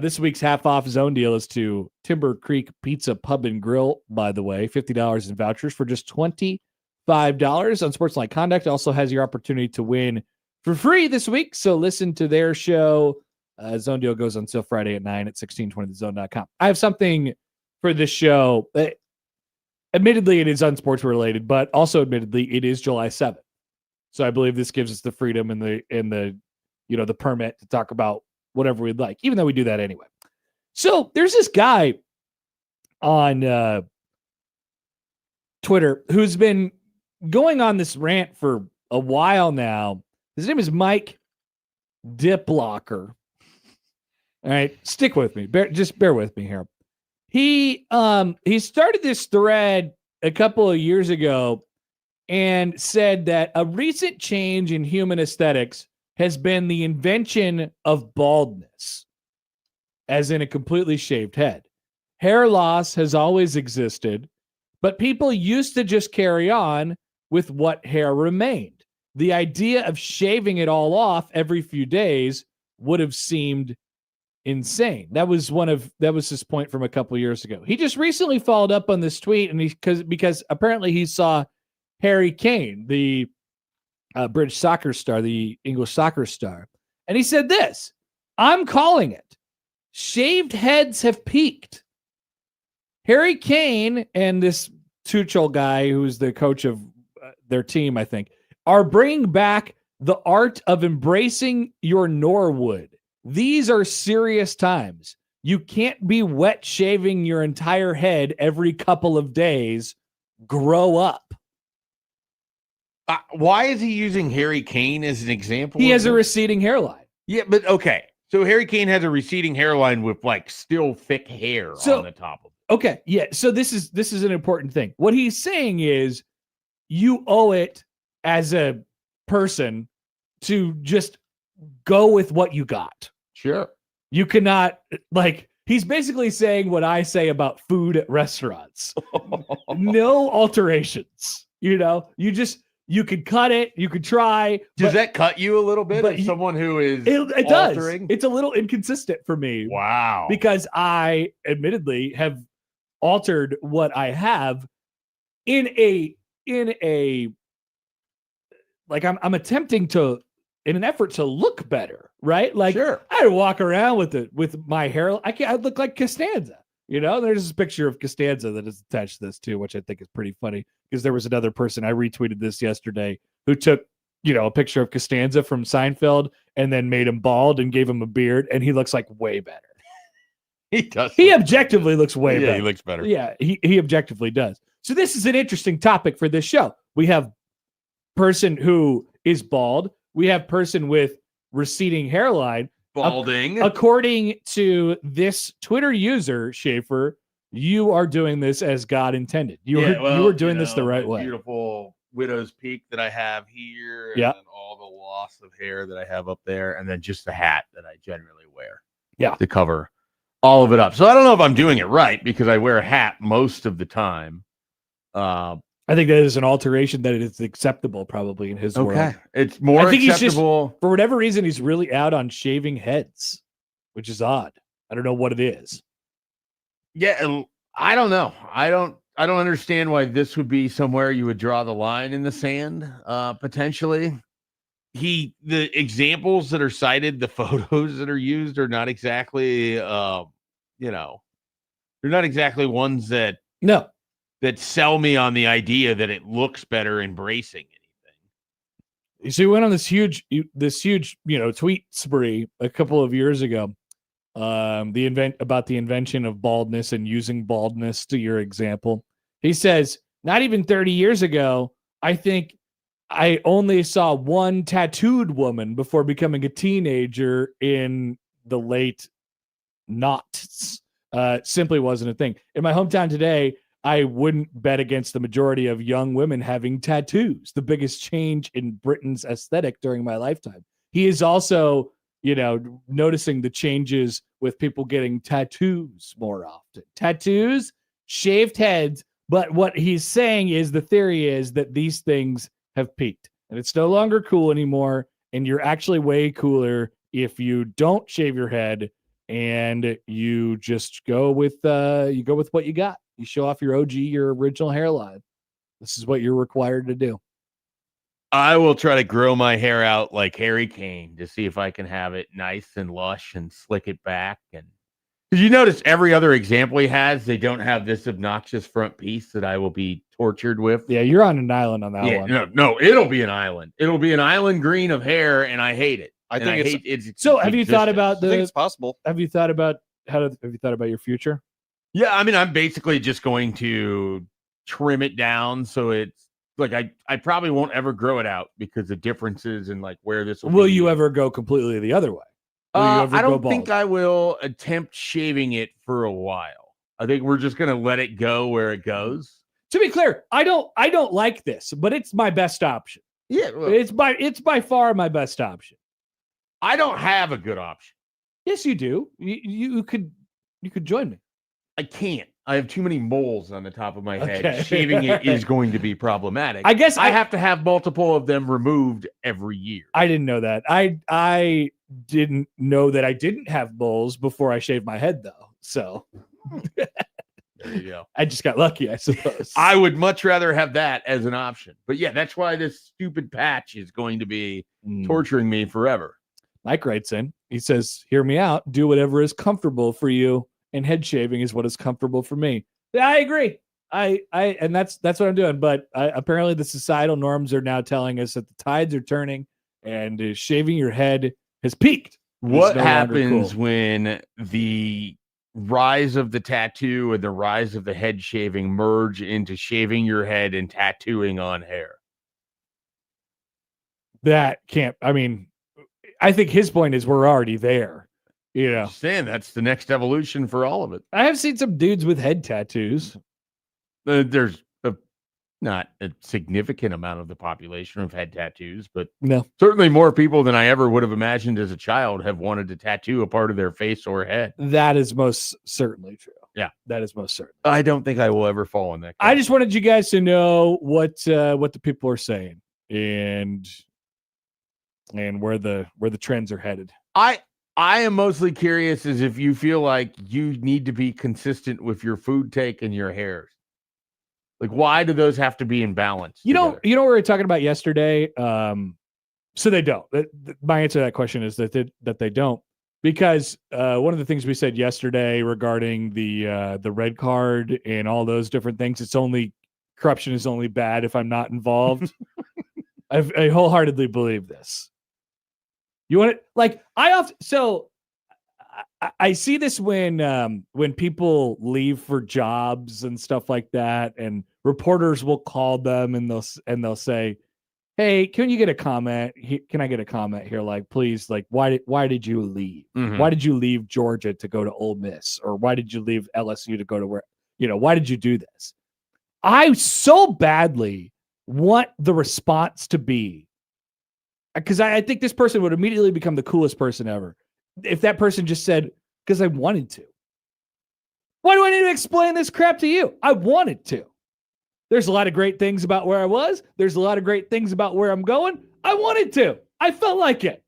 This week's half-off zone deal is to Timber Creek Pizza Pub and Grill, by the way. $50 in vouchers for just $25 on Sportsline Conduct. Also has your opportunity to win for free this week, so listen to their show. Zone deal goes on sale Friday at 9 at 1620thezone.com. I have something for this show. Admittedly, it is unsports related, but also admittedly, it is July 7th. So I believe this gives us the freedom and the permit to talk about whatever we'd like, even though we do that anyway. So there's this guy on Twitter who's been going on this rant for a while now. His name is Mike Diplocker. All right, stick with me. Bear with me here. He started this thread a couple of years ago and said that a recent change in human aesthetics has been the invention of baldness, as in a completely shaved head. Hair loss has always existed, but people used to just carry on with what hair remained. The idea of shaving it all off every few days would have seemed insane. That was his point from a couple of years ago. He just recently followed up on this tweet, and because apparently he saw Harry Kane, the British soccer star, the English soccer star, and he said this: "I'm calling it. Shaved heads have peaked." Harry Kane and this Tuchel guy, who's the coach of their team, I think, are bringing back the art of embracing your Norwood. These are serious times. You can't be wet shaving your entire head every couple of days. Grow up. Why is he using Harry Kane as an example? He has a receding hairline. Yeah, but okay. So Harry Kane has a receding hairline with like still thick hair on the top of it. Okay, yeah. So this is an important thing. What he's saying is you owe it as a person to just go with what you got. Sure. You cannot, he's basically saying what I say about food at restaurants. No alterations. You could cut it, you could try. Does that cut you a little bit as someone who is it altering? Does. It's a little inconsistent for me. Wow. Because I admittedly have altered what I have in a like I'm attempting to, in an effort to look better, right? Like Sure. I walk around with my hair. I look like Costanza. There's this picture of Costanza that is attached to this too, which I think is pretty funny because there was another person, I retweeted this yesterday, who took, a picture of Costanza from Seinfeld and then made him bald and gave him a beard, and he looks like way better. He does. He objectively looks way better. He looks better. Yeah, he objectively does. So this is an interesting topic for this show. We have person who is bald. We have person with receding hairline. Balding. According to this Twitter user, Schaefer, you are doing this as God intended. You are doing this the right way. Beautiful widow's peak that I have here, and Yeah. then all the loss of hair that I have up there, and then just the hat that I generally wear. Yeah. To cover all of it up. So I don't know if I'm doing it right because I wear a hat most of the time. I think that is an alteration that is acceptable probably in his world. It's more I think acceptable. For whatever reason, he's really out on shaving heads, which is odd. I don't know what it is. Yeah, I don't know. I don't understand why this would be somewhere you would draw the line in the sand, potentially. The examples that are cited, the photos that are used are not exactly, they're not exactly ones that sell me on the idea that it looks better embracing anything. So he went on this huge, tweet spree a couple of years ago. About the invention of baldness and using baldness to your example. He says, not even 30 years ago, I think I only saw one tattooed woman before becoming a teenager in the late noughts. Simply wasn't a thing. In my hometown today, I wouldn't bet against the majority of young women having tattoos, the biggest change in Britain's aesthetic during my lifetime. He is also, noticing the changes with people getting tattoos more often. Tattoos, shaved heads. But what he's saying is the theory is that these things have peaked and it's no longer cool anymore. And you're actually way cooler if you don't shave your head and you just go with what you got. You show off your original hairline. This is what you're required to do. I will try to grow my hair out like Harry Kane to see if I can have it nice and lush and slick it back. And did you notice every other example he has, they don't have this obnoxious front piece that I will be tortured with? Yeah, you're on an island on that one. No, it'll be an island. It'll be an island green of hair, and I hate it. I think it's so. Have you thought about I think it's possible. Have you thought about your future? Yeah, I mean, I'm basically just going to trim it down so it's like I probably won't ever grow it out because the differences in like where this will you ever go completely the other way? I don't think I will attempt shaving it for a while. I think we're just gonna let it go where it goes. To be clear, I don't like this, but it's my best option. Yeah, well, it's by far my best option. I don't have a good option. Yes, you do. You could join me. I can't. I have too many moles on the top of my head. Okay. Shaving it is going to be problematic. I guess I have to have multiple of them removed every year. I didn't know that. I didn't know that I didn't have moles before I shaved my head, though. So there you go. I just got lucky, I suppose. I would much rather have that as an option. But yeah, that's why this stupid patch is going to be torturing me forever. Mike writes in. He says, "Hear me out. Do whatever is comfortable for you. And head shaving is what is comfortable for me." Yeah, I agree. And that's what I'm doing. But apparently the societal norms are now telling us that the tides are turning and shaving your head has peaked. What happens when the rise of the tattoo and the rise of the head shaving merge into shaving your head and tattooing on hair? That can't. I mean, I think his point is we're already there. Saying that's the next evolution for all of it. I have seen some dudes with head tattoos. There's not a significant amount of the population of head tattoos, but no, certainly more people than I ever would have imagined as a child have wanted to tattoo a part of their face or head. That is most certainly true. Yeah, that is most certain. I don't think I will ever fall in that. I just wanted you guys to know what the people are saying and where the trends are headed. I am mostly curious as if you feel like you need to be consistent with your food take and your hairs. Like, why do those have to be in balance? You know together? what we were talking about yesterday. So they don't. My answer to that question is that they don't, because one of the things we said yesterday regarding the red card and all those different things, corruption is only bad if I'm not involved. I wholeheartedly believe this. You want it like I see this when people leave for jobs and stuff like that, and reporters will call them and they'll say, "Hey, can you get a comment? Can I get a comment here? Like, please, like, why did you leave? Mhm. Why did you leave Georgia to go to Ole Miss, or why did you leave LSU to go to where? Why did you do this?" I so badly want the response to be, because I think this person would immediately become the coolest person ever if that person just said, "Because I wanted to." Why do I need to explain this crap to you? I wanted to. There's a lot of great things about where I was. There's a lot of great things about where I'm going. I wanted to. I felt like it.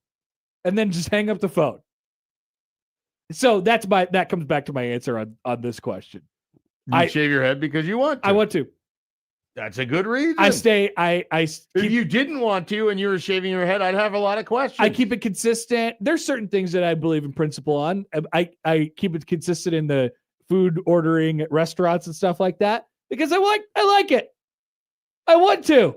And then just hang up the phone. So that comes back to my answer on this question. You shave your head because you want to. I want to. That's a good reason. If you didn't want to and you were shaving your head, I'd have a lot of questions. I keep it consistent. There's certain things that I believe in principle on. I keep it consistent in the food ordering at restaurants and stuff like that, because I like it. I want to.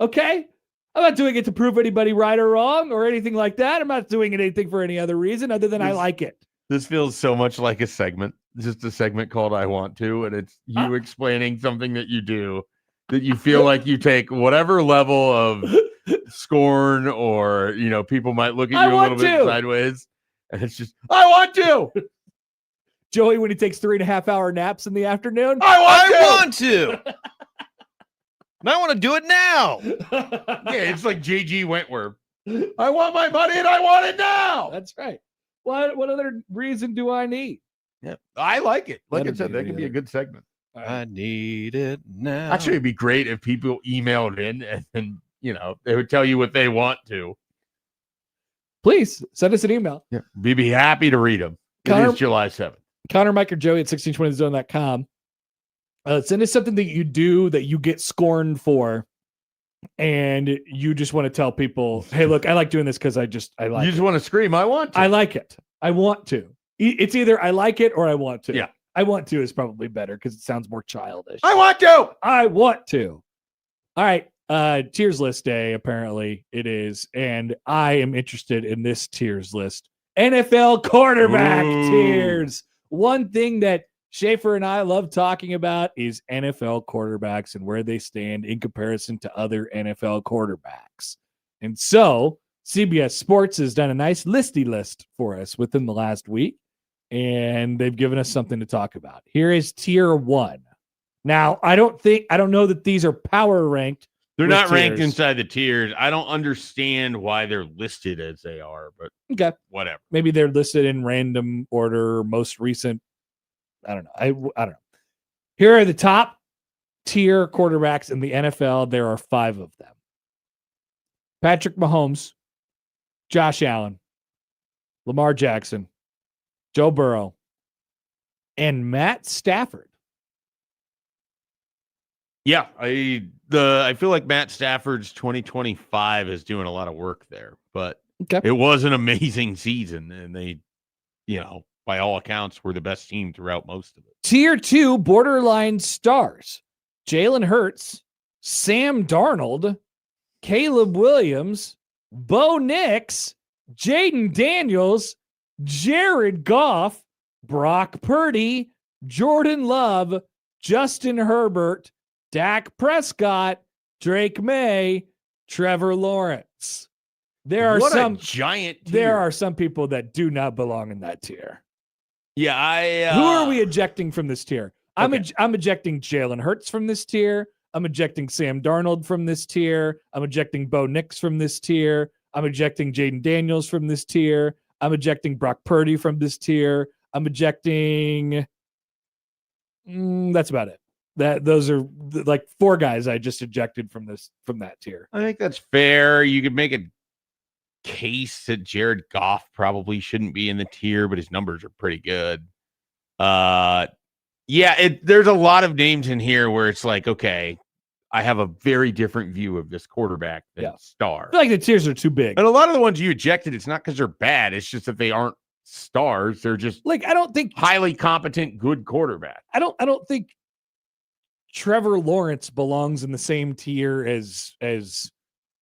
Okay? I'm not doing it to prove anybody right or wrong or anything like that. I'm not doing anything for any other reason other than I like it. This feels so much like a segment. Just a segment called I Want To, and it's you explaining something that you do that you feel like you take whatever level of scorn or, people might look at you a little bit sideways, and it's just, I want to. Joey, when he takes 3.5 hour naps in the afternoon, I want to. And I want to do it now. Yeah, it's like JG Wentworth. I want my money and I want it now. That's right. What other reason do I need? Yeah, I like it. Like I said, that could be a good segment. I need it now. Actually, it'd be great if people emailed in and they would tell you what they want to. Please send us an email. Yeah, we'd be happy to read them. It is July 7th. Connor, Mike, or Joey at 1620zone.com. Send us something that you do that you get scorned for, and you just want to tell people, "Hey, look, I like doing this because I like." You just want to scream, "I want to." I like it. I want to. It's either I like it or I want to. Yeah, I want to is probably better because it sounds more childish. I want to. I want to. All right. Tiers list day. Apparently it is, and I am interested in this tiers list. NFL quarterback tiers. One thing that Schaefer and I love talking about is NFL quarterbacks and where they stand in comparison to other NFL quarterbacks. And so CBS Sports has done a nice listy list for us within the last week, and they've given us something to talk about. Here is tier 1. Now, I don't know that these are power ranked. They're not ranked inside the tiers. I don't understand why they're listed as they are, but okay, whatever. Maybe they're listed in random order, most recent. I don't know. I don't know. Here are the top tier quarterbacks in the NFL. There are 5 of them. Patrick Mahomes, Josh Allen, Lamar Jackson, Joe Burrow, and Matt Stafford. Yeah, I feel like Matt Stafford's 2025 is doing a lot of work there, but it was an amazing season, and they, by all accounts, were the best team throughout most of it. Tier 2 borderline stars: Jalen Hurts, Sam Darnold, Caleb Williams, Bo Nix, Jaden Daniels, Jared Goff, Brock Purdy, Jordan Love, Justin Herbert, Dak Prescott, Drake May, Trevor Lawrence. There are some giant tier. There are some people that do not belong in that tier. Yeah, who are we ejecting from this tier? I'm ejecting Jalen Hurts from this tier. I'm ejecting Sam Darnold from this tier. I'm ejecting Bo Nix from this tier. I'm ejecting Jaden Daniels from this tier. I'm ejecting Brock Purdy from this tier. I'm ejecting. That's about it. Those are like 4 guys I just ejected from that tier. I think that's fair. You could make a case that Jared Goff probably shouldn't be in the tier, but his numbers are pretty good. Yeah, Yeah, there's a lot of names in here where it's like, okay, I have a very different view of this quarterback than Star. I feel like the tiers are too big. And a lot of the ones you ejected, it's not because they're bad. It's just that they aren't stars. They're just like I don't think highly competent, good quarterback. I don't think Trevor Lawrence belongs in the same tier as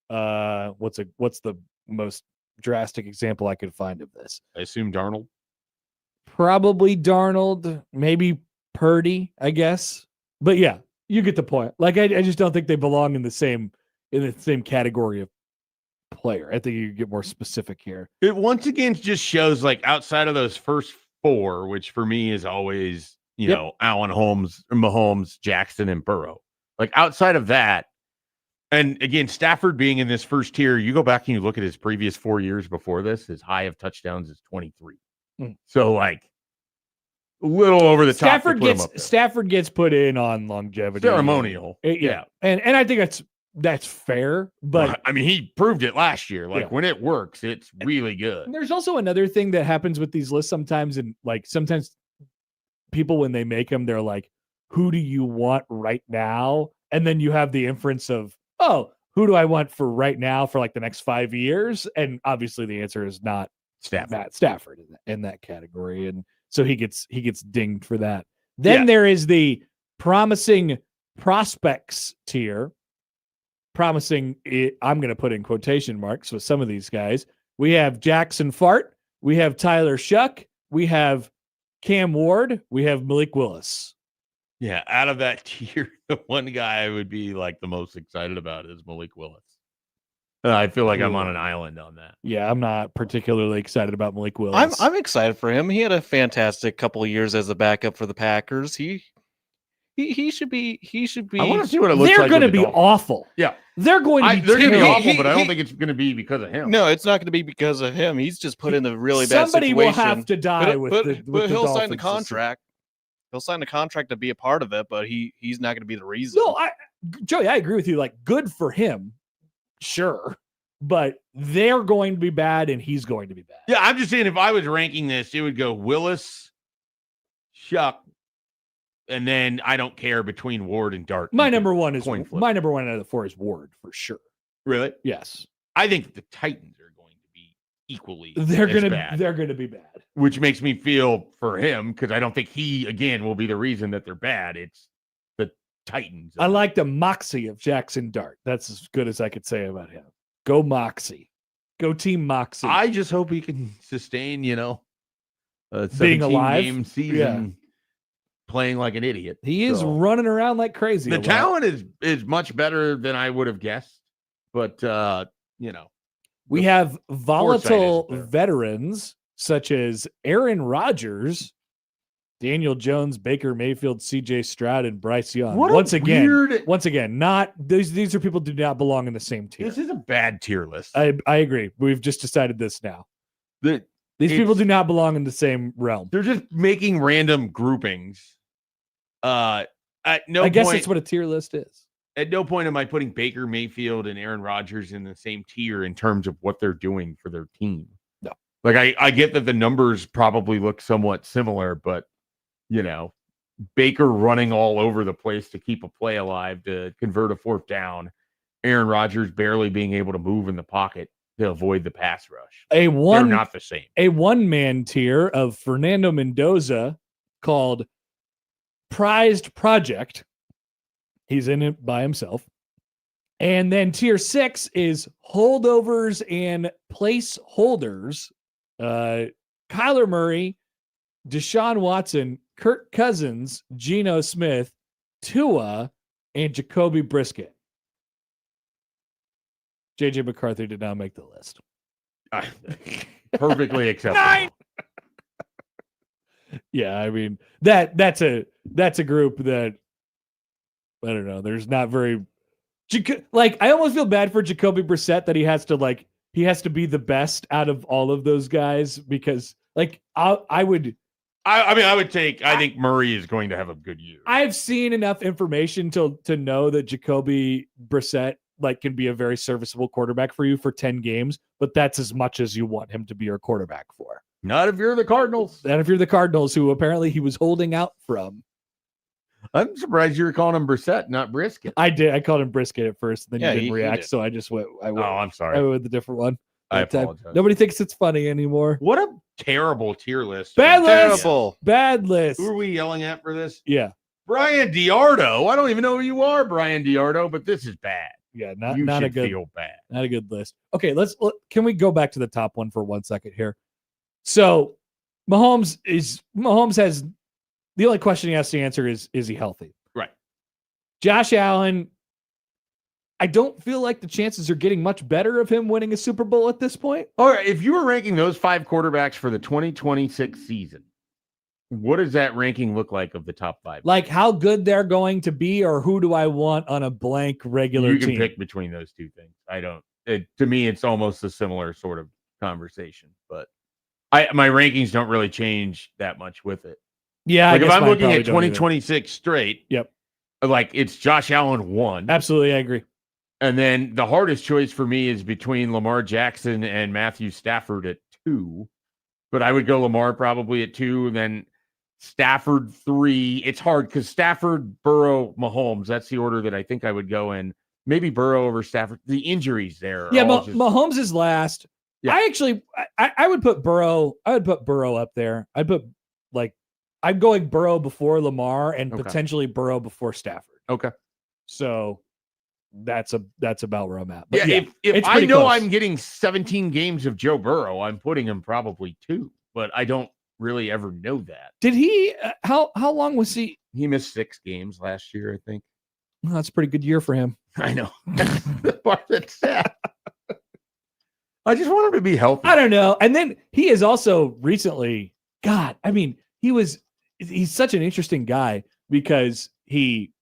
what's the most drastic example I could find of this? I assume Darnold. Probably Darnold, maybe Purdy, I guess. But yeah, you get the point. Like I just don't think they belong in the same category of player. I think you get more specific here. It once again just shows like outside of those first four, which for me is always, you know, Allen, Holmes, Mahomes, Jackson, and Burrow. Like outside of that, and again, Stafford being in this first tier, you go back and you look at his previous 4 years before this, his high of touchdowns is 23. So like a little over the top. Stafford gets put in on longevity. Ceremonial. Yeah. And I think that's fair, but I mean, he proved it last year. Like when it works, it's really good. And there's also another thing that happens with these lists sometimes, and like sometimes people when they make them, they're like, who do you want right now? And then you have the inference of, oh, who do I want for right now for like the next 5 years? And obviously the answer is not Matt Stafford in that category. And so he gets dinged for that. Then there is the promising prospects tier. Promising, I'm going to put in quotation marks with some of these guys. We have Jackson Fart. We have Tyler Shuck. We have Cam Ward. We have Malik Willis. Yeah, out of that tier, the one guy I would be like the most excited about is Malik Willis. I feel like I'm on an island on that. Yeah, I'm not particularly excited about Malik Willis. I'm excited for him. He had a fantastic couple of years as a backup for the Packers. He should be. I want to see what it looks like. They're going to be awful. Yeah, they're going to be. They're going to be awful, but I don't think it's going to be because of him. No, it's not going to be because of him. He's just put in a really bad situation. Somebody will have to die but he'll sign the contract. He'll sign the contract to be a part of it, but he's not going to be the reason. No, Joey, I agree with you. Like, good for him, sure, but they're going to be bad, and he's going to be bad. Yeah, I'm just saying if I was ranking this, it would go Willis, Shuck, and then I don't care between Ward and Dart. My number one out of the four is Ward for sure. Really? Yes. I think the Titans are going to be equally. They're going to be bad. Which makes me feel for him because I don't think he again will be the reason that they're bad. It's the Titans. I like the moxie of Jackson Dart. That's as good as I could say about him. Go Moxie. Go Team Moxie. I just hope he can sustain, a being alive game season playing like an idiot. He is running around like crazy. The talent is much better than I would have guessed, but we have volatile veterans such as Aaron Rodgers, Daniel Jones, Baker Mayfield, CJ Stroud, and Bryce Young. Once again, not these are people who do not belong in the same tier. This is a bad tier list. I agree. We've just decided this now. These people do not belong in the same realm. They're just making random groupings. I guess that's what a tier list is. At no point am I putting Baker Mayfield and Aaron Rodgers in the same tier in terms of what they're doing for their team. No. Like I get that the numbers probably look somewhat similar, but Baker running all over the place to keep a play alive to convert a fourth down, Aaron Rodgers barely being able to move in the pocket to avoid the pass rush. They're not the same. A one-man tier of Fernando Mendoza called Prized Project. He's in it by himself. And then tier 6 is holdovers and placeholders. Kyler Murray, Deshaun Watson, Kirk Cousins, Geno Smith, Tua, and Jacoby Brissett. JJ McCarthy did not make the list. Perfectly acceptable. Yeah, I mean that's a group that I don't know. There's not very I almost feel bad for Jacoby Brissett that he has to be the best out of all of those guys because I think Murray is going to have a good year. I've seen enough information to know that Jacoby Brissett can be a very serviceable quarterback for you for 10 games, but that's as much as you want him to be your quarterback for. Not if you're the Cardinals. Not if you're the Cardinals, who apparently he was holding out from I'm surprised you were calling him Brissett, not Brisket. I did. I called him Brisket at first, and then Yeah, you didn't he react, did. so I just went. I went, I'm I sorry. went with the different one. I that time. apologize. Nobody thinks it's funny anymore. What a terrible tier list. Bad list. Terrible. Bad list. Who are we yelling at for this? Yeah. Brian Diardo. I don't even know who you are, Brian Diardo, but this is bad. Yeah. You Not should a good. feel bad. Not a good list. Okay. Can we go back to the top one for 1 second here? So Mahomes has the only question he has to answer is he healthy? Right. Josh Allen, I don't feel like the chances are getting much better of him winning a Super Bowl at this point. All right. If you were ranking those 5 quarterbacks for the 2026 season, what does that ranking look like of the top 5? Like how good they're going to be, or who do I want on a blank regular You can team? pick between those two things. To me, it's almost a similar sort of conversation, but my rankings don't really change that much with it. Yeah. Like I if guess I'm mine looking probably at don't either. 2026 straight, Yep. Like it's Josh Allen 1. Absolutely. I agree. And then the hardest choice for me is between Lamar Jackson and Matthew Stafford at 2. But I would go Lamar probably at 2, and then Stafford 3. It's hard because Stafford, Burrow, Mahomes. That's the order that I think I would go in. Maybe Burrow over Stafford. The injuries there. Yeah, Mahomes is last. Yeah. I would put Burrow. I would put Burrow up there. I'm going Burrow before Lamar and Okay. potentially Burrow before Stafford. Okay. So that's about where I'm at. But Yeah, if it's I pretty know close. I'm getting 17 games of Joe Burrow, I'm putting him probably 2. But I don't really ever know that. Did he? How long was he? He missed 6 games last year, I think. Well, that's a pretty good year for him. I know. That's the part that's sad. I just want him to be healthy. I don't know. And then he is also recently, God, I mean, he's such an interesting guy because he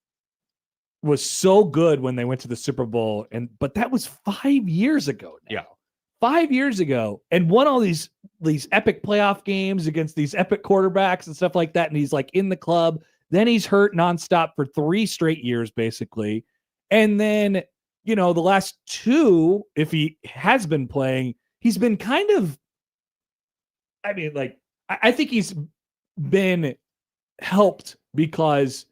was so good when they went to the Super Bowl, but that was 5 years ago now. Yeah. 5 years ago, and won all these epic playoff games against these epic quarterbacks and stuff like that. And he's like in the club. Then he's hurt nonstop for 3 straight years, basically. And then, the last 2, if he has been playing, he's been kind of, I think he's been helped because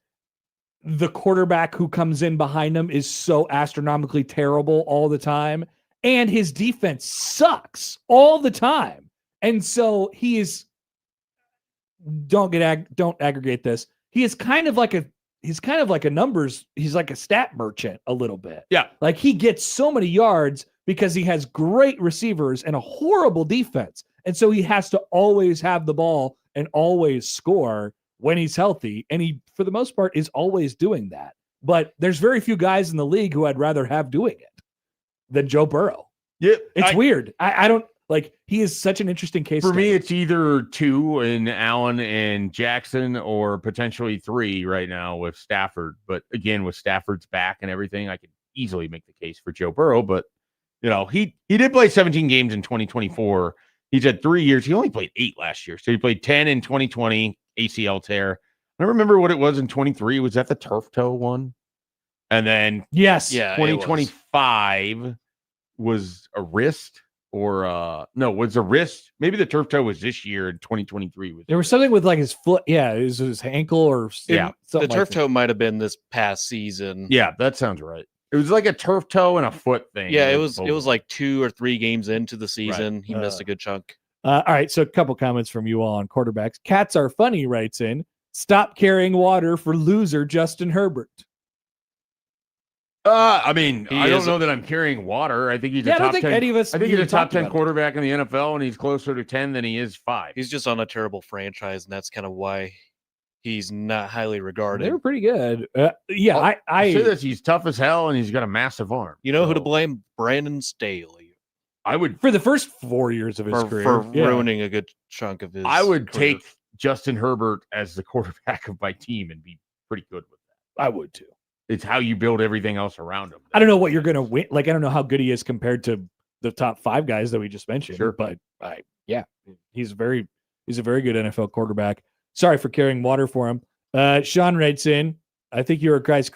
the quarterback who comes in behind him is so astronomically terrible all the time. And his defense sucks all the time. And so he is, don't aggregate this. He is kind of like a numbers. He's like a stat merchant a little bit. Yeah. Like he gets so many yards because he has great receivers and a horrible defense. And so he has to always have the ball and always score when he's healthy. And he, for the most part, is always doing that. But there's very few guys in the league who I'd rather have doing it than Joe Burrow. Yeah. It's weird. I don't like, he is such an interesting case. For me, study. it's either 2 in Allen and Jackson or potentially 3 right now with Stafford. But again, with Stafford's back and everything, I could easily make the case for Joe Burrow. But, he did play 17 games in 2024. He's had 3 years. He only played 8 last year. So he played 10 in 2020, ACL tear. I don't remember what it was in 23. Was that the turf toe one? And then yes. Yeah, 2025 was a wrist was a wrist. Maybe the turf toe was this year in 2023. There was something with like his foot. Yeah. It was his ankle or Yeah. something The turf like toe might have been this past season. Yeah, that sounds right. It was like a turf toe and a foot thing. Yeah, it was like 2 or 3 games into the season. Right. He missed a good chunk. All right. So a couple comments from you all on quarterbacks. Cats Are Funny writes in, stop carrying water for loser Justin Herbert. I mean, He I don't is- know that I'm carrying water. I think he's Yeah, a I don't top think 10. any of us. I think he's even a top talked 10 about it. quarterback in the NFL, and he's closer to 10 than he is 5. He's just on a terrible franchise, and that's kind of why he's not highly regarded. They were pretty good. Yeah. I I say this: he's tough as hell, and he's got a massive arm. You know who to So blame? Brandon Staley I would. for the first 4 years of his for career. Yeah. ruining a good chunk of his. I would career. take Justin Herbert as the quarterback of my team and be pretty good with that. I would too. It's how you build everything else around him. I don't know what you're going to win. Like, I don't know how good he is compared to the top 5 guys that we just mentioned. Sure. But he's a very good NFL quarterback. Sorry for carrying water for him. Sean writes in, I think you guys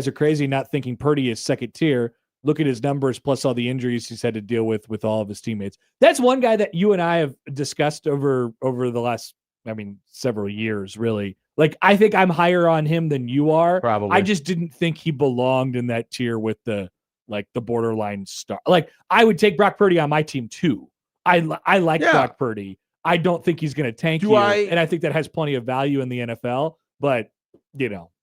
are crazy not thinking Purdy is second tier. Look at his numbers plus all the injuries he's had to deal with all of his teammates. That's one guy that you and I have discussed over the last, several years, really. Like, I think I'm higher on him than you are. Probably. I just didn't think he belonged in that tier with the borderline star. Like, I would take Brock Purdy on my team too. I like Brock Purdy. I don't think he's going to tank you, and I think that has plenty of value in the NFL. But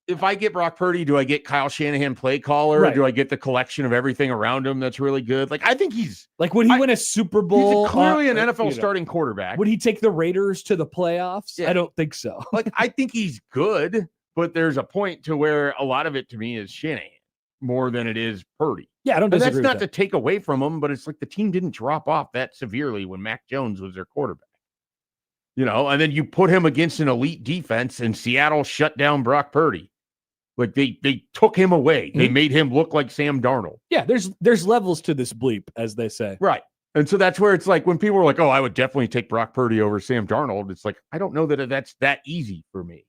if I get Brock Purdy, do I get Kyle Shanahan play caller? Right. Or do I get the collection of everything around him that's really good? Like, I think he's like, would he win a Super Bowl? He's clearly an NFL starting quarterback. Would he take the Raiders to the playoffs? Yeah. I don't think so. Like, I think he's good, but there's a point to where a lot of it to me is Shanahan more than it is Purdy. Yeah, I don't disagree. And that's not to take away from him, but it's like the team didn't drop off that severely when Mac Jones was their quarterback. And then you put him against an elite defense, and Seattle shut down Brock Purdy. Like, they took him away. They made him look like Sam Darnold. Yeah, there's levels to this bleep, as they say. Right. And so that's where it's like when people are like, oh, I would definitely take Brock Purdy over Sam Darnold. It's like, I don't know that that's that easy for me.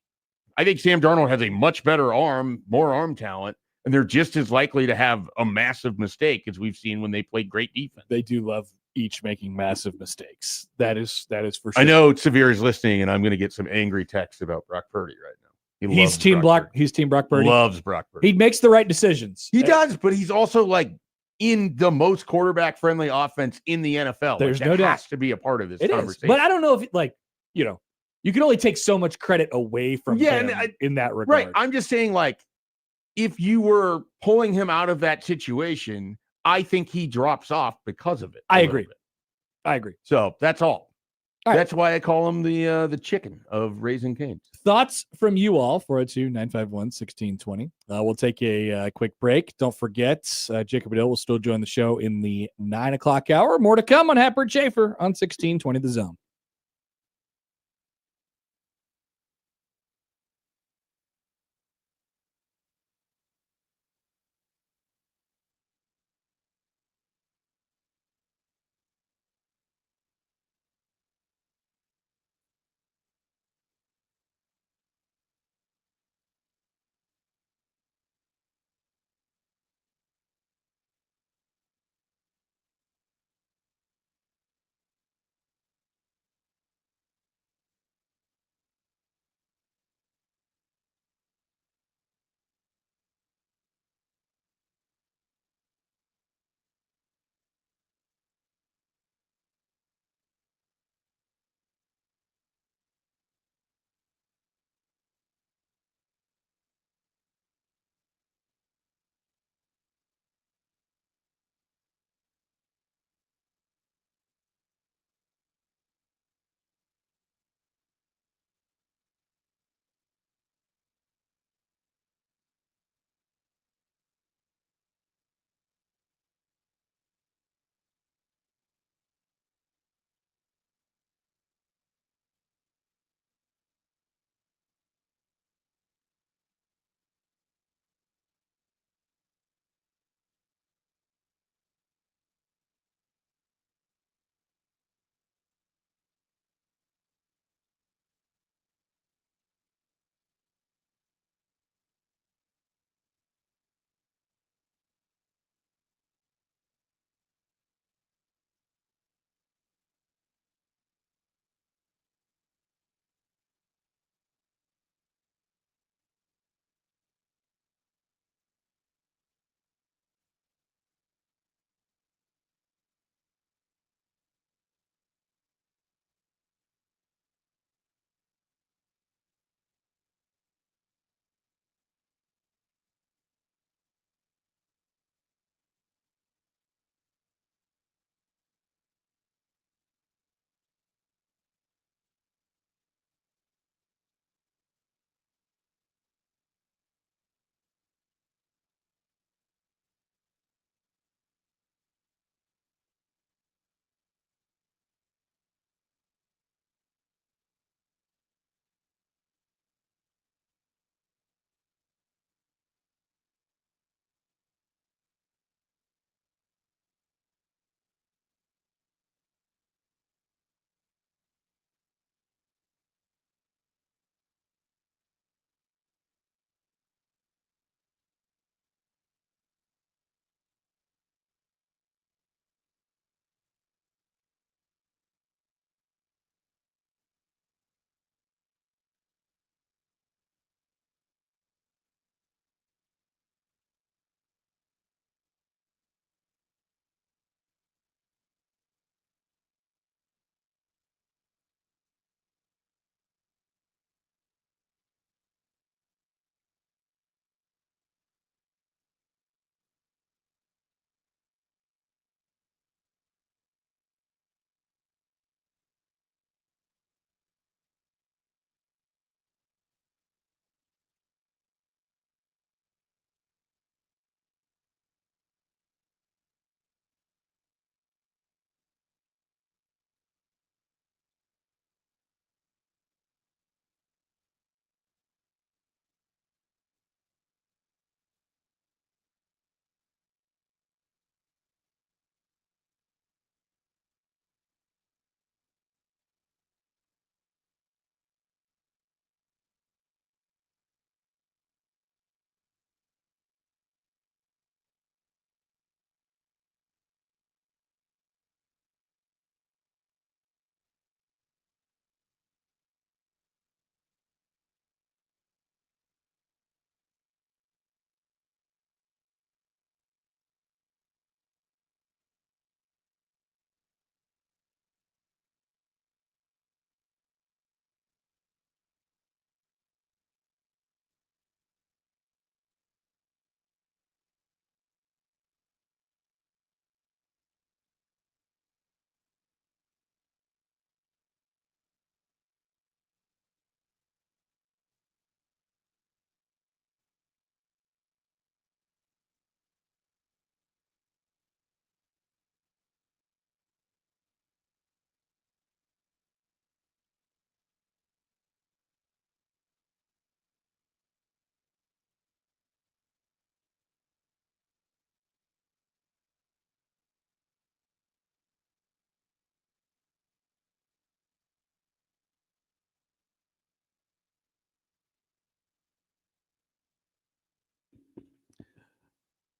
I think Sam Darnold has a much better arm, more arm talent, and they're just as likely to have a massive mistake as we've seen when they played great defense. They do love each making massive mistakes. That is for sure. I know Severe is listening, and I'm going to get some angry texts about Brock Purdy right now. He's team Brock Purdy. Loves Brock Purdy. He makes the right decisions. He does, but he's also like in the most quarterback friendly offense in the NFL. There's no doubt. Has to be a part of this conversation. But I don't know if you can only take so much credit away from him in that regard. Right. I'm just saying, like, if you were pulling him out of that situation, I think he drops off because of it. I agree. So that's all. That's why I call him the chicken of Raising Cane's. Thoughts from you all, 402-951-1620. We'll take a quick break. Don't forget, Jacob Adil will still join the show in the 9 o'clock hour. More to come on Happer and Schaefer on 1620 The Zone.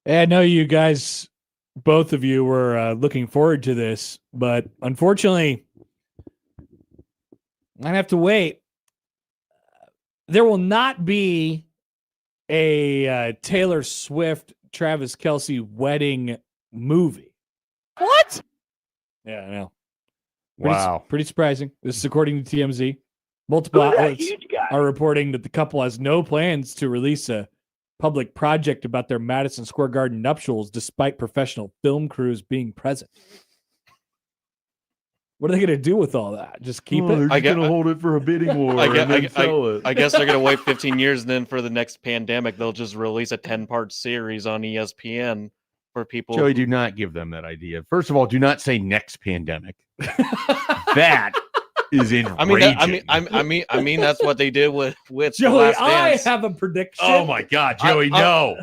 I know you guys, both of you, were looking forward to this, but unfortunately, I'm gonna have to wait. There will not be a Taylor Swift, Travis Kelce wedding movie. What? Yeah, I know. Wow. Pretty surprising. This is according to TMZ. Multiple outlets are reporting that the couple has no plans to release a public project about their Madison Square Garden nuptials, despite professional film crews being present. What are they going to do with all that? Just keep it? They're just going to hold it for a bidding war and then sell it. I guess they're going to wait 15 years, and then for the next pandemic, they'll just release a 10-part series on ESPN for people. Joey, do not give them that idea. First of all, do not say next pandemic. That is enraging. I mean, that's what they did with Joey. Last Dance. I have a prediction. Oh my God, Joey, no,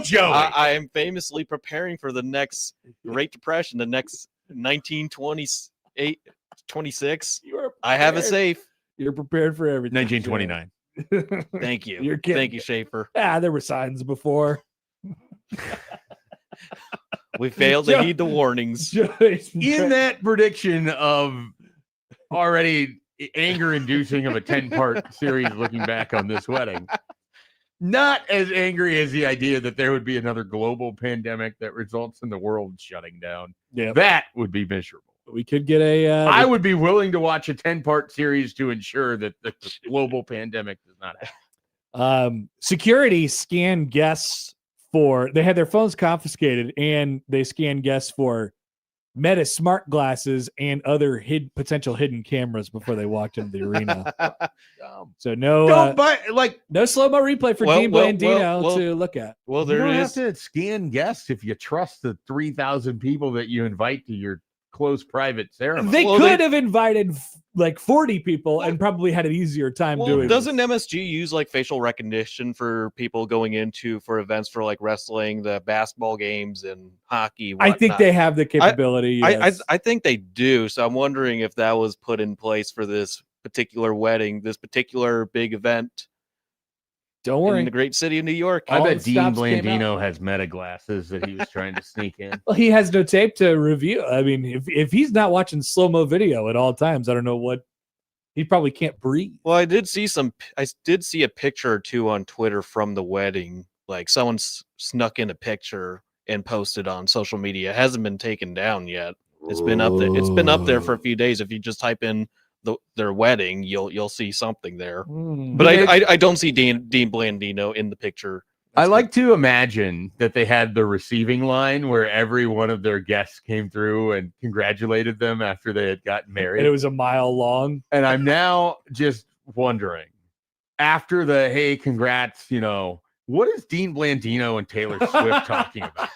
Joey. I am famously preparing for the next Great Depression, the next 1928, 26. I have a safe. You're prepared for everything. 1929. Thank you. You're kidding. Thank you, Schaefer. There were signs before. We failed to heed the warnings. In that prediction of already anger-inducing of a 10-part series looking back on this wedding, not as angry as the idea that there would be another global pandemic that results in the world shutting down. Yeah, that would be miserable. We could get I would be willing to watch a 10-part series to ensure that the global pandemic does not happen. Security scanned guests they had their phones confiscated, and they scanned guests for Meta smart glasses and other potential hidden cameras before they walked into the arena. So no slow-mo replay for Dean Blandino to look at. Well, you don't have to scan guests if you trust the 3,000 people that you invite to your close private ceremony. They could have invited like 40 people and probably had an easier time doing. Doesn't MSG use like facial recognition for people going into for events for like wrestling, the basketball games, and hockey? I think they have the capability. Yes. I think they do. So I'm wondering if that was put in place for this particular wedding, this particular big event. Don't worry. In the great city of New York. I bet Dean Blandino has Meta glasses that he was trying to sneak in. Well, he has no tape to review. I mean, if he's not watching slow-mo video at all times, I don't know what. He probably can't breathe. Well, I did see a picture or two on Twitter from the wedding. Like someone snuck in a picture and posted on social media. It hasn't been taken down yet. It's been up there. It's been up there for a few days. If you just type in their wedding, you'll see something there. But I don't see Dean Blandino in the picture. I like to imagine that they had the receiving line where every one of their guests came through and congratulated them after they had gotten married. And it was a mile long. And I'm now just wondering, after the hey, congrats, what is Dean Blandino and Taylor Swift talking about?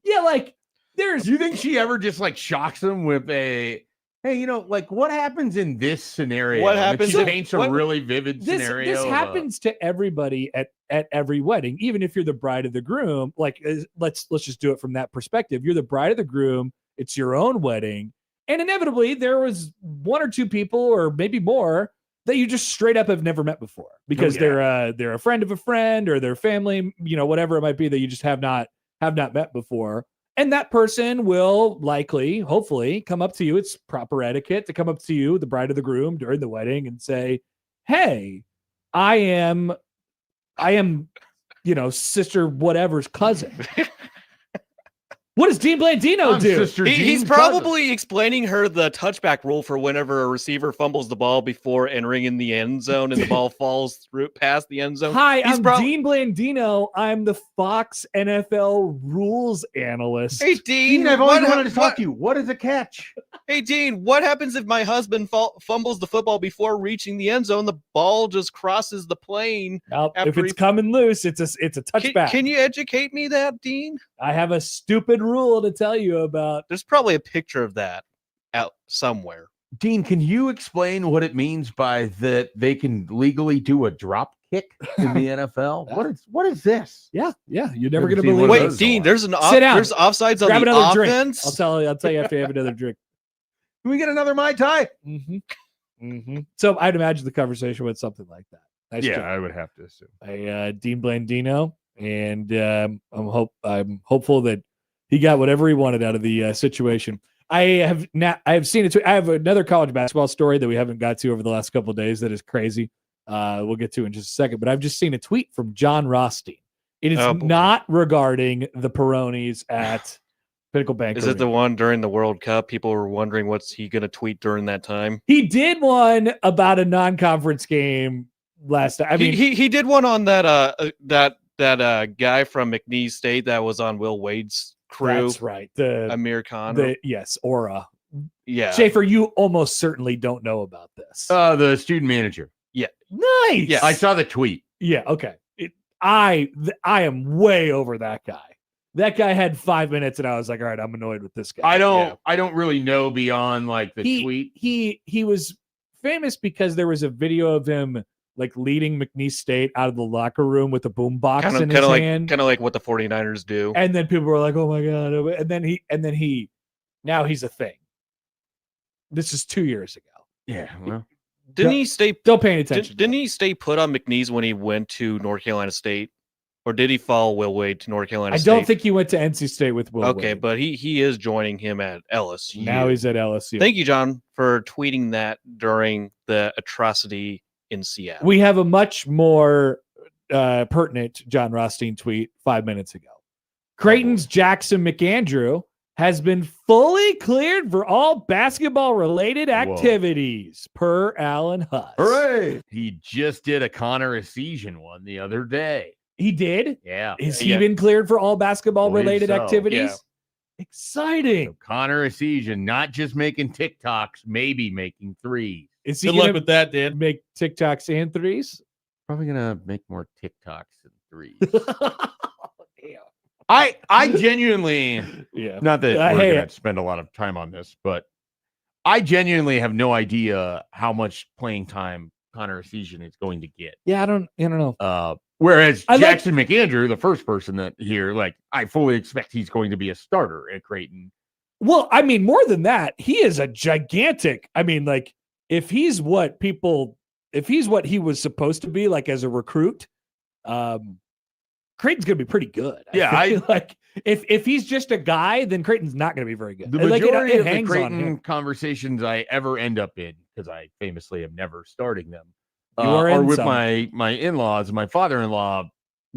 Yeah, like do you think she ever just like shocks them with a hey, what happens in this scenario? What happens? She paints a really vivid scenario. This happens to everybody at every wedding, even if you're the bride of the groom. Like, let's just do it from that perspective. You're the bride of the groom. It's your own wedding, and inevitably there was one or two people, or maybe more, that you just straight up have never met before because they're a friend of a friend or their family, whatever it might be that you just have not met before. And that person will likely, hopefully, come up to you. It's proper etiquette to come up to you, the bride of the groom, during the wedding and say, hey, I am, sister whatever's cousin. What does Dean Blandino do? He's probably explaining her the touchback rule for whenever a receiver fumbles the ball before entering in the end zone and the ball falls through past the end zone. Hi, I'm Dean Blandino. I'm the Fox NFL rules analyst. Hey, Dean, I've always wanted to talk to you. What is a catch? Hey, Dean, what happens if my husband fumbles the football before reaching the end zone? The ball just crosses the plane. If it's coming loose, it's a touchback. Can you educate me that, Dean? I have a stupid rule to tell you about. There's probably a picture of that out somewhere. Dean, can you explain what it means by that they can legally do a drop kick in the NFL? What is this? Yeah. You're never going to believe. Wait, Dean, there's there's offsides Grab on the another offense. Drink. I'll tell you after you have another drink. Can we get another Mai Tai? So I'd imagine the conversation went something like that. Nice job. I would have to assume. Dean Blandino, and I'm hopeful that he got whatever he wanted out of the situation. I have seen it. I have another college basketball story that we haven't got to over the last couple of days that is crazy. We'll get to in just a second, but I've just seen a tweet from John Rothstein. It is not regarding the Peronis at Pinnacle Bank. Is it the one during the World Cup? People were wondering what's he going to tweet during that time. He did one about a non-conference game last time. I mean, he did one on that guy from McNeese State that was on Will Wade's crew. That's right. Amir Khan. Yes, Aura. Yeah. Schaefer, you almost certainly don't know about this. The student manager. Yeah. Nice. Yeah. I saw the tweet. Yeah. Okay. I am way over that guy. That guy had 5 minutes, and I was like, all right, I'm annoyed with this guy. I don't really know beyond like the tweet. He was famous because there was a video of him like leading McNeese State out of the locker room with a boombox in his hand. Kind of like what the 49ers do. And then people were like, oh my God. And then he now he's a thing. This is 2 years ago. Yeah. Well, Didn't he stay? Don't pay any attention. Didn't he stay put on McNeese when he went to North Carolina State? Or did he follow Will Wade to North Carolina State? I don't think he went to NC State with Will Wade. Okay, but he is joining him at LSU. Now he's at LSU. Thank you, John, for tweeting that during the atrocity in Seattle. We have a much more pertinent John Rothstein tweet 5 minutes ago. Creighton's Jackson McAndrew has been fully cleared for all basketball-related activities, per Alan Huss. hooray! He just did a Connor Essegian one the other day. He did? Yeah. Has he been cleared for all basketball-related Believe so. activities? Yeah. Exciting. So Connor Essegian, not just making TikToks, maybe making threes. Is he Good luck with that, Dan. make TikToks and threes? Probably gonna make more TikToks than threes. Damn. I genuinely, Yeah. not that we're hey, gonna spend a lot of time on this, but I genuinely have no idea how much playing time Connor Essegian is going to get. Yeah, I don't know. Whereas I Jackson McAndrew, the first person that here, like I fully expect he's going to be a starter at Creighton. Well, I mean, more than that, he is a gigantic. I mean, like if he's what he was supposed to be, like as a recruit, Creighton's gonna be pretty good. I like if he's just a guy, then Creighton's not gonna be very good. The Like, majority of the hangs on him. Creighton conversations I ever end up in, because I famously am never starting them, You are are in with some. my in-laws. My father-in-law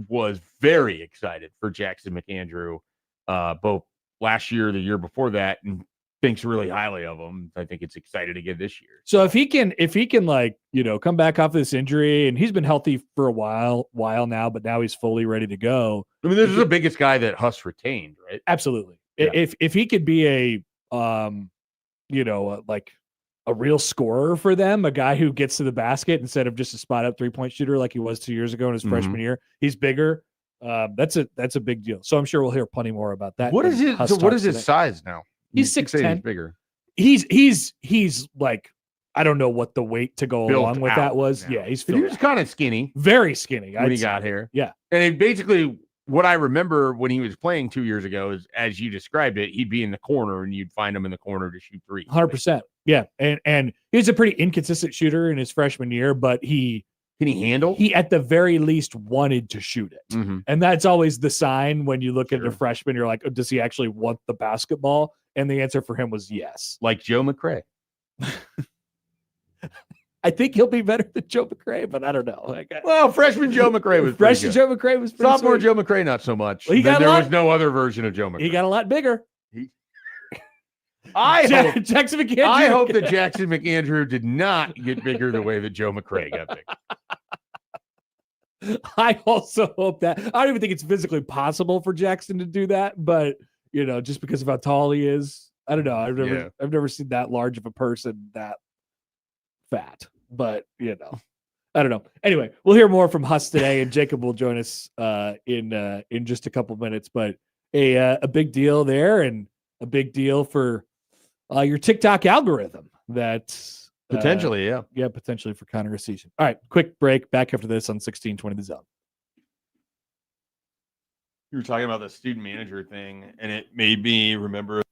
was very excited for Jackson McAndrew, both last year, the year before that, and thinks really highly of him. I think it's excited to get this year. So if he can like, come back off this injury, and he's been healthy for a while now, but now he's fully ready to go. I mean, this is the biggest guy that Huss retained, right? Absolutely. Yeah. If he could be like a real scorer for them, a guy who gets to the basket instead of just a spot up 3-point shooter like he was 2 years ago in his freshman year, he's bigger. That's a big deal. So I'm sure we'll hear plenty more about that. What is it? Huss So what talks is his today. size now? He's You say 6'10". He's bigger. He's like, I don't know what the weight to go Built along with out that was. now. Yeah, he's He was kind of skinny very skinny when he got here. Yeah. And it basically, what I remember when he was playing 2 years ago is, as you described it, he'd be in the corner and you'd find him in the corner to shoot threes. 100%. Yeah, and he was a pretty inconsistent shooter in his freshman year, but Can he handle? he at the very least wanted to shoot it. Mhm. And that's always the sign when you look at a Sure. freshman, you're like, oh, does he actually want the basketball? And the answer for him was yes. Like Joe McRae. I think he'll be better than Joe McRae, but I don't know. Like, Well, freshman Joe McRae was freshman pretty good. Joe McRae was pretty Sophomore sweet. Joe McRae, not so much. Well, he Then got a there lot- was no other version of Joe McRae. He got a lot bigger. I hope, Jackson McAndrew. I hope that Jackson McAndrew did not get bigger the way that Joe McRae got big. I also hope that. I don't even think it's physically possible for Jackson to do that, but just because of how tall he is, I don't know. I've never seen that large of a person that fat, but I don't know. Anyway, we'll hear more from Huss today, and Jacob will join us in just a couple minutes. But a big deal there, and a big deal for your TikTok algorithm. That's Potentially, yeah. yeah, potentially for Connor Essegian. All right, quick break. Back after this on 1620 The Zone. You were talking about the student manager thing, and it made me remember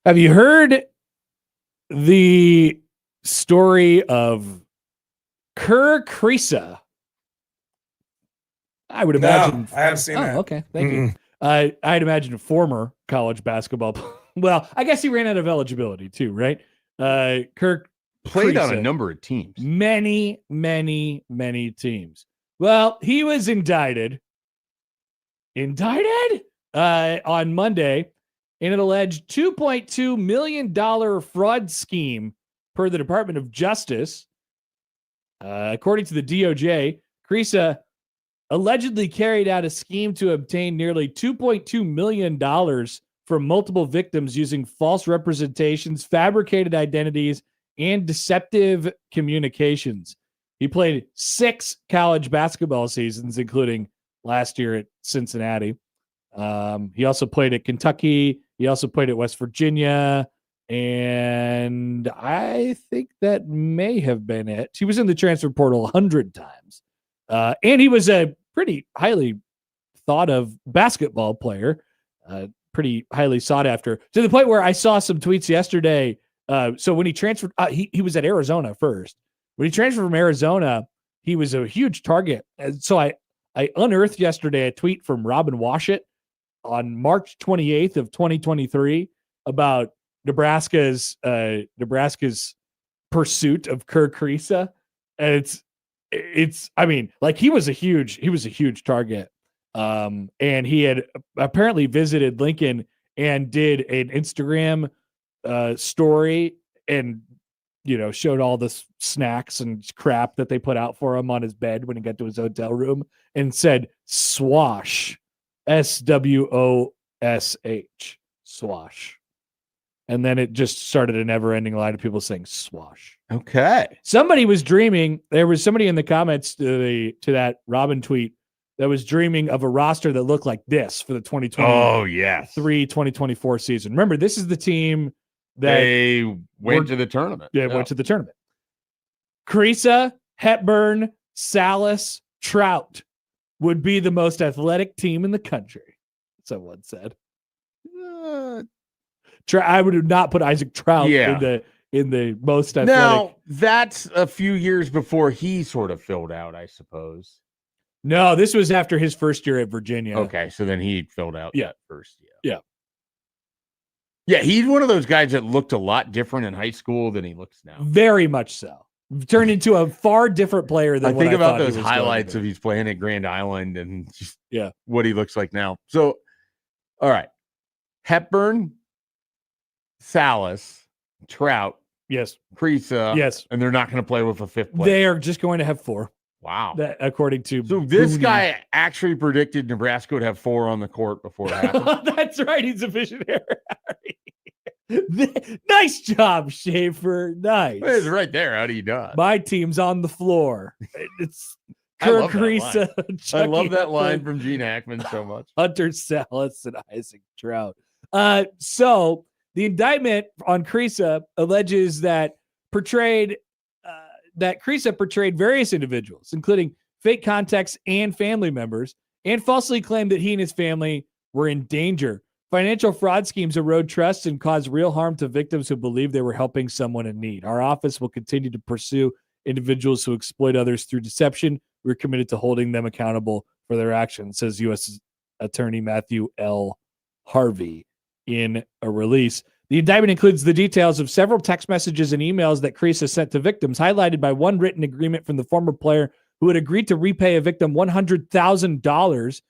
Have you heard the story of Kerr Kriisa? I would imagine. No, I haven't seen that. Okay, thank you. I'd imagine a former college basketball. Well, I guess he ran out of eligibility too, right? Kirk Played on a Kriisa. number of teams. Many teams. Well, he was indicted on Monday in an alleged $2.2 million fraud scheme per the Department of Justice. According to the DOJ, Kriisa allegedly carried out a scheme to obtain nearly $2.2 million from multiple victims using false representations, fabricated identities, and deceptive communications. He played 6 college basketball seasons, including last year at Cincinnati. He also played at Kentucky. He also played at West Virginia. And I think that may have been it. He was in the transfer portal 100 times. And he was a pretty highly thought of basketball player, pretty highly sought after, to the point where I saw some tweets yesterday. So when he transferred, he was at Arizona first. When he transferred from Arizona, he was a huge target. And so I unearthed yesterday a tweet from Robin Washut on March 28th of 2023 about Nebraska's pursuit of Kerr Kriisa. And it's I mean, like, he was a huge target. And he had apparently visited Lincoln and did an Instagram story and, showed all the snacks and crap that they put out for him on his bed when he got to his hotel room, and said swash, SWOSH, swash. And then it just started a never-ending line of people saying swash. Okay. Somebody was dreaming. There was somebody in the comments to that Robin tweet that was dreaming of a roster that looked like this for the 2024 season. Remember, this is the team that they went to the tournament. Yeah, went to the tournament. Kriisa, Hepburn, Salas, Trout would be the most athletic team in the country, someone said. I would not put Isaac Trout in the most athletic. Now, that's a few years before he sort of filled out, I suppose. No, this was after his first year at Virginia. Okay, so then he filled out that first year. Yeah, he's one of those guys that looked a lot different in high school than he looks now. Very much so. Turned into a far different player than I think about those he was highlights of he's playing at Grand Island and just Yeah. what he looks like now. So, all right. Hepburn, Salas, Trout, Yes. Kriisa, Yes. and they're not going to play with a fifth player. They are just going to have 4. Wow. That, according to So this Booney. guy actually predicted Nebraska would have 4 on the court before it happened. That's right. He's a visionary. Nice job, Schaefer. Nice. It's right there. How do you done? My team's on the floor. It's I Kerr love that Kriisa. I Chucky love that line Hepburn, from Gene Hackman so much. Hunter Salas, and Isaac Trout. So the indictment on Kriisa alleges that Kriisa portrayed various individuals, including fake contacts and family members, and falsely claimed that he and his family were in danger. Financial fraud schemes erode trust and cause real harm to victims who believe they were helping someone in need. Our office will continue to pursue individuals who exploit others through deception. We're committed to holding them accountable for their actions, says U.S. Attorney Matthew L. Harvey in a release. The indictment includes the details of several text messages and emails that Kriisa sent to victims, highlighted by one written agreement from the former player who had agreed to repay a victim $100,000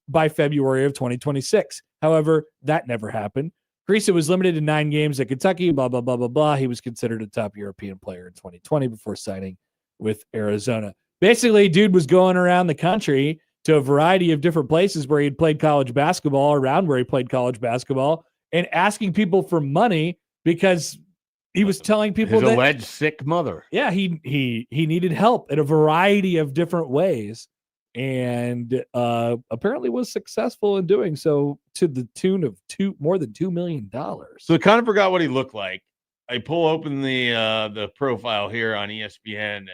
by February of 2026. However, that never happened. Kriisa was limited to 9 games at Kentucky, blah, blah, blah, blah, blah. He was considered a top European player in 2020 before signing with Arizona. Basically, dude was going around the country to a variety of different places where he'd played college basketball, around where he played college basketball, and asking people for money because he was telling people His that alleged sick mother. Yeah, he needed help in a variety of different ways, and apparently was successful in doing so to the tune of more than $2 million. So kind of forgot what he looked like. I pull open the profile here on ESPN, and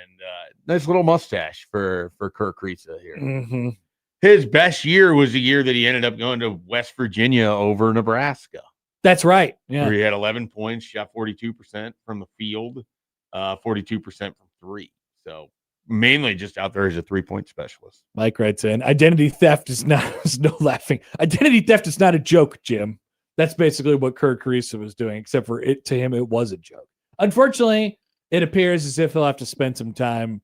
nice little mustache for Kerr Kriisa here. Mm-hmm. His best year was the year that he ended up going to West Virginia over Nebraska. That's right. where Yeah. he had 11 points, shot 42% from the field, 42% from three. So mainly just out there as a 3-point specialist. Mike writes in, identity theft is not, there's no laughing. Identity theft is not a joke, Jim. That's basically what Kirk Carissa was doing, except for it to him, it was a joke. Unfortunately, it appears as if he'll have to spend some time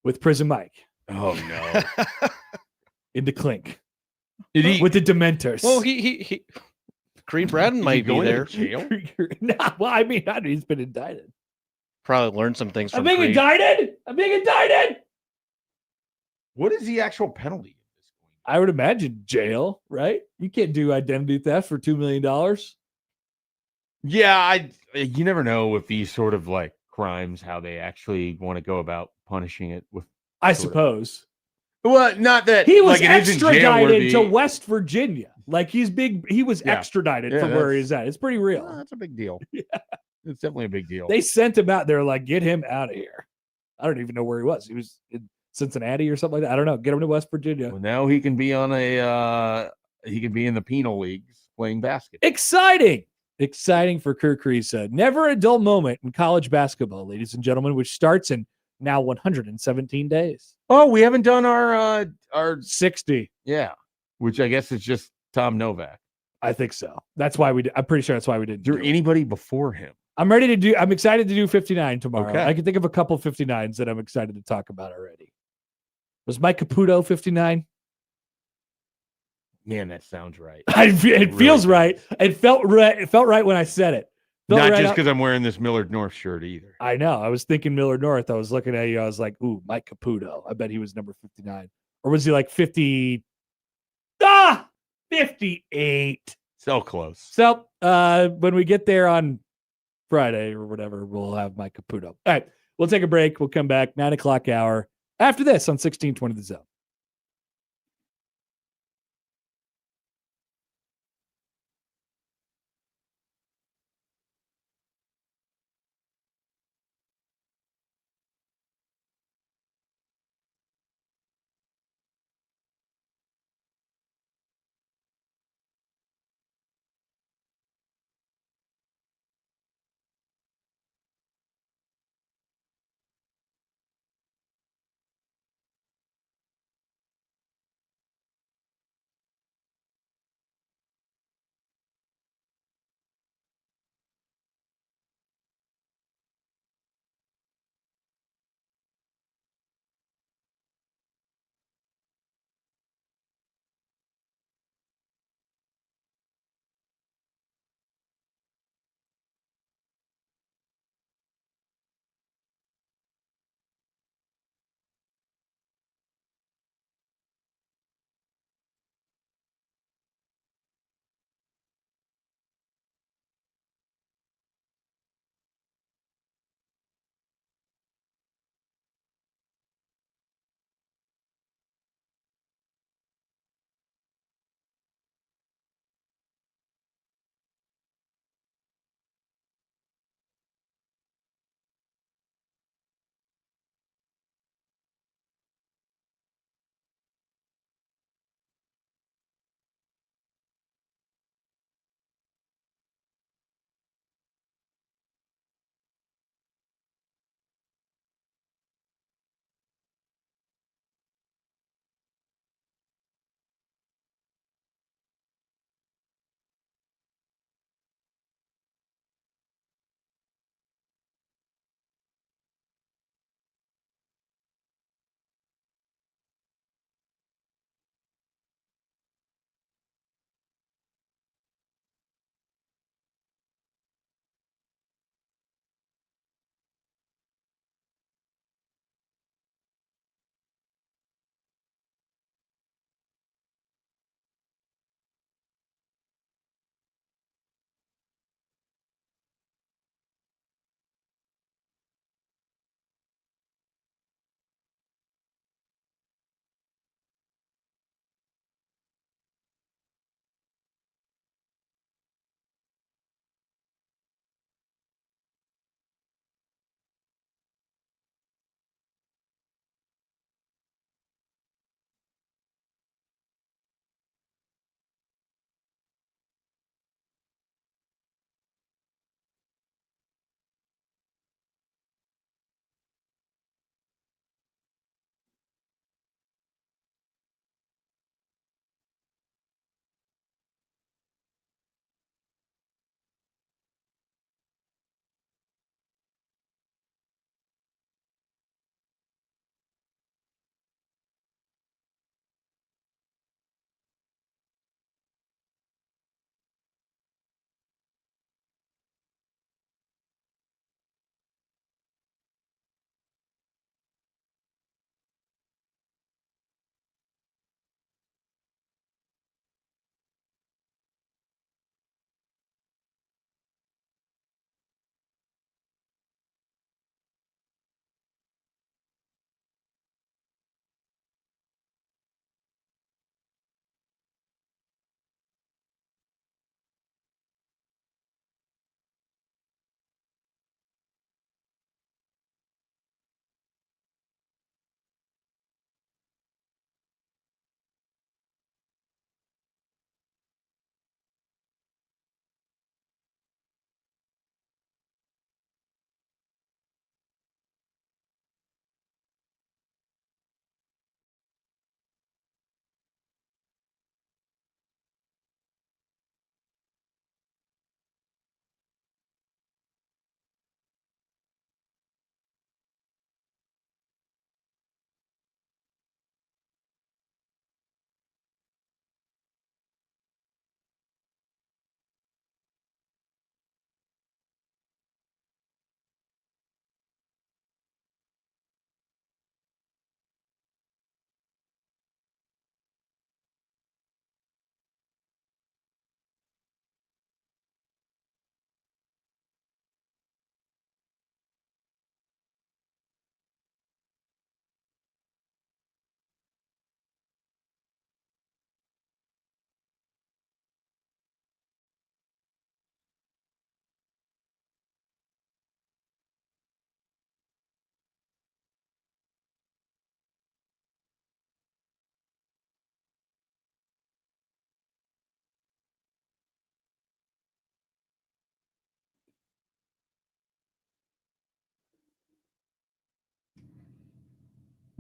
with Prison Mike Oh, no. into Clink Did he? with the Dementors. Well, he Creed Bratton Is he might be going to there. jail? Nah, well, I mean, he's been indicted. Probably learned some things I'm from being Creed. indicted. I'm being indicted. What is the actual penalty? I would imagine jail, right? You can't do identity theft for $2 million. Yeah, you never know with these sort of like crimes how they actually want to go about punishing it with. I sort of- suppose. Well, not that He was like, it isn't extradited to jail-worthy. West Virginia. Like he was Yeah. extradited Yeah, from where that's- he's at. It's pretty real. Well, that's a big deal. It's definitely a big deal. They sent him out there like, get him out of here. I don't even know where he was. He was in Cincinnati or something like that. I don't know. Get him to West Virginia. Well, now he can be on he can be in the penal leagues playing basketball. Exciting for Kirk Carissa. Never a dull moment in college basketball, ladies and gentlemen, which starts in now 117 days. Oh, we haven't done our 60. yeah, which I guess is just Tom Novak. I think so. That's why I'm pretty sure that's why we didn't. Is there do it. anybody before him? I'm excited to do 59 tomorrow. Okay. I can think of a couple 59s that I'm excited to talk about already. Was Mike Caputo 59? Man, that sounds right. It really feels does. right. It felt right when I said it. Felt Not right just out- because I'm wearing this Millard North shirt either. I know. I was thinking Miller North. I was looking at you. I was like, ooh, Mike Caputo. I bet he was number 59. Or was he like 50? 58. So close. So when we get there on Friday or whatever, we'll have Mike Caputo. All right. We'll take a break. We'll come back 9 o'clock hour after this on 1620 The Zone.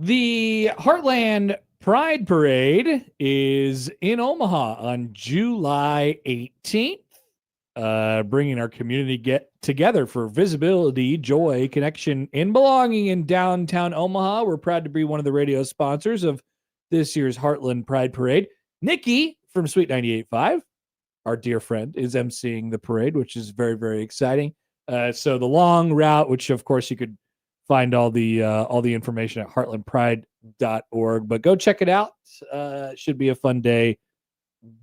The Heartland Pride Parade is in Omaha on July 18th, bringing our community get together for visibility, joy, connection, and belonging in downtown Omaha. We're proud to be one of the radio sponsors of this year's Heartland Pride Parade. Nikki from Sweet 98.5, our dear friend, is emceeing the parade, which is very, very exciting. So the long route, which of course you could find all the information at heartlandpride.org, but go check it out. It should be a fun day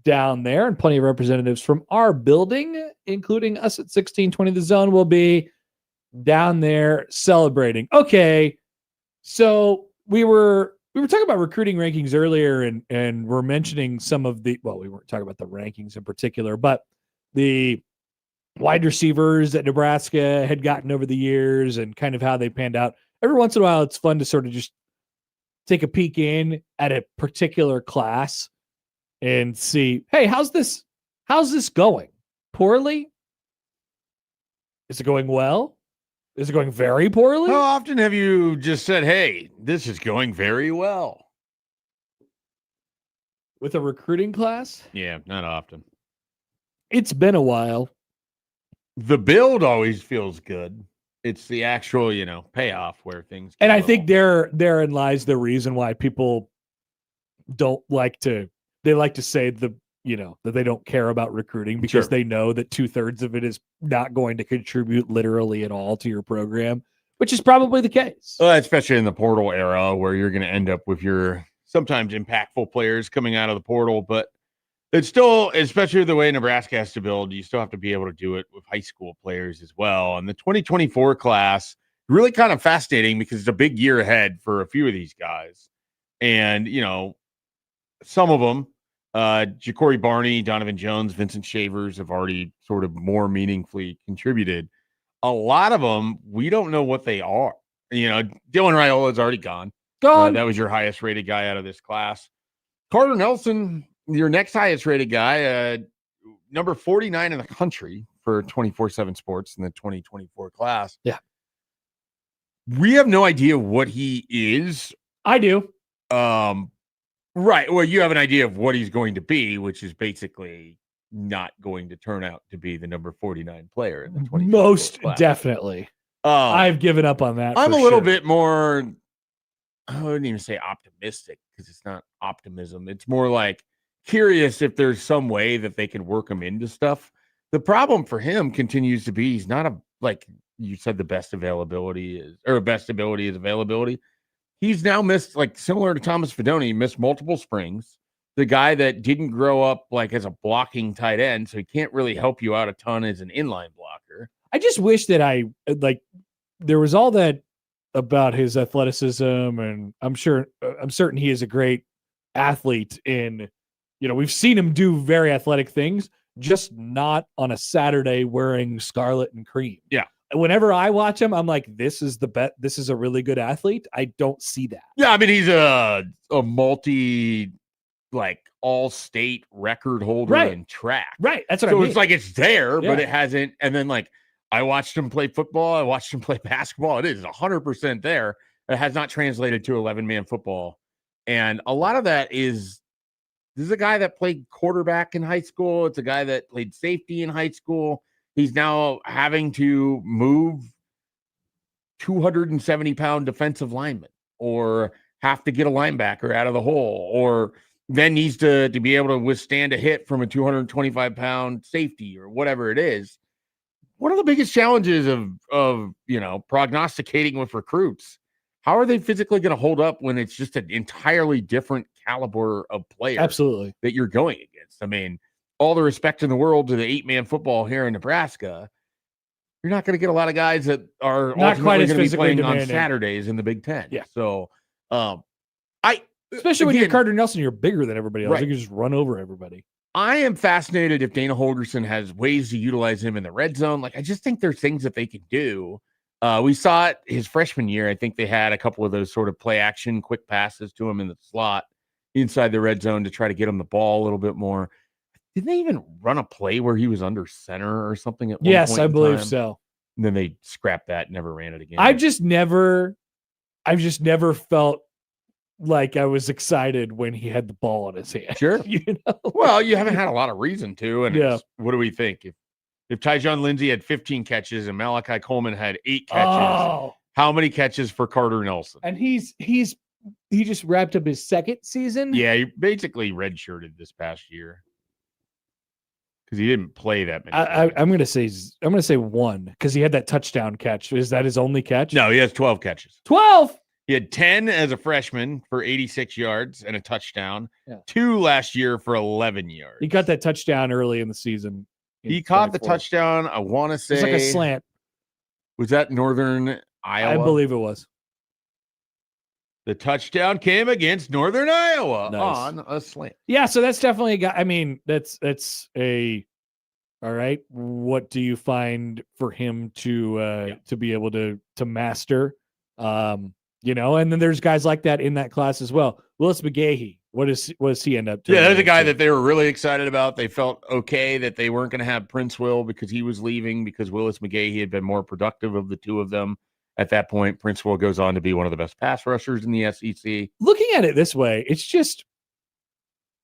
down there, and plenty of representatives from our building, including us at 1620 The Zone, will be down there celebrating. Okay, so we were talking about recruiting rankings earlier, and we're mentioning some of the, well, we weren't talking about the rankings in particular, but the wide receivers that Nebraska had gotten over the years and kind of how they panned out. Every once in a while, it's fun to sort of just take a peek in at a particular class and see, hey, how's this going? Poorly? Is it going well? Is it going very poorly? How often have you just said, hey, this is going very well? With a recruiting class? Yeah, not often. It's been a while. The build always feels good. It's the actual, payoff where things And I think therein lies the reason why people don't like to, they like to say that they don't care about recruiting, because they know that 2/3 of it is not going to contribute literally at all to your program, which is probably the case. Especially in the portal era, where you're going to end up with your sometimes impactful players coming out of the portal, but it's still, especially the way Nebraska has to build, you still have to be able to do it with high school players as well. And the 2024 class, really kind of fascinating because it's a big year ahead for a few of these guys. And, some of them, Ja'Cory Barney, Donovan Jones, Vincent Shavers have already sort of more meaningfully contributed. A lot of them, we don't know what they are. Dylan Raiola is already gone. That was your highest rated guy out of this class. Carter Nelson, your next highest rated guy, number 49 in the country for 24/7 Sports in the 2024 class. Yeah. We have no idea what he is. I do. Right. Well, you have an idea of what he's going to be, which is basically not going to turn out to be the number 49 player in the 2024 Most class. Definitely. I've given up on that. I'm a little bit more, I wouldn't even say optimistic, because it's not optimism. It's more like curious if there's some way that they can work him into stuff. The problem for him continues to be he's not like you said, the best ability is availability. He's now missed, like similar to Thomas Fedoni, missed multiple springs. The guy that didn't grow up like as a blocking tight end, so he can't really help you out a ton as an inline blocker. I just wish that there was all that about his athleticism, and I'm certain he is a great athlete in, we've seen him do very athletic things, just not on a Saturday wearing scarlet and cream. Yeah. Whenever I watch him, I'm like, this is a really good athlete. I don't see that. Yeah, I mean, he's a multi, like, all-state record holder in track. Right, that's what I mean. So it's like it's there, but it hasn't. And then, like, I watched him play football. I watched him play basketball. It is 100% there. It has not translated to 11-man football. And a lot of that is, this is a guy that played quarterback in high school. It's a guy that played safety in high school. He's now having to move 270-pound defensive linemen, or have to get a linebacker out of the hole, or then needs to be able to withstand a hit from a 225-pound safety or whatever it is. One of the biggest challenges of prognosticating with recruits, how are they physically going to hold up when it's just an entirely different caliber of player that you're going against? I mean, all the respect in the world to the 8-man football here in Nebraska, you're not going to get a lot of guys that are not quite as going to be playing demanding on Saturdays in the Big Ten. Yeah. So, especially when you're Carter Nelson, you're bigger than everybody else. Right. You can just run over everybody. I am fascinated if Dana Holgerson has ways to utilize him in the red zone. Like, I just think there's things that they can do. We saw it his freshman year. I think they had a couple of those sort of play action, quick passes to him in the slot inside the red zone to try to get him the ball a little bit more. Did they even run a play where he was under center or something at one point? Yes, I believe so. And then they scrapped that, never ran it again. I've just never felt like I was excited when he had the ball in his hand. Sure. You know? Well, you haven't had a lot of reason to. And Yeah. what do we think? If Tyjon Lindsey had 15 catches and Malachi Coleman had 8 catches, Oh, how many catches for Carter Nelson? and he just wrapped up his second season. Yeah, he basically redshirted this past year because he didn't play that many. I'm gonna say one because he had that touchdown catch. Is that his only catch? No, he has 12 catches. 12. He had 10 as a freshman for 86 yards and a touchdown. Yeah. 2 last year for 11 yards. He got that touchdown early in the season. He caught the 24. touchdown. I want to say It's like a slant. Was that Northern Iowa? I believe it was. The touchdown came against Northern Iowa Nice. on a slant. Yeah, so that's definitely a guy. I mean, that's a all right. What do you find for him to be able to master? You know, and then there's guys like that in that class as well. Willis McGahee, what does he end up doing? Yeah, there's a guy that they were really excited about. They felt okay that they weren't going to have Prince Will because he was leaving because Willis McGahee had been more productive of the two of them. At that point, Prince Will goes on to be one of the best pass rushers in the SEC. Looking at it this way, it's just,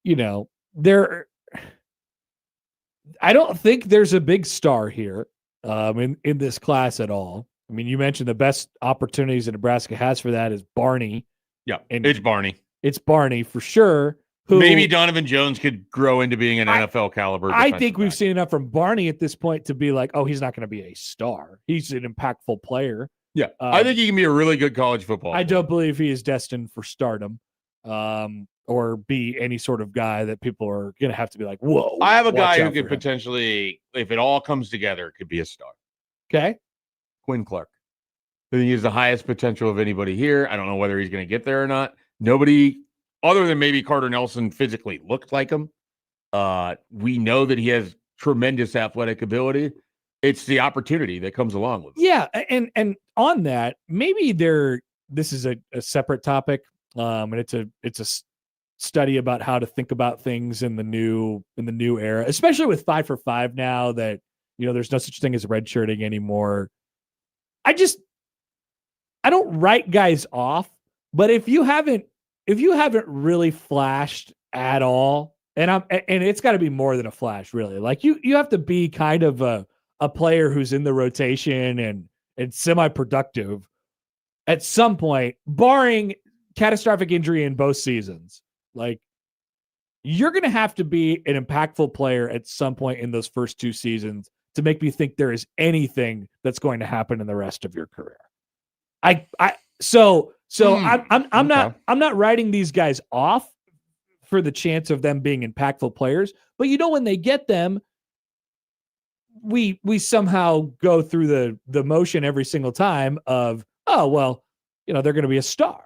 you know, I don't think there's a big star here in this class at all. I mean, you mentioned the best opportunities that Nebraska has for that is Barney. Yeah, And it's Barney. It's Barney for sure. Who Maybe Donovan Jones could grow into being an NFL caliber. I think we've seen enough from Barney at this point to be like, oh, he's not going to be a star. He's an impactful player. Yeah, I think he can be a really good college football player. I don't believe he is destined for stardom or be any sort of guy that people are going to have to be like, whoa. I have a guy who out could for him. potentially, if it all comes together, could be a star. Okay. Quinn Clark. I think he has the highest potential of anybody here. I don't know whether he's going to get there or not. Nobody, other than maybe Carter Nelson, physically looked like him. We know that he has tremendous athletic ability. It's the opportunity that comes along with it. Yeah, and on that, maybe this is a separate topic, and it's a study about how to think about things in the new era, especially with 5 for 5 now that, you know, there's no such thing as redshirting anymore. I don't write guys off, but if you haven't really flashed at all, and it's got to be more than a flash, really. Like you have to be kind of a player who's in the rotation and semi-productive at some point, barring catastrophic injury in both seasons. Like, you're going to have to be an impactful player at some point in those first 2 seasons to make me think there is anything that's going to happen in the rest of your career. I'm not writing these guys off for the chance of them being impactful players, but you know, when they get them, we somehow go through the motion every single time of, oh, well, you know, they're going to be a star.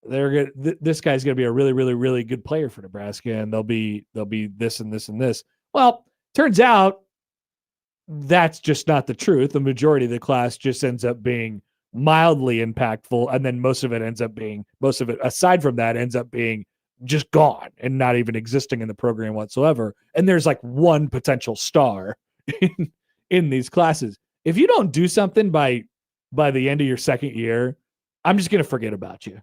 This guy's going to be a really, really, really good player for Nebraska, and they'll be this and this and this. Well, turns out that's just not the truth. The majority of the class just ends up being mildly impactful, and then most of it aside from that ends up being just gone and not even existing in the program whatsoever. And there's like one potential star in these classes. If you don't do something by the end of your second year, I'm just going to forget about you.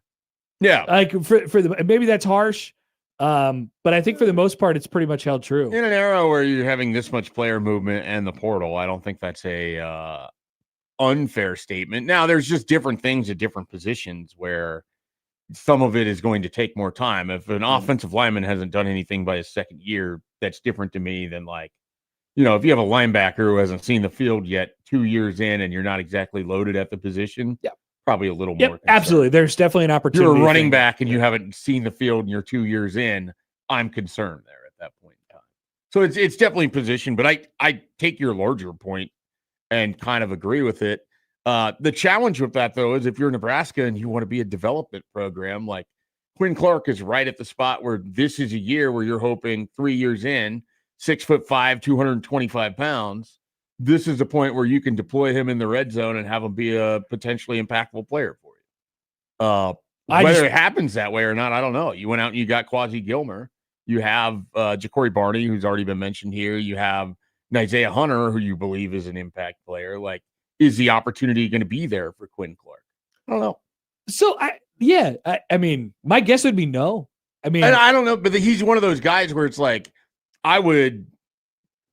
Yeah. Like maybe that's harsh. But I think for the most part, it's pretty much held true. In an era where you're having this much player movement and the portal, I don't think that's a unfair statement. Now, there's just different things at different positions where some of it is going to take more time. If an offensive lineman hasn't done anything by his second year, that's different to me than, like, you know, if you have a linebacker who hasn't seen the field yet 2 years in and you're not exactly loaded at the position, probably a little more concerned. Absolutely. There's definitely an opportunity. You're a running back and you haven't seen the field and you're 2 years in, I'm concerned there at that point in time. So it's definitely position, but I take your larger point and kind of agree with it. The challenge with that, though, is if you're Nebraska and you want to be a development program, like Quinn Clark is right at the spot where this is a year where you're hoping 3 years in, 6'5", 225 pounds. This is the point where you can deploy him in the red zone and have him be a potentially impactful player for you. Whether it happens that way or not, I don't know. You went out and you got Quasi Gilmer. You have Ja'Cory Barney, who's already been mentioned here. You have Isaiah Hunter, who you believe is an impact player. Like, is the opportunity going to be there for Quinn Clark? I don't know. So Yeah, I mean, my guess would be no. I mean, And I don't know, but he's one of those guys where it's like, I would.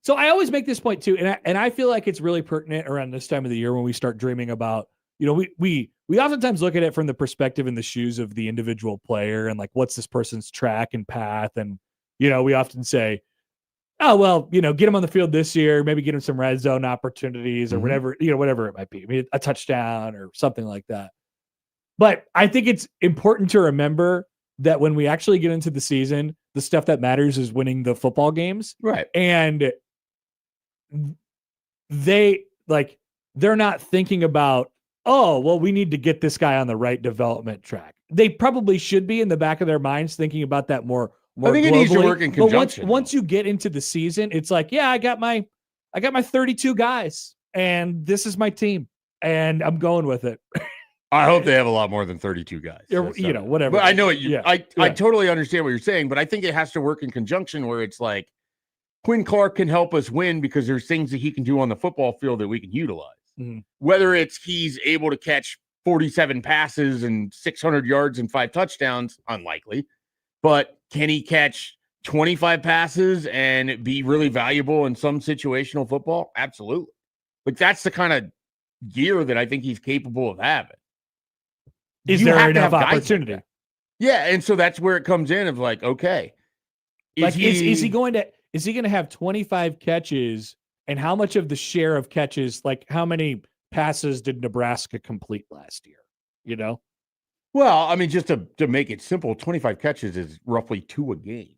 So I always make this point too, and I feel like it's really pertinent around this time of the year when we start dreaming about, we oftentimes look at it from the perspective in the shoes of the individual player and like what's this person's track and path, and we often say, oh well, get him on the field this year, maybe get him some red zone opportunities or whatever it might be, I mean, a touchdown or something like that. But I think it's important to remember that when we actually get into the season, the stuff that matters is winning the football games, Right? And they're not thinking about, oh, well, we need to get this guy on the right development track. They probably should be in the back of their minds thinking about that more I think globally. it needs to work in conjunction. But once you get into the season, it's like, yeah, I got my 32 guys and this is my team and I'm going with it. I hope they have a lot more than 32 guys. Whatever. But I know it. Yeah. I totally understand what you're saying, but I think it has to work in conjunction where it's like Quinn Clark can help us win because there's things that he can do on the football field that we can utilize. Mm-hmm. Whether it's he's able to catch 47 passes and 600 yards and 5 touchdowns, unlikely. But can he catch 25 passes and be really valuable in some situational football? Absolutely. Like that's the kind of gear that I think he's capable of having. Is You there have to enough have guys like opportunity? that. Yeah, and so that's where it comes in of like, okay, Is he going to have 25 catches, and how much of the share of catches, like how many passes did Nebraska complete last year? Well, I mean, just to make it simple, 25 catches is roughly 2 a game.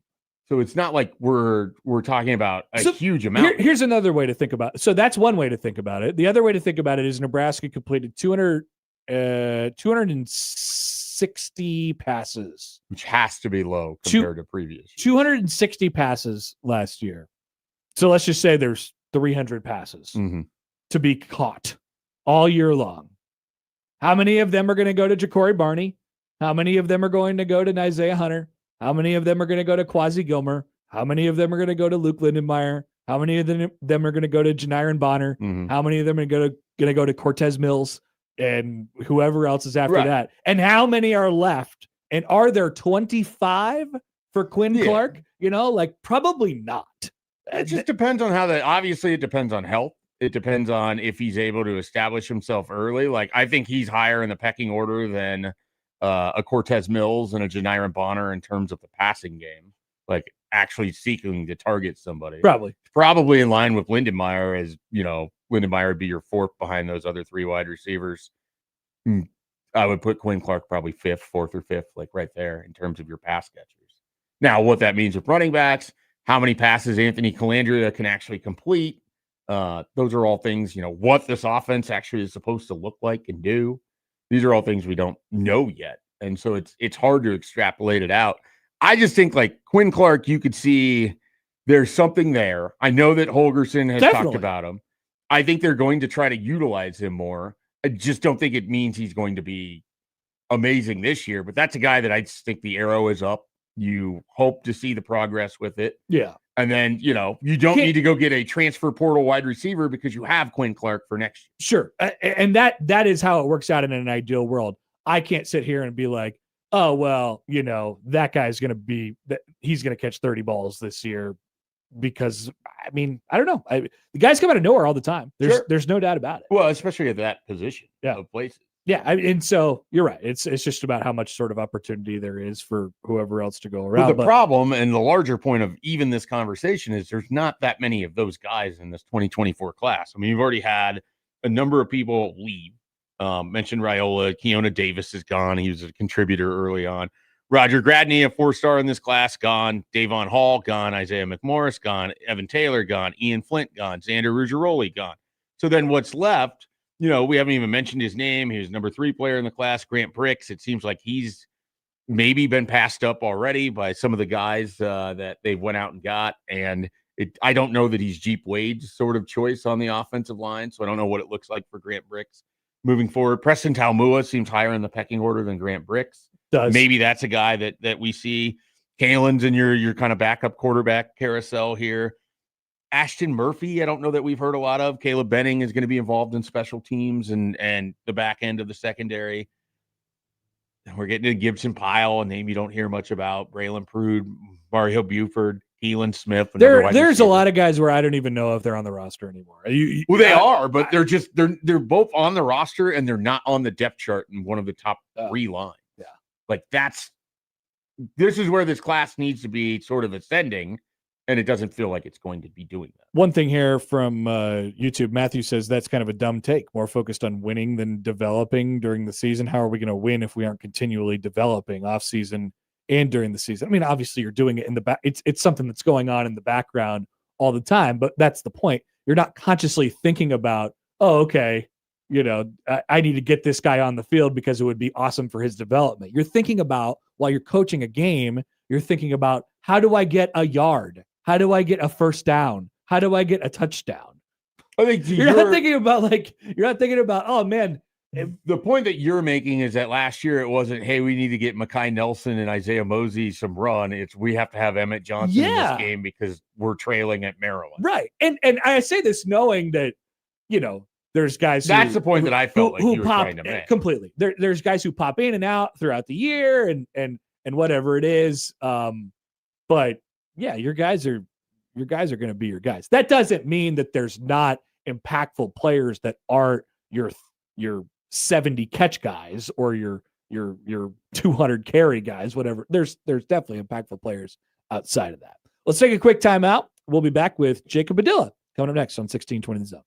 So it's not like we're talking about a huge amount. Here's another way to think about it. So that's one way to think about it. The other way to think about it is Nebraska completed 260 passes, which has to be low compared to previous. 260 passes last year. So let's just say there's 300 passes to be caught all year long. How many of them are going to go to Ja'Cory Barney? How many of them are going to go to Isaiah Hunter? How many of them are going to go to Quasi Gilmer? How many of them are going to go to Luke Lindenmeyer? How many of them are going to go to Janiron Bonner? How many of them are going to go to Cortez Mills and whoever else is after that? And how many are left? And are there 25 for Quinn Clark? Probably not. It just depends on obviously it depends on health. It depends on if he's able to establish himself early. Like I think he's higher in the pecking order than a Cortez Mills and a Janiron Bonner in terms of the passing game, like actually seeking to target somebody. Probably in line with Lindenmeyer, as Lindenmeyer would be your fourth behind those other 3 wide receivers. I would put Quinn Clark probably 4th or 5th, like right there in terms of your pass catchers. Now, what that means with running backs, how many passes Anthony Calandria can actually complete. Those are all things, what this offense actually is supposed to look like and do. These are all things we don't know yet. And so it's hard to extrapolate it out. I just think like Quinn Clark, you could see there's something there. I know that Holgerson has talked about him. I think they're going to try to utilize him more. I just don't think it means he's going to be amazing this year, but that's a guy that I just think the arrow is up. You hope to see the progress with it. Yeah. And then, you don't need to go get a transfer portal wide receiver because you have Quinn Clark for next year. Sure. And that is how it works out in an ideal world. I can't sit here and be like, oh, well, that guy's going to he's going to catch 30 balls this year because, I mean, I don't know. The guys come out of nowhere all the time. There's no doubt about it. Well, especially at that position of places. Yeah, and so you're right. It's just about how much sort of opportunity there is for whoever else to go around. But the problem and the larger point of even this conversation is there's not that many of those guys in this 2024 class. I mean, you've already had a number of people leave. Mentioned Raiola. Keona Davis is gone. He was a contributor early on. Roger Gradney, a 4-star in this class, gone. Davon Hall, gone. Isaiah McMorris, gone. Evan Taylor, gone. Ian Flint, gone. Xander Ruggiero, gone. So then what's left? We haven't even mentioned his name. He was number 3 player in the class, Grant Bricks. It seems like he's maybe been passed up already by some of the guys that they went out and got. And I don't know that he's Jeep Wade's sort of choice on the offensive line. So I don't know what it looks like for Grant Bricks moving forward. Preston Talmua seems higher in the pecking order than Grant Bricks. Maybe that's a guy that we see. Kalen's in your kind of backup quarterback carousel here. Ashton Murphy, I don't know that we've heard a lot of. Caleb Benning is going to be involved in special teams and the back end of the secondary. We're getting a Gibson Pyle, a name you don't hear much about. Braylon Prude, Mario Buford, Keelan Smith. There's a lot of guys where I don't even know if they're on the roster anymore. Well, they are, but they're both on the roster and they're not on the depth chart in one of the top 3 lines. Yeah. Like this is where this class needs to be sort of ascending, and it doesn't feel like it's going to be doing that. One thing here from YouTube, Matthew says that's kind of a dumb take, more focused on winning than developing during the season. How are we going to win if we aren't continually developing off season and during the season? I mean, obviously you're doing it in the back. It's something that's going on in the background all the time, but that's the point. You're not consciously thinking about, oh, okay, I need to get this guy on the field because it would be awesome for his development. You're thinking about, while you're coaching a game, you're thinking about, how do I get a yard? How do I get a first down? How do I get a touchdown? I think you're not thinking about, oh man. The point that you're making is that last year it wasn't, hey, we need to get Mekhi Nelson and Isaiah Mosey some run. It's we have to have Emmett Johnson in this game because we're trailing at Maryland. Right. And I say this knowing that, there's guys that's the point that I felt like you were pop trying to make. Completely. There's guys who pop in and out throughout the year and whatever it is. But yeah, your guys are going to be your guys. That doesn't mean that there's not impactful players that aren't your 70 catch guys or your 200 carry guys, whatever. There's definitely impactful players outside of that. Let's take a quick timeout. We'll be back with Jacob Padilla coming up next on 1620 The Zone.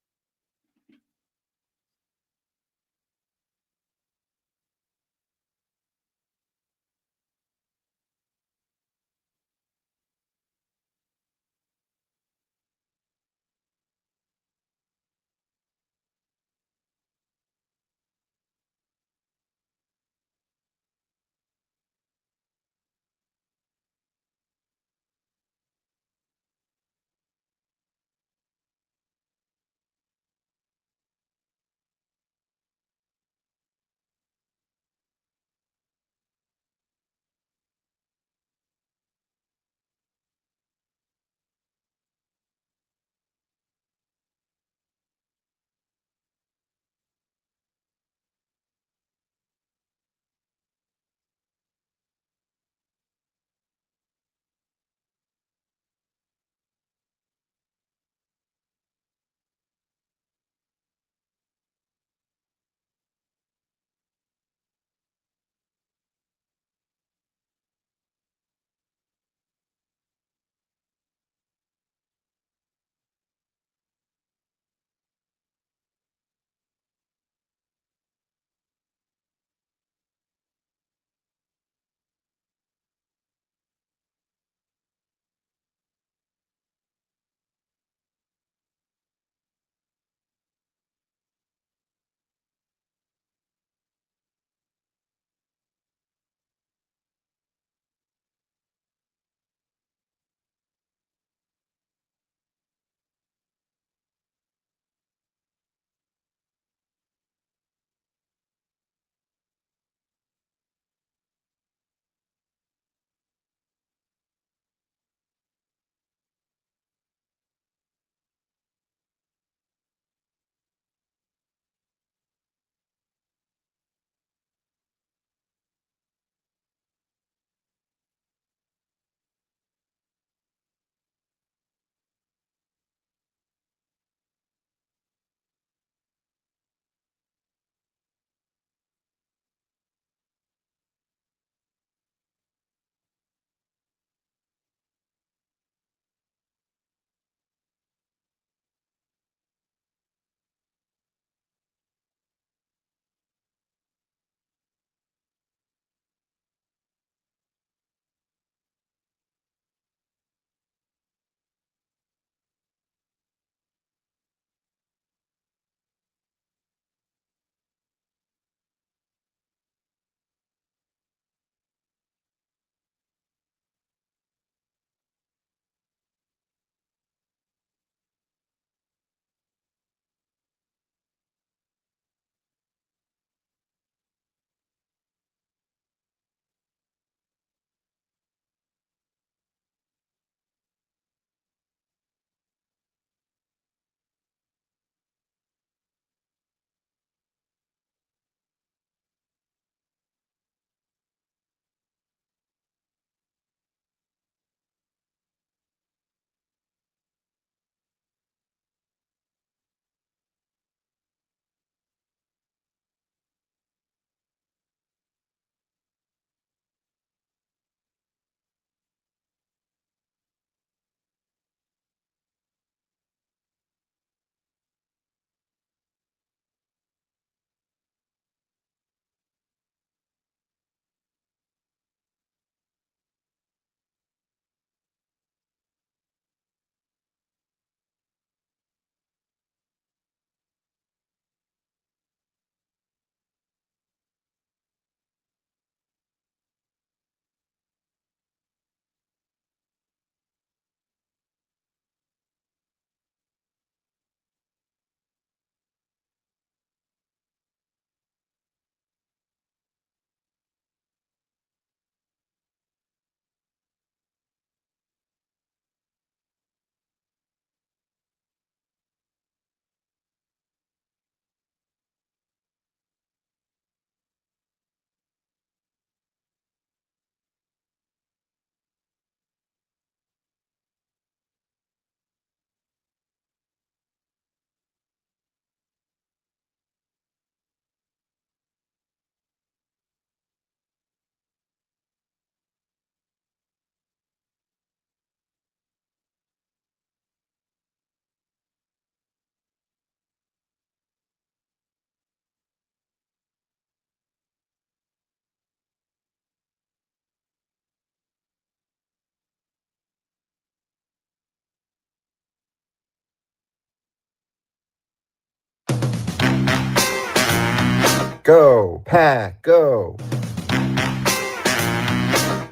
Go, Pack, go.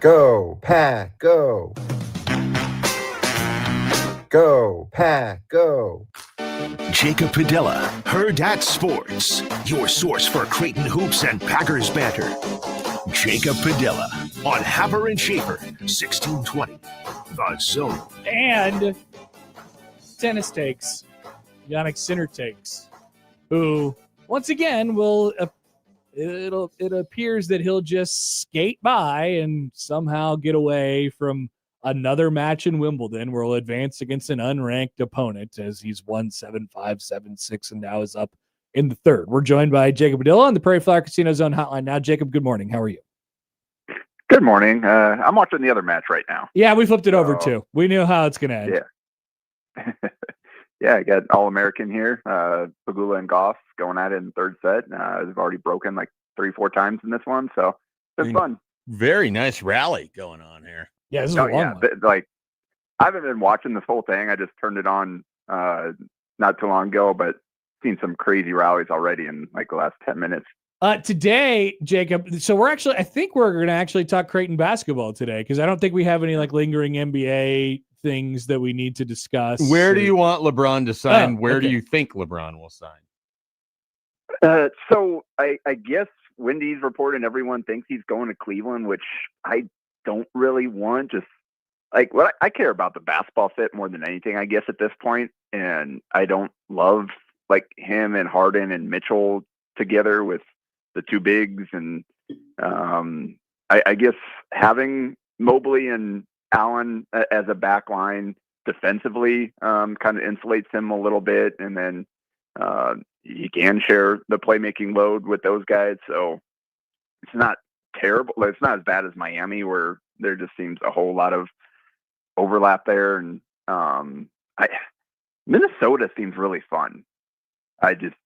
Go, Pack, go. Go, Pack, go. Jacob Padilla, Herd at Sports, your source for Creighton hoops and Packers banter. Jacob Padilla on Happer and Schaefer, 1620, The Zone. And tennis takes, Yannick Sinner takes, who once again will. It appears that he'll just skate by and somehow get away from another match in Wimbledon where he'll advance against an unranked opponent as he's won 7-5, 7-6, and now is up in the third. We're joined by Jacob Padilla on the Prairie Flower Casino Zone hotline now. Jacob, good morning. How are you? Good morning. I'm watching the other match right now. Yeah, we flipped it over too. We knew how it's going to end. Yeah. Yeah, I got All-American here. Pagula and Goff going at it in the third set. They've already broken like 3-4 times in this one, so it's fun. Very nice rally going on here. Yeah, this is a long one. Like, I haven't been watching this whole thing. I just turned it on not too long ago, but seen some crazy rallies already in like the last 10 minutes. Today, Jacob, so I think we're going to actually talk Creighton basketball today because I don't think we have any like lingering NBA things that we need to discuss. Where do you want LeBron to sign? Where do you think LeBron will sign? So I guess Wendy's reporting everyone thinks he's going to Cleveland, which I don't really want. Just like what I care about the basketball fit more than anything, I guess, at this point. And I don't love like him and Harden and Mitchell together with the two bigs. And I guess having Mobley and Allen as a back line defensively kind of insulates him a little bit. And then he can share the playmaking load with those guys. So it's not terrible. It's not as bad as Miami where there just seems a whole lot of overlap there. And Minnesota seems really fun. I just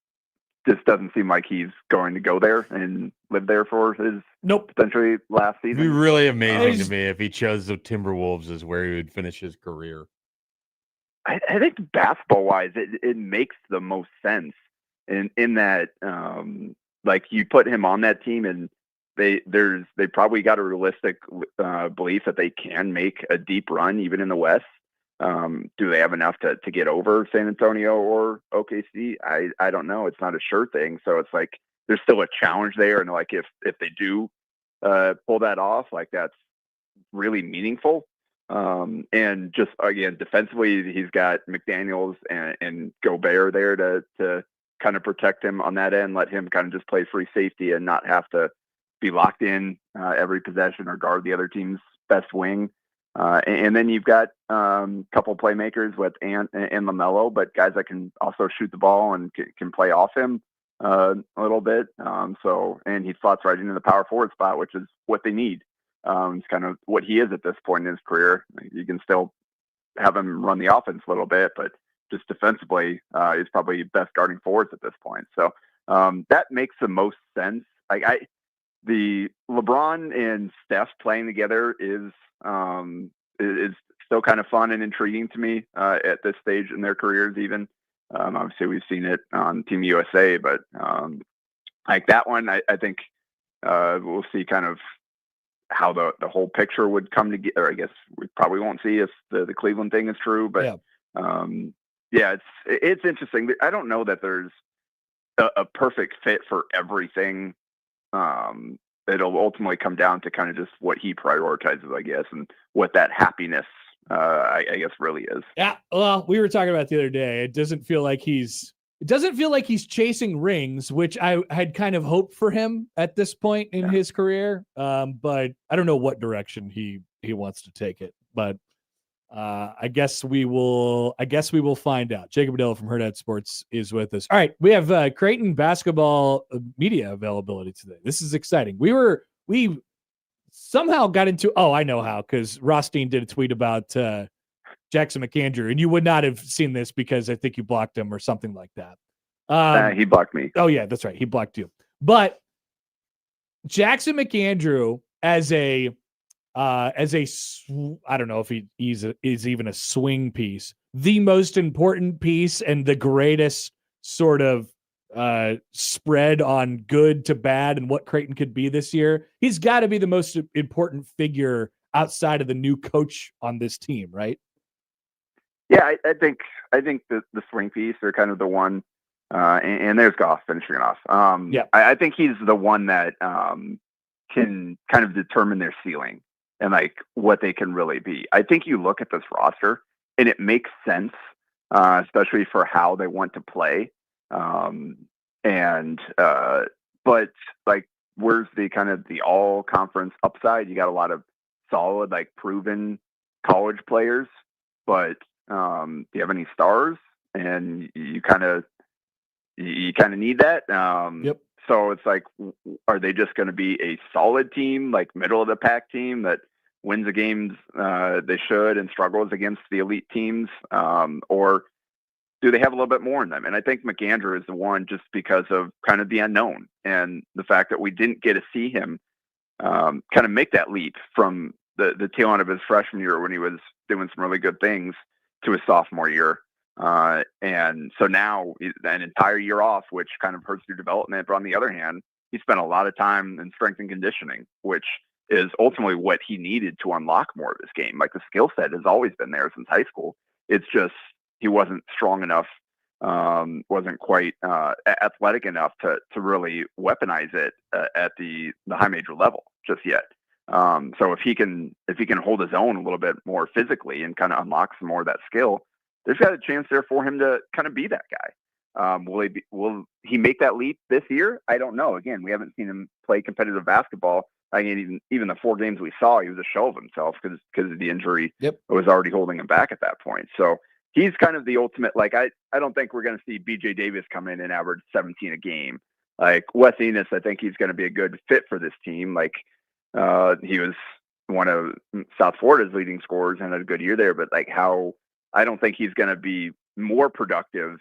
doesn't seem like he's going to go there and live there for his potentially last season. It'd be really amazing to me if he chose the Timberwolves as where he would finish his career. I think basketball wise, it makes the most sense in that like you put him on that team and they probably got a realistic belief that they can make a deep run even in the West. Do they have enough to get over San Antonio or OKC? I don't know. It's not a sure thing. So it's like there's still a challenge there. And like if they do pull that off, like that's really meaningful. And just again, defensively, he's got McDaniels and Gobert there to kind of protect him on that end, let him kind of just play free safety and not have to be locked in every possession or guard the other team's best wing. And then you've got a couple playmakers with Ant and LaMelo, but guys that can also shoot the ball and can play off him a little bit. And he slots right into the power forward spot, which is what they need. It's kind of what he is at this point in his career. You can still have him run the offense a little bit, but just defensively, he's probably best guarding forwards at this point. So that makes the most sense. The LeBron and Steph playing together is still kind of fun and intriguing to me at this stage in their careers. Even obviously we've seen it on Team USA, but like that one, I think we'll see kind of how the whole picture would come together. I guess we probably won't see if the Cleveland thing is true, but it's interesting. I don't know that there's a perfect fit for everything. It'll ultimately come down to kind of just what he prioritizes, I guess, and what that happiness, I guess, really is. Yeah. Well, we were talking about the other day. It doesn't feel like he's chasing rings, which I had kind of hoped for him at this point in his career. But I don't know what direction he wants to take it. But I guess we will find out. Jacob Padilla from Herd at Sports is with us. All right, we have Creighton basketball media availability today. This is exciting. We somehow got into. Oh, I know how, because Rothstein did a tweet about Jackson McAndrew, and you would not have seen this because I think you blocked him or something like that. He blocked me. Oh yeah, that's right. He blocked you. But Jackson McAndrew I don't know if he is even a swing piece, the most important piece and the greatest sort of spread on good to bad and what Creighton could be this year, he's got to be the most important figure outside of the new coach on this team, right? Yeah, I think the swing piece are kind of the one, and there's Goff finishing it off. I think he's the one that can kind of determine their ceiling and like what they can really be. I think you look at this roster and it makes sense, especially for how they want to play. But like, where's the kind of the all conference upside? You got a lot of solid, like proven college players, but do you have any stars? And you kind of need that. Yep. So it's like, are they just going to be a solid team, like middle of the pack team that wins the games they should and struggles against the elite teams? Or do they have a little bit more in them? And I think McAndrew is the one, just because of kind of the unknown and the fact that we didn't get to see him kind of make that leap from the tail end of his freshman year when he was doing some really good things to his sophomore year. And so now an entire year off, which kind of hurts your development. But on the other hand, he spent a lot of time in strength and conditioning, which is ultimately what he needed to unlock more of his game. Like, the skill set has always been there since high school. It's just he wasn't strong enough, wasn't quite athletic enough to really weaponize it at the high major level just yet. So if he can hold his own a little bit more physically and kind of unlock some more of that skill, there's got a chance there for him to kind of be that guy. Will he make that leap this year? I don't know. Again, we haven't seen him play competitive basketball. I mean, even the 4 games we saw, he was a shell of himself because of the injury. Yep. Was already holding him back at that point. So he's kind of the ultimate. Like, I don't think we're going to see BJ Davis come in and average 17 a game. Like, Wes Enos, I think he's going to be a good fit for this team. Like, he was one of South Florida's leading scorers and had a good year there. But like, I don't think he's going to be more productive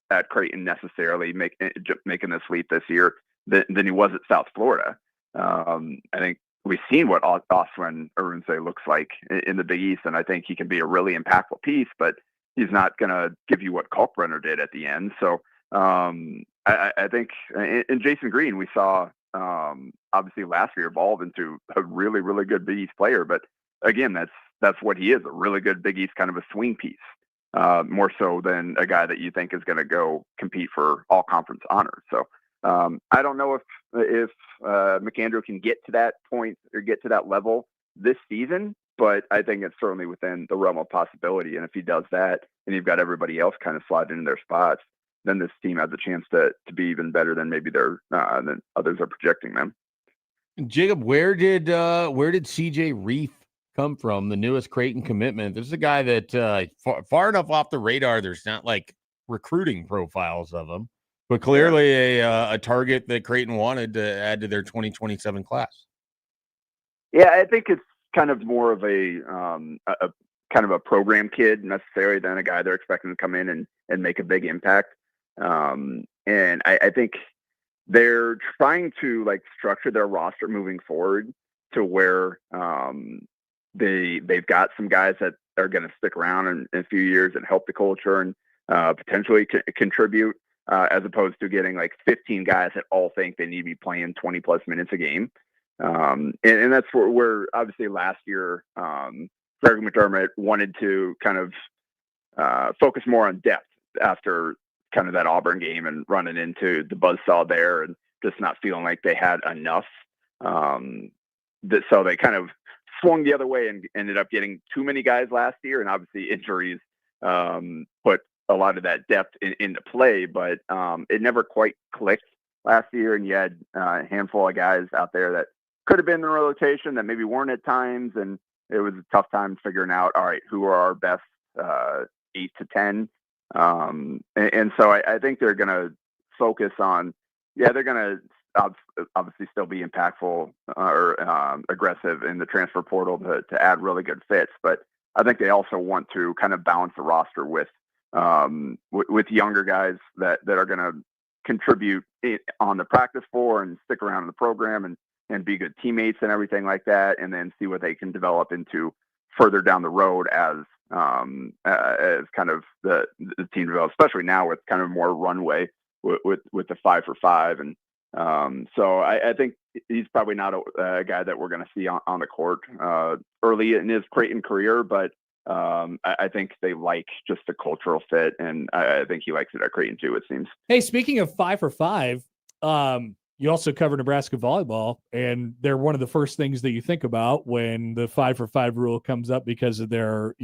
at Creighton necessarily making this leap this year than he was at South Florida. I think we've seen what Oswin Irunze looks like in the Big East, and I think he can be a really impactful piece, but he's not going to give you what Kalkbrenner did at the end. So I think in Jason Green, we saw obviously last year evolve into a really, really good Big East player. But again, that's what he is, a really good Big East kind of a swing piece, more so than a guy that you think is going to go compete for all conference honors. So I don't know if McAndrew can get to that point or get to that level this season, but I think it's certainly within the realm of possibility. And if he does that, and you've got everybody else kind of slide into their spots, then this team has a chance to be even better than maybe than others are projecting them. Jacob, where did CJ Reef come from? The newest Creighton commitment. This is a guy that far enough off the radar. There's not like recruiting profiles of him, but clearly a target that Creighton wanted to add to their 2027 class. Yeah, I think it's kind of more of a kind of a program kid necessarily than a guy they're expecting to come in and make a big impact. And I think they're trying to like structure their roster moving forward to where they've got some guys that are going to stick around in a few years and help the culture and potentially contribute, as opposed to getting like 15 guys that all think they need to be playing 20 plus minutes a game. And that's where obviously last year, Greg McDermott wanted to kind of focus more on depth after kind of that Auburn game and running into the buzzsaw there and just not feeling like they had enough. So they kind of swung the other way and ended up getting too many guys last year. And obviously injuries put a lot of that depth into play, but it never quite clicked last year. And you had a handful of guys out there that could have been in the rotation that maybe weren't at times. And it was a tough time figuring out, all right, who are our best 8 to 10. And so I think they're going to focus on, they're going to obviously still be impactful or aggressive in the transfer portal to add really good fits. But I think they also want to kind of balance the roster with younger guys that are going to contribute on the practice floor and stick around in the program and be good teammates and everything like that. And then see what they can develop into further down the road as kind of the team develops, especially now with kind of more runway with the 5 for 5. And so I think he's probably not a guy that we're going to see on the court early in his Creighton career, but I think they like just the cultural fit, and I think he likes it at Creighton too, it seems. Hey, speaking of 5 for 5, you also cover Nebraska volleyball, and they're one of the first things that you think about when the 5 for 5 rule comes up because of their,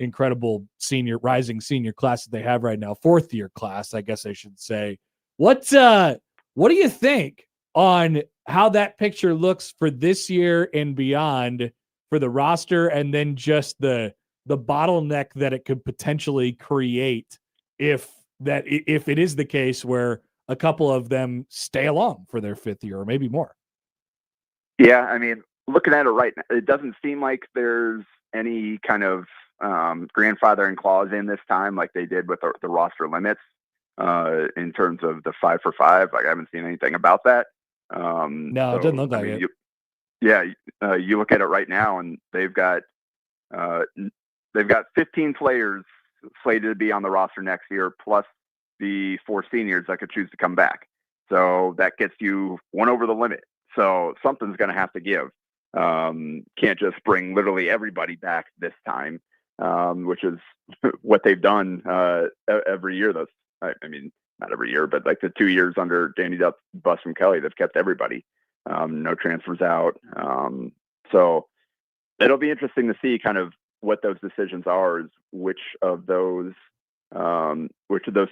incredible rising senior class that they have right now, 4th year class, I guess I should say. What do you think on how that picture looks for this year and beyond for the roster, and then just the bottleneck that it could potentially create if it is the case where a couple of them stay along for their 5th year or maybe more? Yeah, I mean, looking at it right now, it doesn't seem like there's any kind of grandfathering clause in this time like they did with the roster limits in terms of the 5 for 5. Like, I haven't seen anything about that. No, it doesn't look like it. You look at it right now, and they've got 15 players slated to be on the roster next year, plus the 4 seniors that could choose to come back. So that gets you one over the limit. So something's going to have to give. Can't just bring literally everybody back this time, which is what they've done every year. I mean, not every year, but like the 2 years under Danny Bus from Kelly, they've kept everybody. No transfers out. So it'll be interesting to see kind of what those decisions are, is which of those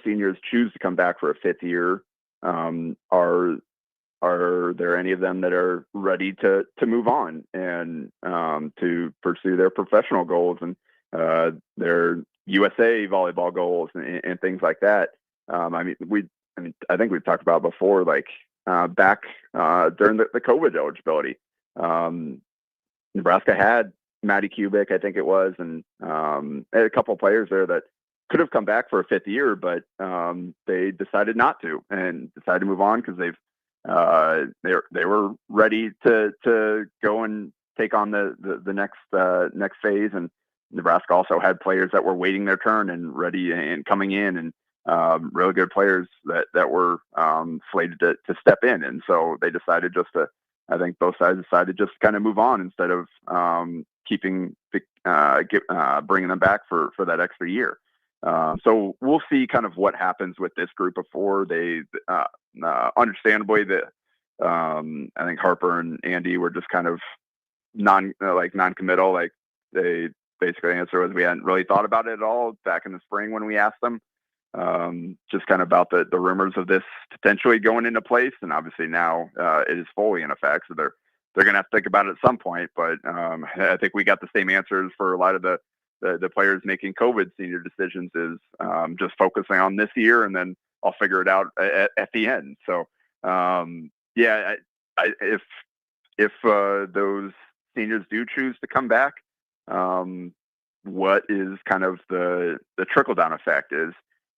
seniors choose to come back for a 5th year. Are there any of them that are ready to move on and to pursue their professional goals and their USA volleyball goals and things like that? I think we've talked about before, like back during the COVID eligibility, Nebraska had Maddie Kubik, I think it was, and a couple of players there that could have come back for a 5th year, but they decided not to and decided to move on because they were ready to go and take on the next phase. And Nebraska also had players that were waiting their turn and ready and coming in, and really good players that were slated to step in. And so they decided I think both sides decided just kind of move on instead of bringing them back for that extra year. So we'll see kind of what happens with this group of 4. They understandably, I think Harper and Andy were just kind of non-committal. Like, they basically answer was we hadn't really thought about it at all back in the spring when we asked them, just kind of about the rumors of this potentially going into place. And obviously now it is fully in effect. So they're going to have to think about it at some point. But I think we got the same answers for a lot of the players making COVID senior decisions, is just focusing on this year, and then I'll figure it out at the end. So if those seniors do choose to come back, what is kind of the trickle down effect is,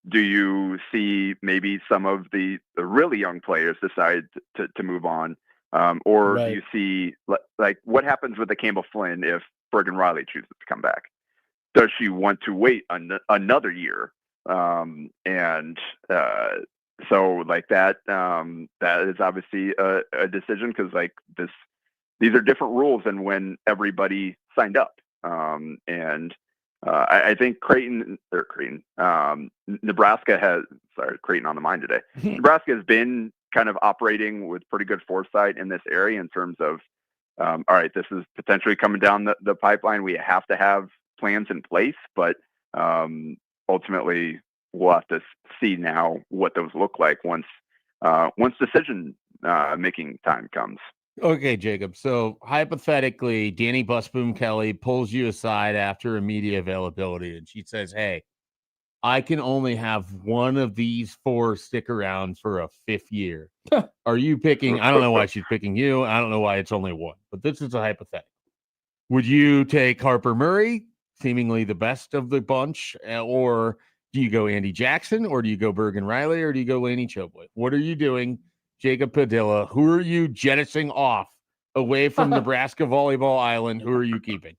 do you see maybe some of the really young players decide to move on? Or Right. do you see like what happens with the Campbell Flynn if Bergen Riley chooses to come back? Does she want to wait another year? So like that is obviously a decision, because like these are different rules than when everybody signed up. I think Nebraska has, Creighton on the mind today. Nebraska has been kind of operating with pretty good foresight in this area in terms of, all right, this is potentially coming down the pipeline. We have to have plans in place, but ultimately we'll have to see now what those look like once decision making time comes. Okay, Jacob. So hypothetically, Danny Busboom Kelly pulls you aside after a media availability, and she says, "Hey, I can only have one of these 4 stick around for a 5th year." Are you picking? I don't know why she's picking you. I don't know why it's only one, but this is a hypothetical. Would you take Harper Murray, seemingly the best of the bunch, or do you go Andy Jackson, or do you go Bergen Riley, or do you go Laney Choboy? What are you doing, Jacob Padilla? Who are you jettisoning off away from Nebraska Volleyball Island? Who are you keeping?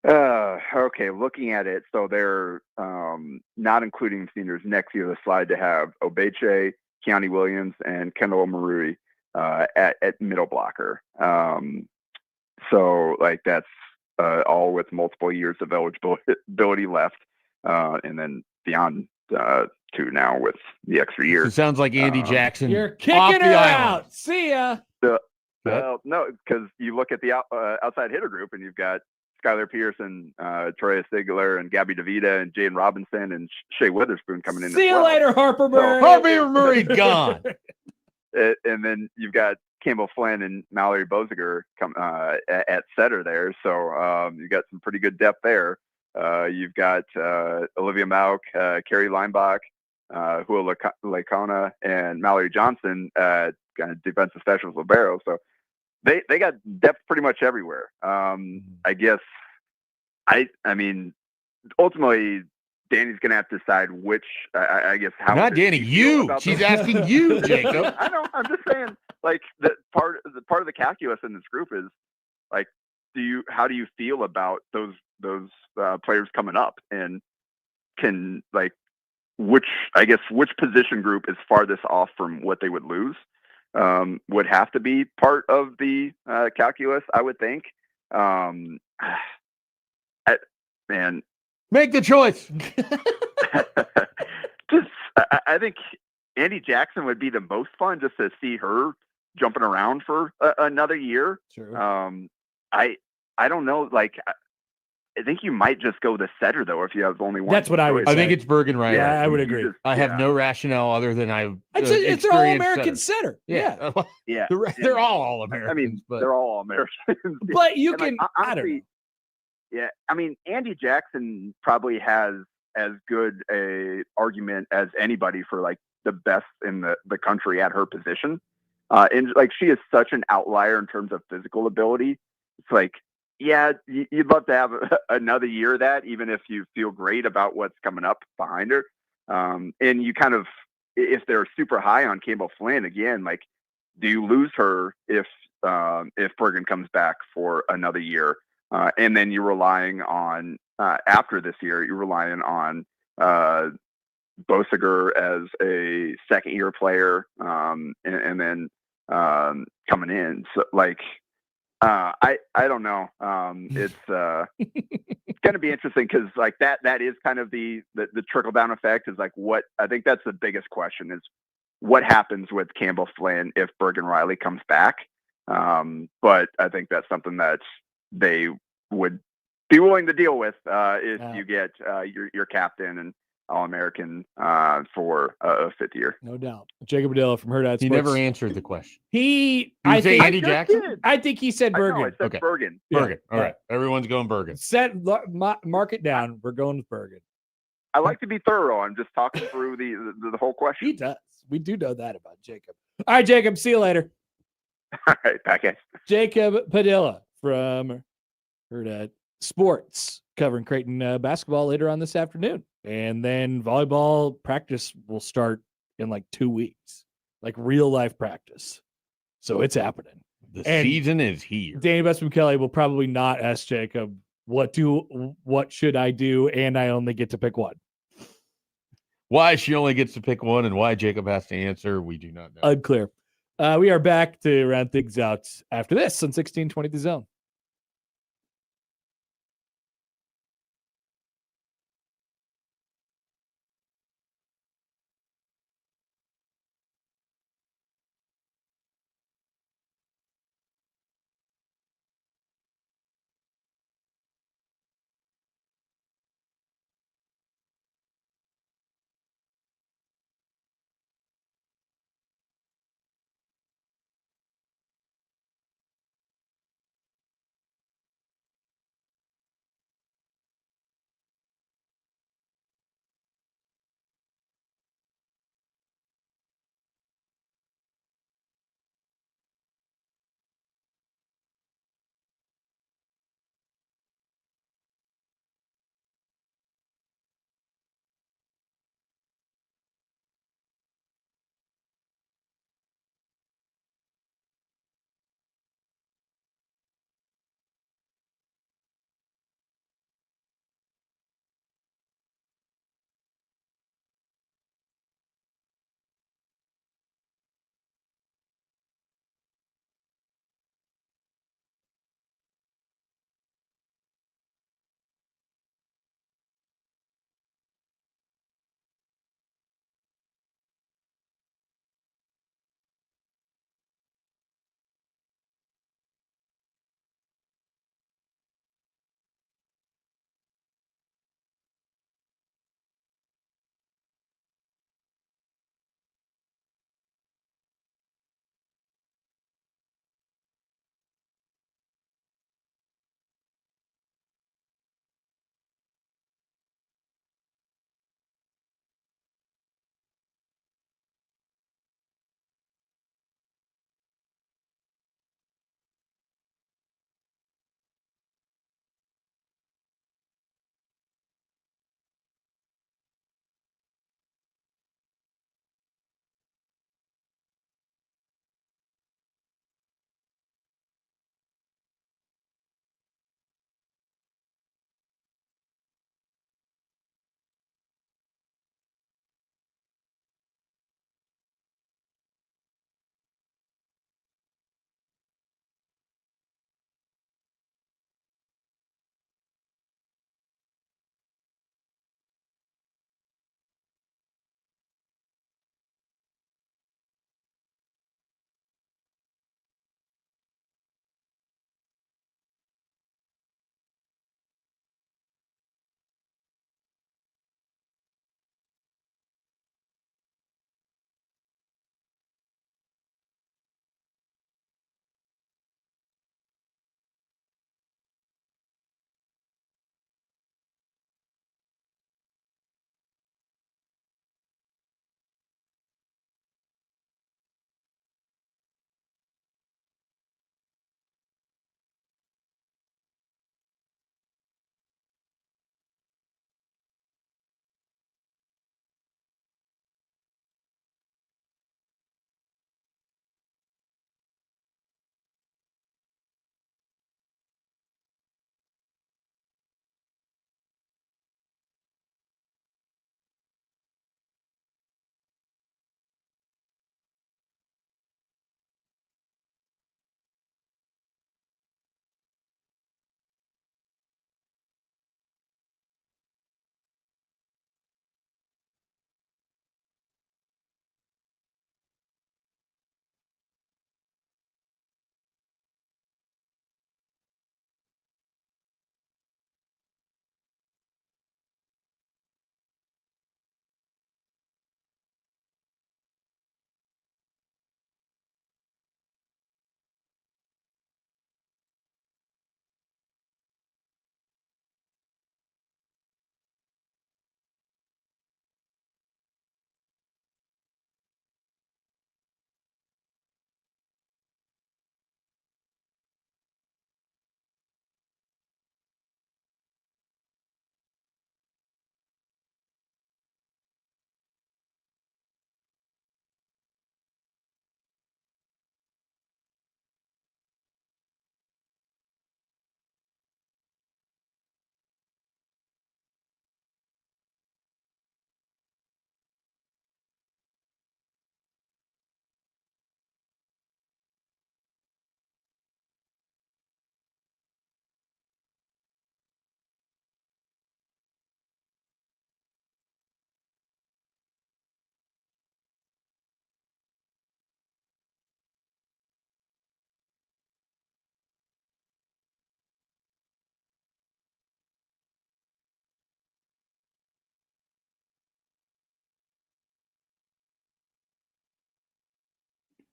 Okay, looking at it, so they're not including seniors next year. The slide to have Obeche, Keanu Williams, and Kendall Marui at middle blocker. So like that's all with multiple years of eligibility left, and then beyond 2 now with the extra So year. it sounds like Andy Jackson. You're off kicking the her island. out. See ya. Well, no, because you look at the outside hitter group, and you've got Skylar Pearson, Troy Stigler, and Gabby DeVita, and Jaden Robinson, and Shea Witherspoon coming in. See as you well. later, Harper Murray. Harvey Murray gone. And then you've got Campbell Flynn and Mallory Boziger come at setter there. So you've got some pretty good depth there. You've got Olivia Mauk, Carrie Leinbach, Hua Lacona, and Mallory Johnson at kind of defensive specials libero. So they got depth pretty much everywhere. I guess I mean ultimately Danny's gonna have to decide which I guess how Not Danny, you. She's asking you, Jacob. I know. I'm just saying, like the part of the calculus in this group is like, how do you feel about those players coming up, and can like which position group is farthest off from what they would lose would have to be part of the calculus, I would think. Man, make the choice. I think Andy Jackson would be the most fun just to see her jumping around for another year. True. I don't know. Like, I think you might just go the setter though if you have only one. That's what I would choice. I think it's Bergen Riley. Yeah, I would agree. I have no rationale other than It's an all-American center. Yeah. Yeah, They're all Americans. I mean, but they're all Americans. But you And, can, like, I don't know. Yeah, I mean, Andy Jackson probably has as good a argument as anybody for like the best in the country at her position. And like she is such an outlier in terms of physical ability. It's like, yeah, you'd love to have another year of that, even if you feel great about what's coming up behind her. And you kind of, if they're super high on Campbell Flynn again, like, do you lose her if Bergen comes back for another year? And then you're relying on, after this year, you're relying on Boesiger as a second-year player, and then coming in. So, like, I don't know. It's going to be interesting because, like, that is kind of the trickle-down effect is, like, what I think that's the biggest question is what happens with Campbell Flynn if Bergen Riley comes back. But I think that's something that they would be willing to deal with if you get your captain and All-American for a fifth year. No doubt. Jacob Padilla from Her Dad he Sports. never answered the question. I say think Andy Jackson? I think he said Bergen. I said Okay. Bergen. Bergen. Yeah. All right. Everyone's going Bergen. Mark it down. We're going with Bergen. I like to be thorough. I'm just talking through the whole question. He does. We do know that about Jacob. All right, Jacob. See you later. All right, back at Jacob Padilla from Her Dad Sports, covering Creighton basketball later on this afternoon. And then volleyball practice will start in like 2 weeks, like real life practice. So it's happening. The And season is here. Danny Bestman Kelly will probably not ask Jacob what should I do, and I only get to pick one. Why she only gets to pick one and why Jacob has to answer, we do not know. Unclear. We are back to round things out after this on 1620 The Zone.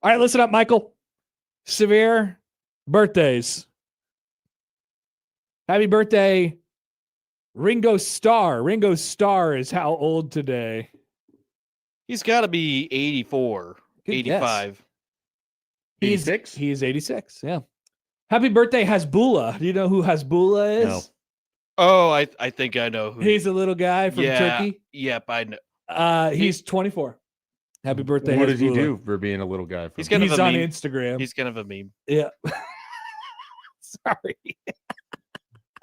All right, listen up, Michael. Severe birthdays. Happy birthday, Ringo Starr. Ringo Starr is how old today? He's got to be 84, Good 85. guess. 86? He is 86, yeah. Happy birthday, Hasbullah. Do you know who Hasbullah is? No. Oh, I think I know who. He's a little guy from Turkey. Yep, I know. He's 24. Happy birthday, What does he Hasbullah. do for being a little guy? He's kind of He's a on meme. Instagram. He's kind of a meme. Yeah. Sorry.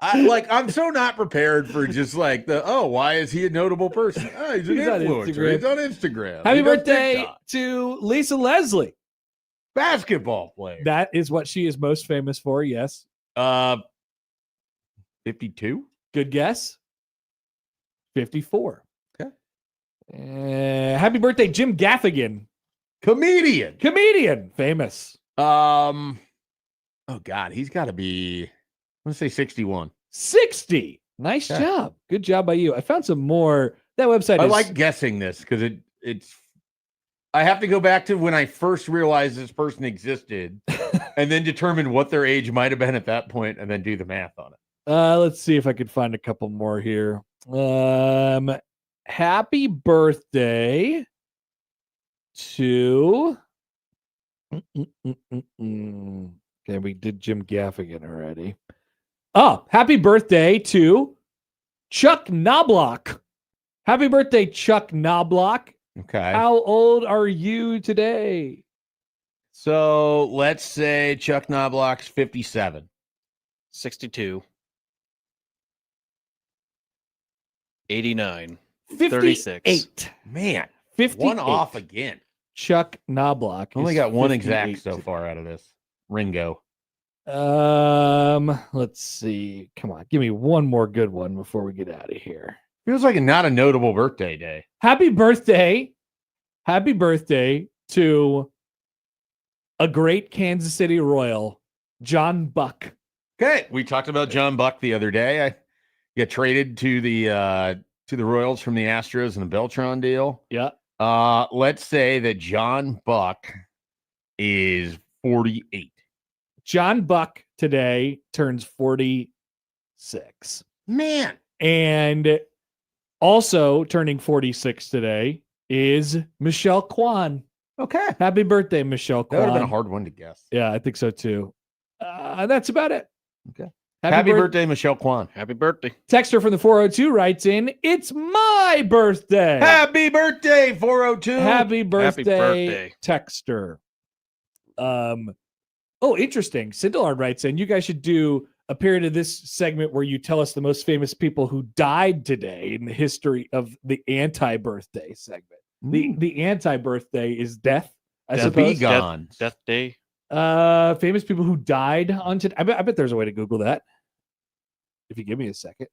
I'm so not prepared for just like why is he a notable person? Oh, he's an He's on influencer. Instagram. He's on Instagram. Happy He does birthday TikTok. to Lisa Leslie. Basketball player. That is what she is most famous for, yes. 52? Good guess. 54. Okay. Happy birthday, Jim Gaffigan. Comedian. Comedian. Famous. Oh God, he's got to be. Let's say 61. 60. Nice Okay. job. Good job by you. I found some more. That website I is like guessing this because it's. I have to go back to when I first realized this person existed, and then determine what their age might have been at that point, and then do the math on it. let's see if I could find a couple more here. Happy birthday to Okay, we did Jim Gaffigan already. Oh, happy birthday to Chuck Knobloch. Happy birthday, Chuck Knobloch. Okay. How old are you today? So let's say Chuck Knobloch's 57. 62. 89. 58. 36. Man, 58. one off again. Chuck Knobloch. Only is got one 58 exact so today. far out of this. Ringo. Let's see. Come on, give me one more good one before we get out of here. Feels like not a notable birthday day. Happy birthday to a great Kansas City Royal, John Buck. Okay, we talked about John Buck the other day. I got traded to the Royals from the Astros in the Beltran deal. Yeah. Let's say that John Buck is 48. John Buck today turns 46. Man, And also turning 46 today is Michelle Kwan. okay, Happy birthday, Michelle that would have been a Kwan. hard one to guess. Yeah, I think so too. That's about it. Okay. Happy birthday, Michelle Kwan. Happy birthday. Texter from the 402 writes in, it's my birthday. Happy birthday, 402. Happy birthday, birthday. Texter. Oh, interesting. Cindelard writes in, you guys should do a period of this segment where you tell us the most famous people who died today in the history of the anti-birthday segment. The anti-birthday is death, I Death. suppose. Be gone. Death Day. Famous people who died on today. I bet there's a way to Google that. If you give me a second.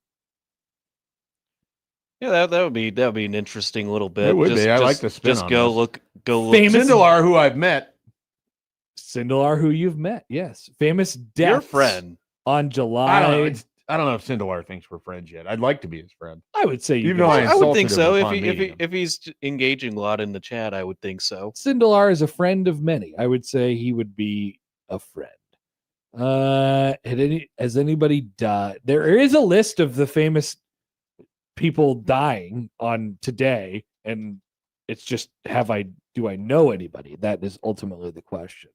Yeah, that would be an interesting little bit. It would be. I like the spin Just on go this. look. Famous- Sindelar, who I've met. Sindelar, who you've met. Yes. Famous deaths Your friend. on I July. don't know if Sindelar thinks we're friends yet. I'd like to be his friend. I would say you Even guys- though I would think insulted so. him If upon he meeting him. if he's engaging a lot in the chat, I would think so. Sindelar is a friend of many. I would say he would be a friend. Has anybody died? There is a list of the famous people dying on today, and it's just do I know anybody? That is ultimately the question.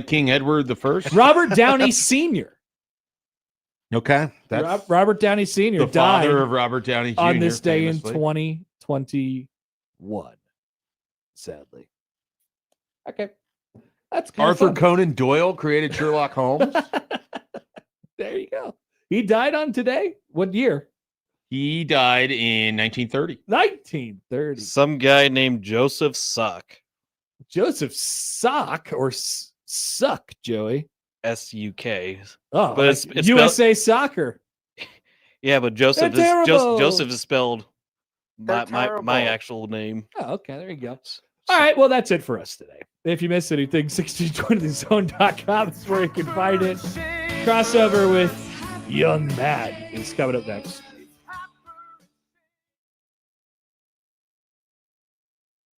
King Edward the First. Robert Downey Sr. Okay, that's Robert Downey Sr. the died father of Robert Downey Jr. on this day famously. in 2021. Sadly. Okay. That's kind Arthur of Conan Doyle created Sherlock Holmes. There you go. He died on today. What year? He died in 1930. 1930. Some guy named Joseph Suck. Joseph Sock or Suck, Joey. S-U-K. Oh, But like it's USA Soccer. Yeah, but Joseph They're is terrible. Joseph is spelled They're my terrible. actual name. Oh, okay. There you go. All right. Well, that's it for us today. If you missed anything, 1620thezone.com is where you can find it. Crossover with Young Matt is coming up next.